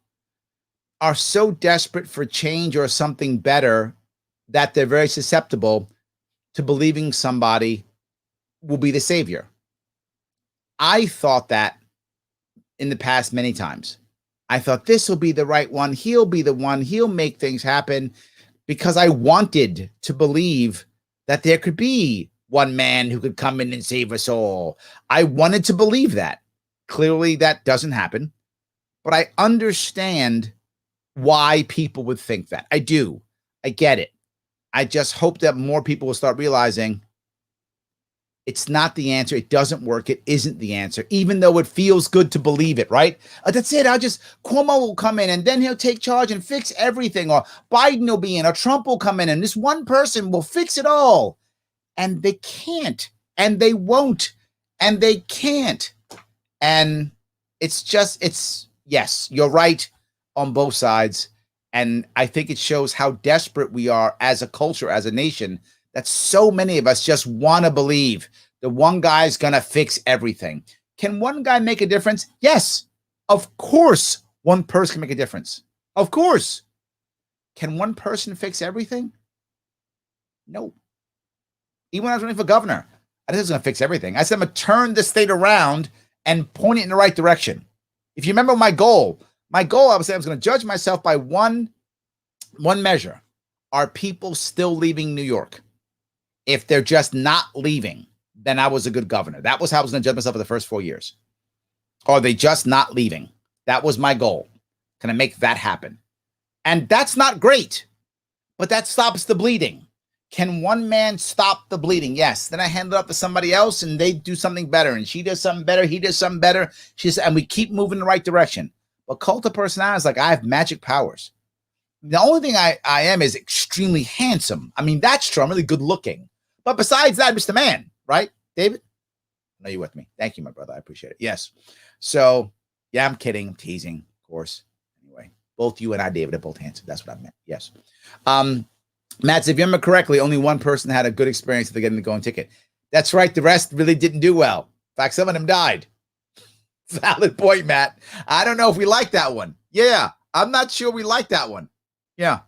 Speaker 1: are so desperate for change or something better that they're very susceptible to believing somebody will be the savior. I thought that in the past many times. I thought this will be the right one. He'll be the one. He'll make things happen, because I wanted to believe that there could be one man who could come in and save us all. I wanted to believe that. Clearly, that doesn't happen. But I understand why people would think that. I do. I get it. I just hope that more people will start realizing it's not the answer. It doesn't work. It isn't the answer, even though it feels good to believe it, right? That's it. Cuomo will come in and then he'll take charge and fix everything, or Biden will be in, or Trump will come in and this one person will fix it all. And they can't, and they won't, and they can't. And yes, you're right on both sides. And I think it shows how desperate we are as a culture, as a nation, that so many of us just want to believe the one guy's going to fix everything. Can one guy make a difference? Yes, of course, one person can make a difference. Of course. Can one person fix everything? No. Even when I was running for governor, I didn't think it was going to fix everything. I said I'm going to turn the state around and point it in the right direction. If you remember my goal, I was saying I was going to judge myself by one measure. Are people still leaving New York? If they're just not leaving, then I was a good governor. That was how I was going to judge myself for the first 4 years. Are they just not leaving? That was my goal. Can I make that happen? And that's not great, but that stops the bleeding. Can one man stop the bleeding? Yes. Then I hand it up to somebody else and they do something better. And she does something better. He does something better. And we keep moving in the right direction. But cult of personality is like, I have magic powers. The only thing I am is extremely handsome. I mean, that's true. I'm really good looking. But besides that, I'm just a man, right, David? I know you're with me. Thank you, my brother. I appreciate it. Yes. So, yeah, I'm kidding. I'm teasing, of course. Anyway, both you and I, David, are both handsome. That's what I meant. Yes. Matt, if you remember correctly, only one person had a good experience with getting the going ticket. That's right. The rest really didn't do well. In fact, some of them died. Valid point, Matt. I don't know if we like that one. Yeah, I'm not sure we like that one. Yeah.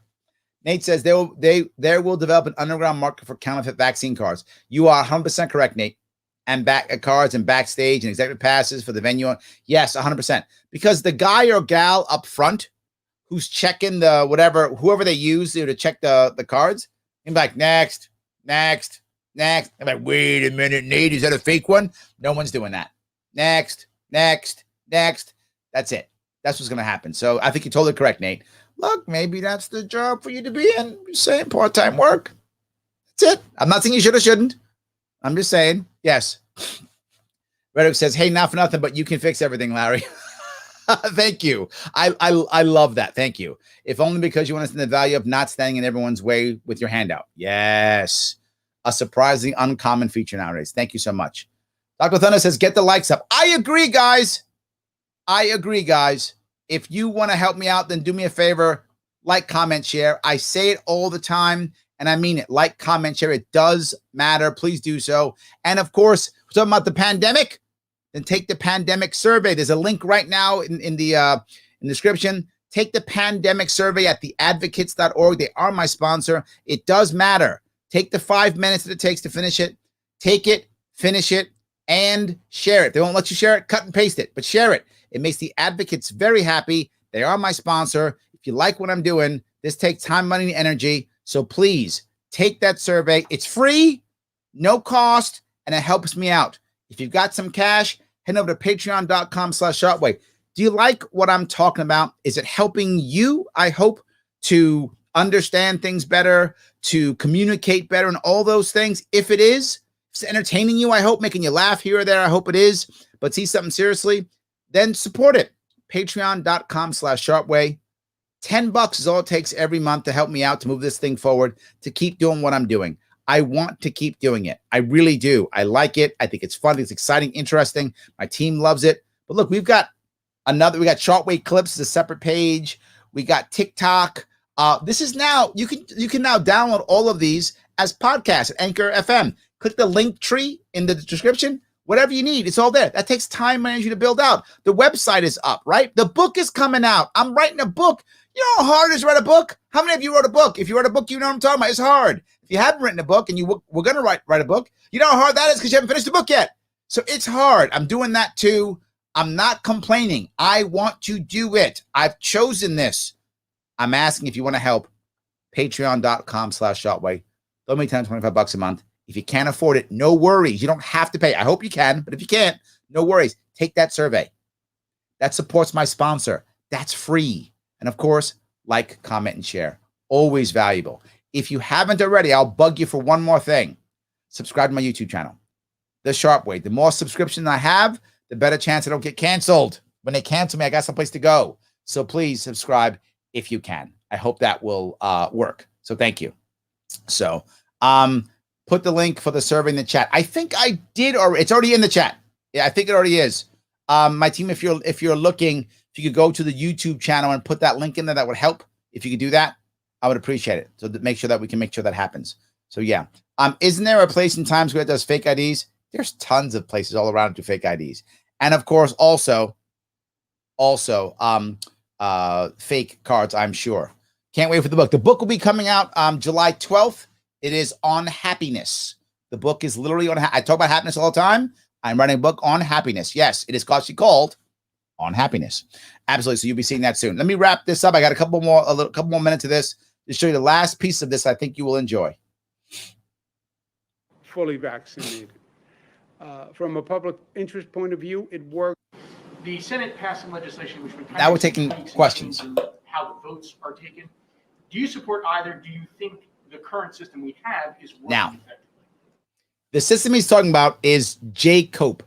Speaker 1: Nate says there will develop an underground market for counterfeit vaccine cards. You are 100% correct, Nate. And back cards and backstage and executive passes for the venue. Yes, 100%. Because the guy or gal up front who's checking the whoever they use to check the cards, and be like, next. I'm like, wait a minute, Nate, is that a fake one? No one's doing that. Next. That's it. That's what's going to happen. So I think you're totally correct, Nate. Look, maybe that's the job for you to be in. You're saying part-time work. That's it. I'm not saying you should or shouldn't. I'm just saying, yes. Reddick says, hey, not for nothing, but you can fix everything, Larry. Thank you. I love that. Thank you. If only because you understand the value of not standing in everyone's way with your handout. Yes. A surprisingly uncommon feature nowadays. Thank you so much. Dr. Thunder says, get the likes up. I agree, guys. If you want to help me out, then do me a favor. Like, comment, share. I say it all the time, and I mean it. Like, comment, share. It does matter. Please do so. And, of course, we're talking about the pandemic. Then take the pandemic survey. There's a link right now in the description. Take the pandemic survey at theadvocates.org. They are my sponsor. It does matter. Take the 5 minutes that it takes to finish it. Take it, finish it, and share it. They won't let you share it, cut and paste it, but share it. It makes the advocates very happy. They are my sponsor. If you like what I'm doing, this takes time, money, and energy. So please take that survey. It's free, no cost, and it helps me out. If you've got some cash, head over to patreon.com/Sharpe. Do you like what I'm talking about? Is it helping you, I hope, to understand things better, to communicate better, and all those things? If it is, if it's entertaining you, I hope, making you laugh here or there, I hope it is, but see something seriously, then support it. Patreon.com/Sharpe. $10 is all it takes every month to help me out, to move this thing forward, to keep doing what I'm doing. I want to keep doing it. I really do. I like it. I think it's fun. It's exciting, interesting. My team loves it. But look, we got Sharpe Way Clips, is a separate page. We got TikTok. This is now, you can now download all of these as podcasts at Anchor FM. Click the link tree in the description. Whatever you need, it's all there. That takes time and energy to build out. The website is up, right? The book is coming out. I'm writing a book. You know how hard it is to write a book? How many of you wrote a book? If you wrote a book, you know what I'm talking about. It's hard. If you haven't written a book and we're going to write a book, you know how hard that is because you haven't finished the book yet. So it's hard. I'm doing that too. I'm not complaining. I want to do it. I've chosen this. I'm asking if you want to help. Patreon.com/Sharpe. Throw me $10, $25 a month. If you can't afford it, no worries. You don't have to pay. I hope you can, but if you can't, no worries. Take that survey. That supports my sponsor. That's free. And of course, like, comment, and share. Always valuable. If you haven't already, I'll bug you for one more thing. Subscribe to my YouTube channel, The Sharpe Way. The more subscriptions I have, the better chance I don't get canceled. When they cancel me, I got someplace to go. So please subscribe if you can. I hope that will work. So thank you. So put the link for the survey in the chat. I think I did, or it's already in the chat. Yeah, I think it already is. My team, if you're looking, if you could go to the YouTube channel and put that link in there, that would help. If you could do that, I would appreciate it. So to make sure that we can make sure that happens. So yeah. Isn't there a place in Times Square that does fake IDs? There's tons of places all around to do fake IDs. And of course, also fake cards, I'm sure. Can't wait for the book. The book will be coming out July 12th. It is on happiness. The book is literally on. I talk about happiness all the time. I'm writing a book on happiness. Yes, it is called On Happiness. Absolutely. So you'll be seeing that soon. Let me wrap this up. I got a couple more minutes of this to show you the last piece of this. I think you will enjoy.
Speaker 2: Fully vaccinated. From a public interest point of view, it works.
Speaker 3: The Senate passed some legislation which would
Speaker 1: now we're taking questions.
Speaker 3: How the votes are taken. Do you support either? Do you think the current system we have is working
Speaker 1: now
Speaker 3: effectively?
Speaker 1: The system he's talking about is JCOPE,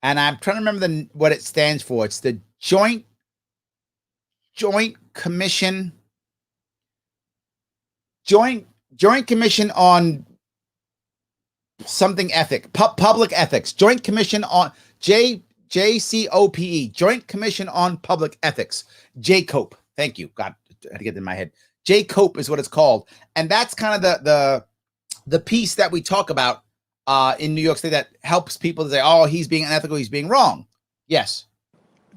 Speaker 1: and I'm trying to remember what it stands for. It's the Joint Commission on something public ethics. Joint Commission on JCOPE, Joint Commission on Public Ethics. JCOPE. Thank you. God, I had to get it in my head. JCOPE is what it's called, and that's kind of the piece that we talk about in New York State that helps people to say, "Oh, he's being unethical. He's being wrong." Yes.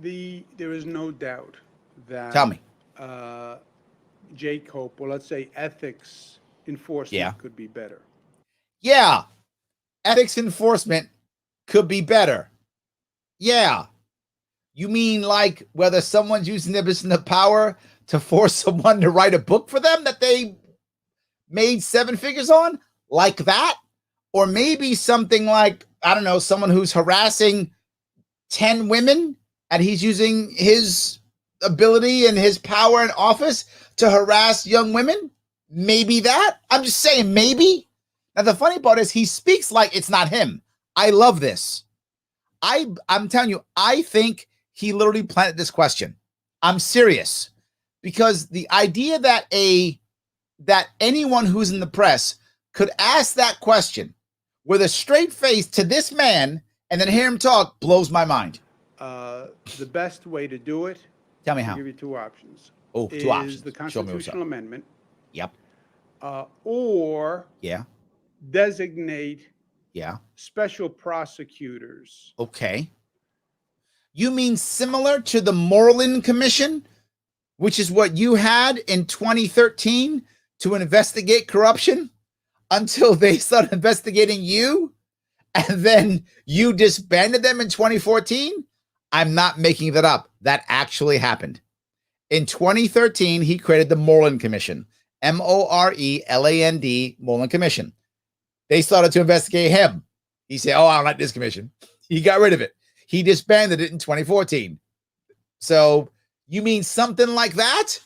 Speaker 2: There is no doubt that.
Speaker 1: Tell me.
Speaker 2: JCOPE, well, let's say ethics enforcement could be better.
Speaker 1: Yeah. Ethics enforcement could be better. Yeah. You mean like whether someone's using their position of power to force someone to write a book for them that they made 7 figures on? Like that? Or maybe something like, I don't know, someone who's harassing 10 women and he's using his ability and his power and office to harass young women? Maybe that. I'm just saying maybe. Now, the funny part is he speaks like it's not him. I love this. I'm telling you, I think he literally planted this question. I'm serious. Because the idea that anyone who's in the press could ask that question with a straight face to this man and then hear him talk blows my mind.
Speaker 2: The best way to do it,
Speaker 1: tell me how.
Speaker 2: I'll give you 2 options.
Speaker 1: Oh, 2 options.
Speaker 2: The constitutional amendment.
Speaker 1: Yep.
Speaker 2: Or designate special prosecutors.
Speaker 1: Okay. You mean similar to the Moreland Commission, which is what you had in 2013 to investigate corruption until they started investigating you, and then you disbanded them in 2014? I'm not making that up. That actually happened. In 2013, he created the Moreland Commission, Moreland, Moreland Commission. They started to investigate him. He said, "Oh, I don't like this commission." He got rid of it. He disbanded it in 2014. So you mean something like that?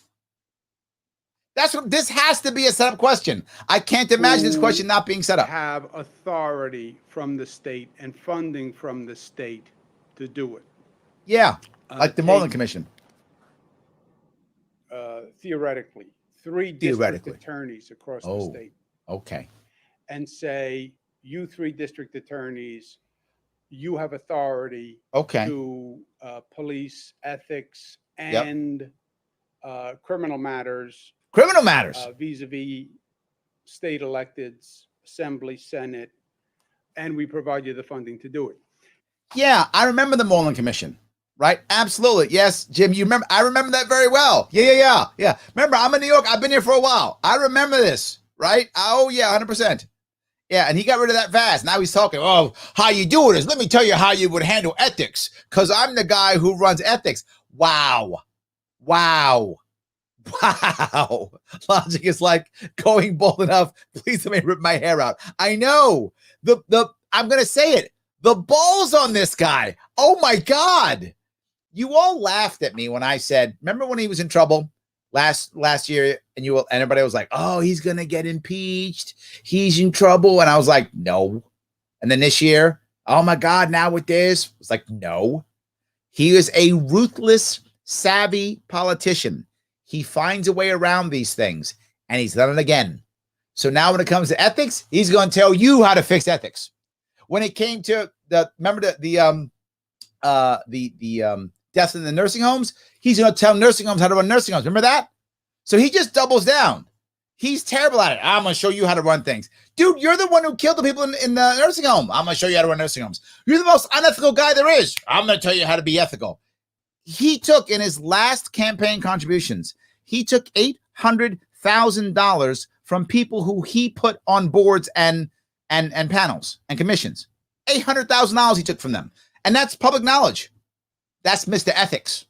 Speaker 1: That's what this has to be a setup question. I can't imagine this question not being set up.
Speaker 2: Have authority from the state and funding from the state to do it.
Speaker 1: Yeah, like the Moreland Commission.
Speaker 2: Theoretically, 3 district attorneys across the state.
Speaker 1: Okay.
Speaker 2: And say, you 3 district attorneys, you have authority to police ethics and criminal matters.
Speaker 1: Criminal matters.
Speaker 2: Vis-a-vis state electeds, Assembly, Senate, and we provide you the funding to do it.
Speaker 1: Yeah, I remember the Moreland Commission. Right? Absolutely. Yes, Jim, you remember? I remember that very well. Yeah. Remember, I'm in New York. I've been here for a while. I remember this, right? Oh, yeah, 100%. Yeah, and he got rid of that fast. Now he's talking, "Oh, how you do it is, let me tell you how you would handle ethics, because I'm the guy who runs ethics." Wow. Logic is like going bold enough. Please let me rip my hair out. I know. I'm going to say it. The balls on this guy. Oh, my God. You all laughed at me when I said, remember when he was in trouble last year, and everybody was like, oh, he's gonna get impeached, he's in trouble, and I was like, no. And then this year, oh my God, now with this, it's like, no. He is a ruthless, savvy politician. He finds a way around these things, and he's done it again. So now when it comes to ethics, he's going to tell you how to fix ethics. When it came to remember the deaths in the nursing homes, he's going to tell nursing homes how to run nursing homes. Remember that? So he just doubles down. He's terrible at it. I'm going to show you how to run things. Dude, you're the one who killed the people in the nursing home. I'm going to show you how to run nursing homes. You're the most unethical guy there is. I'm going to tell you how to be ethical. He took, in his last campaign contributions, he took $800,000 from people who he put on boards and panels and commissions. $800,000 he took from them. And that's public knowledge. That's Mr. Ethics.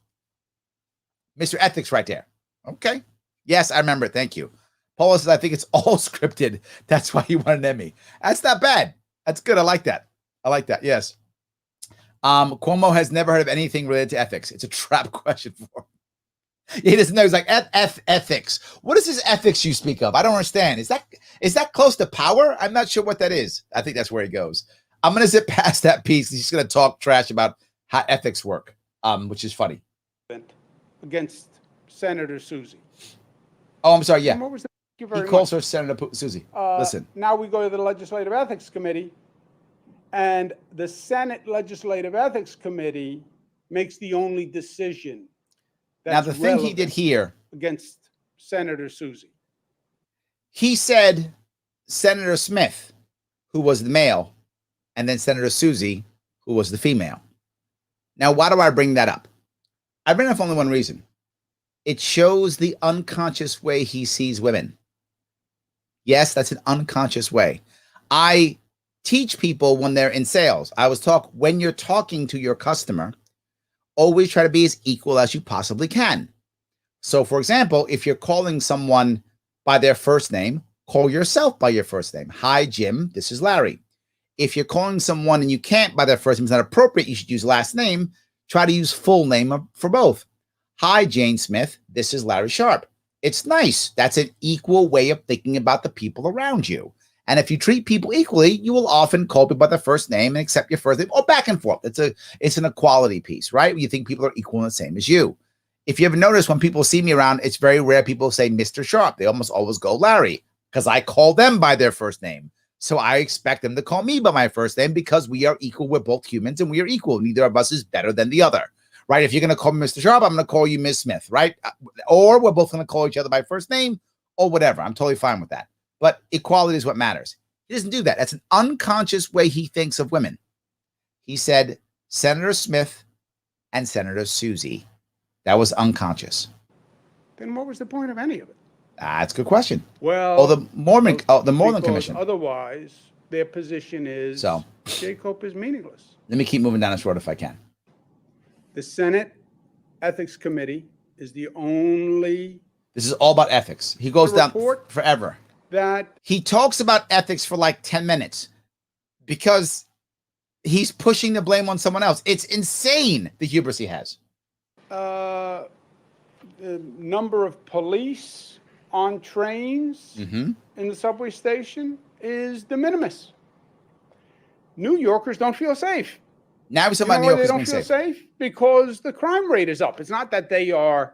Speaker 1: Mr. Ethics right there. Okay. Yes, I remember it. Thank you. Paula says, I think it's all scripted. That's why he won an Emmy. That's not bad. That's good. I like that. I like that. Yes. Cuomo has never heard of anything related to ethics. It's a trap question for him. He doesn't know. He's like, ethics. What is this ethics you speak of? I don't understand. Is that close to power? I'm not sure what that is. I think that's where he goes. I'm going to zip past that piece. He's going to talk trash about how ethics work, which is funny.
Speaker 2: Against Senator Susie.
Speaker 1: Oh, I'm sorry. Yeah.
Speaker 2: He
Speaker 1: calls her Senator Susie. Listen.
Speaker 2: Now we go to the Legislative Ethics Committee, and the Senate Legislative Ethics Committee makes the only decision.
Speaker 1: Now, the thing he did here
Speaker 2: against Senator Susie,
Speaker 1: he said Senator Smith, who was the male, and then Senator Susie, who was the female. Now, why do I bring that up? I bring it up for only one reason. It shows the unconscious way he sees women. Yes, that's an unconscious way. I teach people when they're in sales. When you're talking to your customer, always try to be as equal as you possibly can. So, for example, if you're calling someone by their first name, call yourself by your first name. Hi, Jim. This is Larry. If you're calling someone and you can't by their first name, it's not appropriate, you should use last name. Try to use full name for both. Hi, Jane Smith. This is Larry Sharpe. It's nice. That's an equal way of thinking about the people around you. And if you treat people equally, you will often call people by their first name and accept your first name, or back and forth. It's an equality piece, right? You think people are equal and the same as you. If you ever notice, when people see me around, it's very rare people say Mr. Sharpe. They almost always go Larry, because I call them by their first name. So I expect them to call me by my first name, because we are equal. We're both humans and we are equal. Neither of us is better than the other, right? If you're going to call me Mr. Sharpe, I'm going to call you Ms. Smith, right? Or we're both going to call each other by first name or whatever. I'm totally fine with that. But equality is what matters. He doesn't do that. That's an unconscious way he thinks of women. He said Senator Smith and Senator Susie. That was unconscious.
Speaker 2: Then what was the point of any of it?
Speaker 1: That's a good question.
Speaker 2: Well,
Speaker 1: the Moreland Commission.
Speaker 2: Otherwise, their position is Jacob is meaningless.
Speaker 1: Let me keep moving down this road if I can.
Speaker 2: The Senate Ethics Committee is the only.
Speaker 1: This is all about ethics. He goes down forever.
Speaker 2: That
Speaker 1: he talks about ethics for like 10 minutes because he's pushing the blame on someone else. It's insane, the hubris he has.
Speaker 2: The number of police on trains in the subway station is de minimis. New Yorkers don't feel safe.
Speaker 1: Now we're talking about New Yorkers
Speaker 2: being safe. They don't feel safe because the crime rate is up. It's not that they are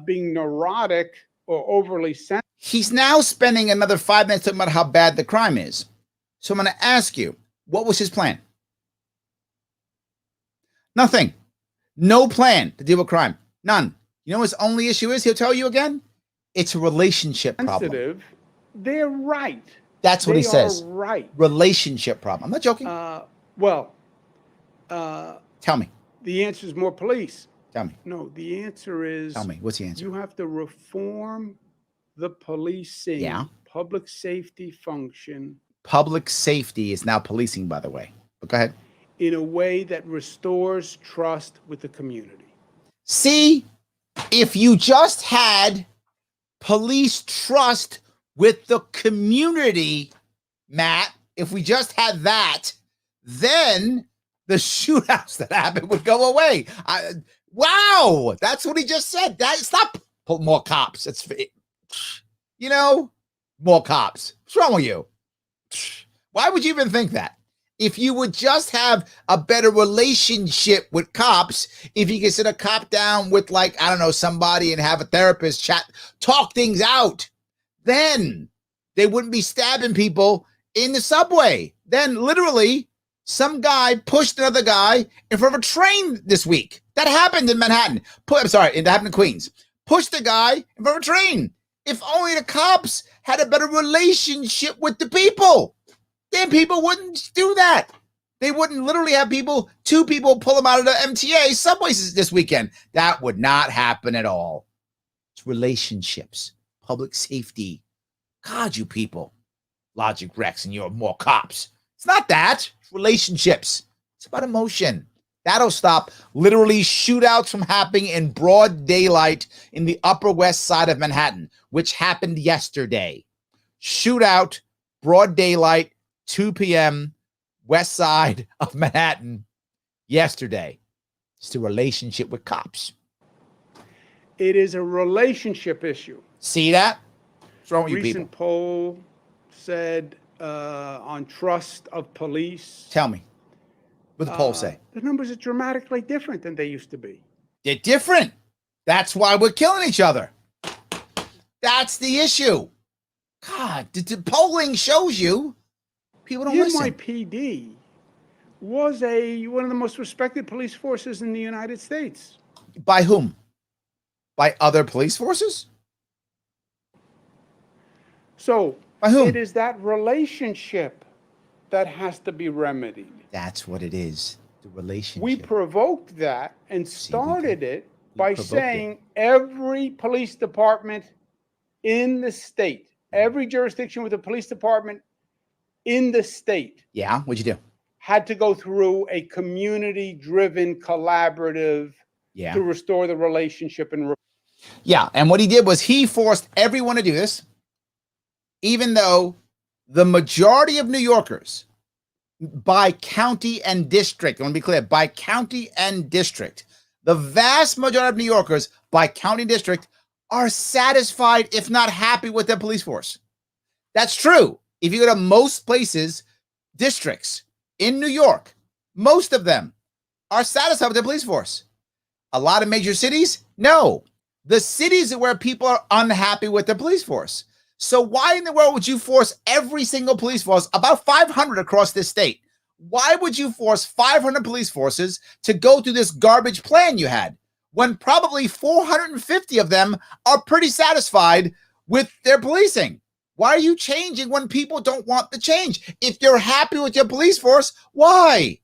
Speaker 2: being neurotic or overly sensitive.
Speaker 1: He's now spending another 5 minutes talking about how bad the crime is. So I'm going to ask you, what was his plan? Nothing. No plan to deal with crime. None. You know what his only issue is? He'll tell you again. It's a relationship problem.
Speaker 2: They're right.
Speaker 1: That's what he says.
Speaker 2: Right.
Speaker 1: Relationship problem. I'm not joking. Tell me.
Speaker 2: The answer is more police.
Speaker 1: Tell me.
Speaker 2: No, the answer is.
Speaker 1: Tell me. What's the answer?
Speaker 2: You have to reform the policing, public safety function.
Speaker 1: Public safety is now policing, by the way. But go ahead.
Speaker 2: In a way that restores trust with the community.
Speaker 1: See, if you just had police trust with the community, Matt, if we just had that, then the shootouts that happened would go away. Wow, that's what he just said. Stop more cops. More cops. What's wrong with you? Why would you even think that? If you would just have a better relationship with cops, if you could sit a cop down with, like, I don't know, somebody and have a therapist chat, talk things out, then they wouldn't be stabbing people in the subway. Then literally some guy pushed another guy in front of a train this week. That happened in Manhattan. It happened in Queens. Pushed a guy in front of a train. If only the cops had a better relationship with the people, then people wouldn't do that. They wouldn't literally have two people pull them out of the MTA subways this weekend. That would not happen at all. It's relationships, public safety. God, you people. Logic Rex and you're more cops. It's not that. It's relationships. It's about emotion. That'll stop literally shootouts from happening in broad daylight in the Upper West Side of Manhattan, which happened yesterday. Shootout, broad daylight, 2 p.m., West Side of Manhattan yesterday. It's the relationship with cops.
Speaker 2: It is a relationship issue.
Speaker 1: See that? What's wrong with you people?
Speaker 2: Recent poll said on trust of police.
Speaker 1: Tell me. What did the poll say?
Speaker 2: The numbers are dramatically different than they used to be.
Speaker 1: They're different. That's why we're killing each other. That's the issue. God, the polling shows you people don't listen.
Speaker 2: NYPD was one of the most respected police forces in the United States.
Speaker 1: By whom? By other police forces?
Speaker 2: So
Speaker 1: by whom?
Speaker 2: It is that relationship that has to be remedied.
Speaker 1: That's what it is. The relationship.
Speaker 2: We provoked that and started it by saying every police department in the state, every jurisdiction with a police department in the state.
Speaker 1: Yeah, what'd you do?
Speaker 2: Had to go through a community-driven collaborative to restore the relationship.
Speaker 1: And what he did was he forced everyone to do this, even though the majority of New Yorkers, by county and district, I want to be clear, by county and district, the vast majority of New Yorkers by county and district are satisfied, if not happy, with their police force. That's true. If you go to most places, districts in New York, most of them are satisfied with their police force. A lot of major cities, no. The cities are where people are unhappy with their police force. So why in the world would you force every single police force, about 500 across this state? Why would you force 500 police forces to go through this garbage plan you had when probably 450 of them are pretty satisfied with their policing? Why are you changing when people don't want the change? If you're happy with your police force, why?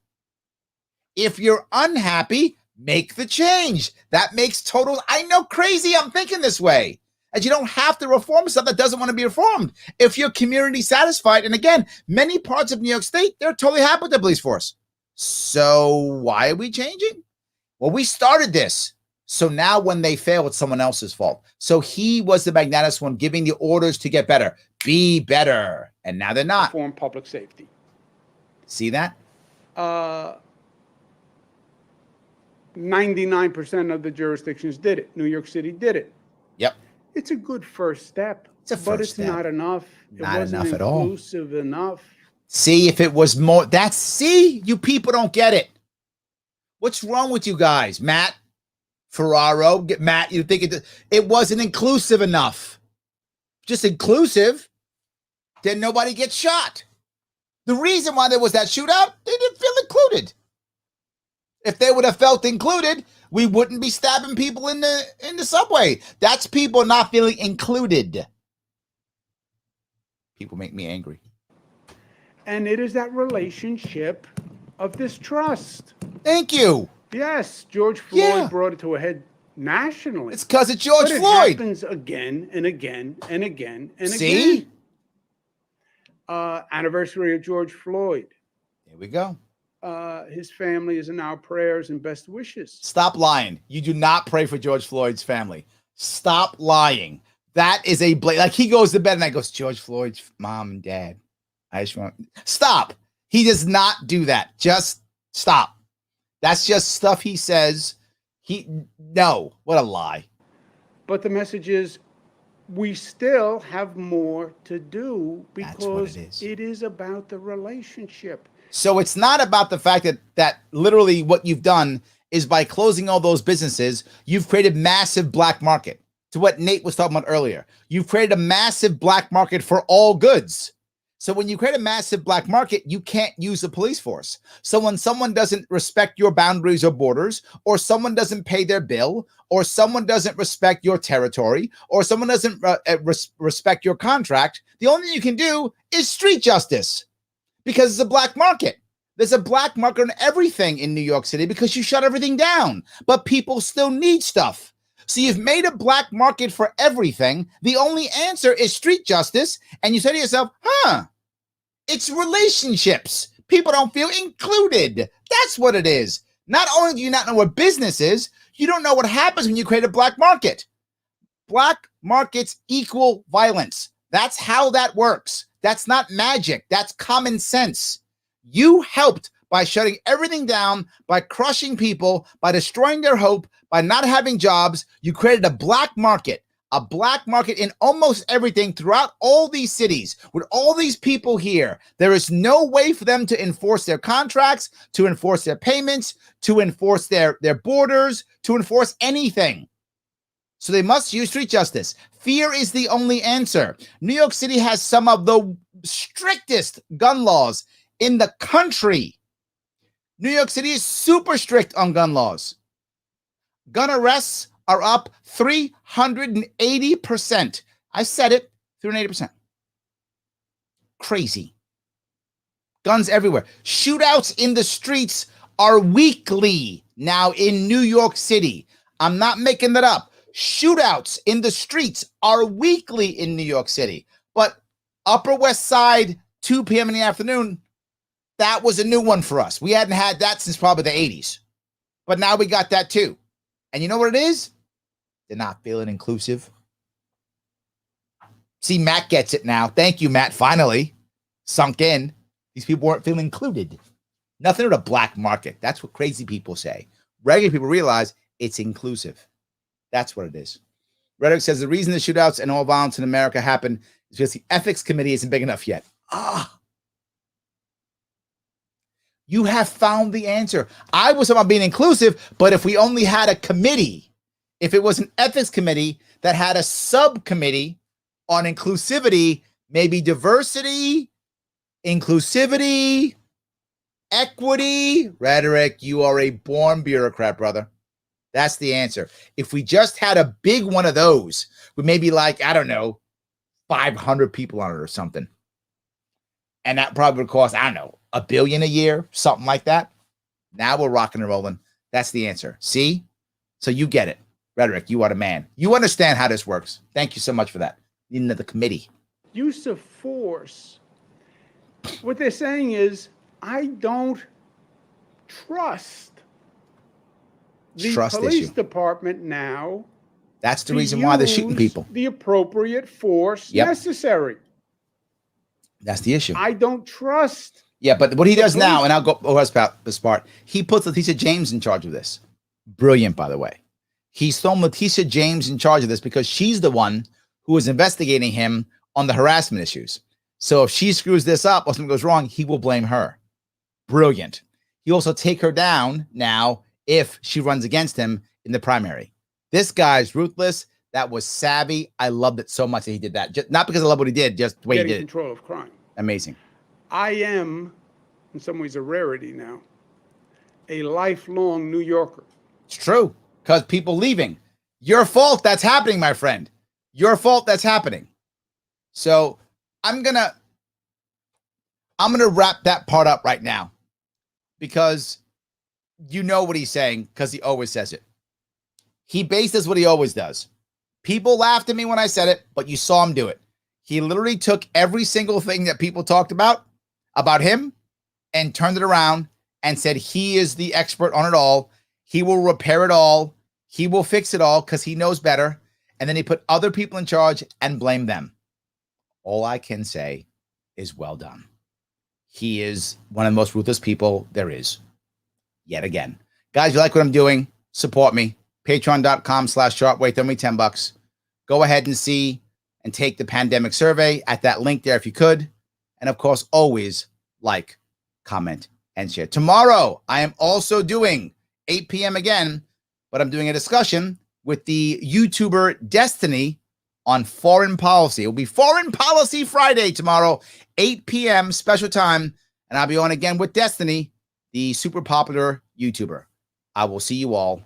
Speaker 1: If you're unhappy, make the change. That makes total, I know, crazy I'm thinking this way. And you don't have to reform stuff that doesn't want to be reformed. If you're community satisfied, and again, many parts of New York State, they're totally happy with the police force. So why are we changing? Well, we started this. So now when they fail, it's someone else's fault. So he was the magnanimous one giving the orders to get better. Be better. And now they're not.
Speaker 2: Reform public safety.
Speaker 1: See that?
Speaker 2: 99% of the jurisdictions did it. New York City did it.
Speaker 1: Yep.
Speaker 2: It's a good first step,
Speaker 1: but
Speaker 2: it's not enough.
Speaker 1: Not enough at all.
Speaker 2: Inclusive enough.
Speaker 1: See, if it was more, you people don't get it. What's wrong with you guys? Matt Ferraro, Matt, you think it wasn't inclusive enough. Just inclusive, then nobody gets shot. The reason why there was that shootout, they didn't feel included. If they would have felt included, we wouldn't be stabbing people in the subway. That's people not feeling included. People make me angry.
Speaker 2: And it is that relationship of distrust.
Speaker 1: Thank you.
Speaker 2: Yes, George Floyd brought it to a head nationally.
Speaker 1: It's because of George Floyd.
Speaker 2: It happens again and again and again and again. Anniversary of George Floyd.
Speaker 1: Here we go.
Speaker 2: His family is in our prayers and best wishes.
Speaker 1: Stop lying. You do not pray for George Floyd's family. Stop lying. That is like he goes to bed and I goes, George Floyd's mom and dad. I just want stop. He does not do that. Just stop. That's just stuff he says. What a lie.
Speaker 2: But the message is we still have more to do because it is about the relationship.
Speaker 1: So it's not about the fact that literally what you've done is by closing all those businesses, you've created massive black market. To what Nate was talking about earlier, you've created a massive black market for all goods. So when you create a massive black market, you can't use the police force. So when someone doesn't respect your boundaries or borders, or someone doesn't pay their bill, or someone doesn't respect your territory, or someone doesn't respect your contract, the only thing you can do is street justice, because it's a black market. There's a black market on everything in New York City because you shut everything down, but people still need stuff. So you've made a black market for everything. The only answer is street justice. And you say to yourself, it's relationships. People don't feel included. That's what it is. Not only do you not know what business is, you don't know what happens when you create a black market. Black markets equal violence. That's how that works. That's not magic. That's common sense. You helped by shutting everything down, by crushing people, by destroying their hope, by not having jobs. You created a black market in almost everything throughout all these cities with all these people here. There is no way for them to enforce their contracts, to enforce their payments, to enforce their borders, to enforce anything. So they must use street justice. Fear is the only answer. New York City has some of the strictest gun laws in the country. New York City is super strict on gun laws. Gun arrests are up 380%. I said it, 380%. Crazy. Guns everywhere. Shootouts in the streets are weekly now in New York City. I'm not making that up. Shootouts in the streets are weekly in New York City. But Upper West Side, 2 p.m. in the afternoon, that was a new one for us. We hadn't had that since probably the 80s. But now we got that too. And you know what it is? They're not feeling inclusive. See, Matt gets it now. Thank you, Matt. Finally sunk in. These people weren't feeling included. Nothing with a black market. That's what crazy people say. Regular people realize it's inclusive. That's what it is. Rhetoric says the reason the shootouts and all violence in America happen is because the ethics committee isn't big enough yet. You have found the answer. I was about being inclusive, but if we only had a committee, if it was an ethics committee that had a subcommittee on inclusivity, maybe diversity, inclusivity, equity. Rhetoric, you are a born bureaucrat, brother. That's the answer. If we just had a big one of those with maybe like, I don't know, 500 people on it or something. And that probably would cost, I don't know, $1 billion a year, something like that. Now we're rocking and rolling. That's the answer. See? So you get it. Rhetoric, you are the man. You understand how this works. Thank you so much for that. Needing the committee.
Speaker 2: Use of force. What they're saying is, I don't trust the police department now.
Speaker 1: That's the reason why they're shooting people.
Speaker 2: The appropriate force necessary.
Speaker 1: That's the issue.
Speaker 2: I don't trust.
Speaker 1: Yeah, but what he does now, and I'll go over this part, he puts Letitia James in charge of this. Brilliant, by the way. He's thrown Letitia James in charge of this because she's the one who was investigating him on the harassment issues. So if she screws this up or something goes wrong, he will blame her. Brilliant. He also take her down now if she runs against him in the primary. This guy's ruthless. That was savvy. I loved it so much that he did that. Just, not because I love what he did, just the way he did it.
Speaker 2: Control of crime.
Speaker 1: Amazing.
Speaker 2: I am, in some ways, a rarity now. A lifelong New Yorker.
Speaker 1: It's true. Because people leaving. Your fault that's happening, my friend. Your fault that's happening. So I'm gonna wrap that part up right now. Because you know what he's saying, because he always says it. He bases what he always does. People laughed at me when I said it, but you saw him do it. He literally took every single thing that people talked about him and turned it around and said he is the expert on it all. He will repair it all. He will fix it all because he knows better. And then he put other people in charge and blamed them. All I can say is well done. He is one of the most ruthless people there is. Yet again. Guys, if you like what I'm doing, support me. Patreon.com/Sharpe Way. Throw me $10. go ahead and see and take the pandemic survey at that link there if you could. And of course, always like, comment, and share. Tomorrow, I am also doing 8 p.m. again, but I'm doing a discussion with the YouTuber Destiny on foreign policy. It will be Foreign Policy Friday tomorrow, 8 p.m. special time. And I'll be on again with Destiny, the super popular YouTuber. I will see you all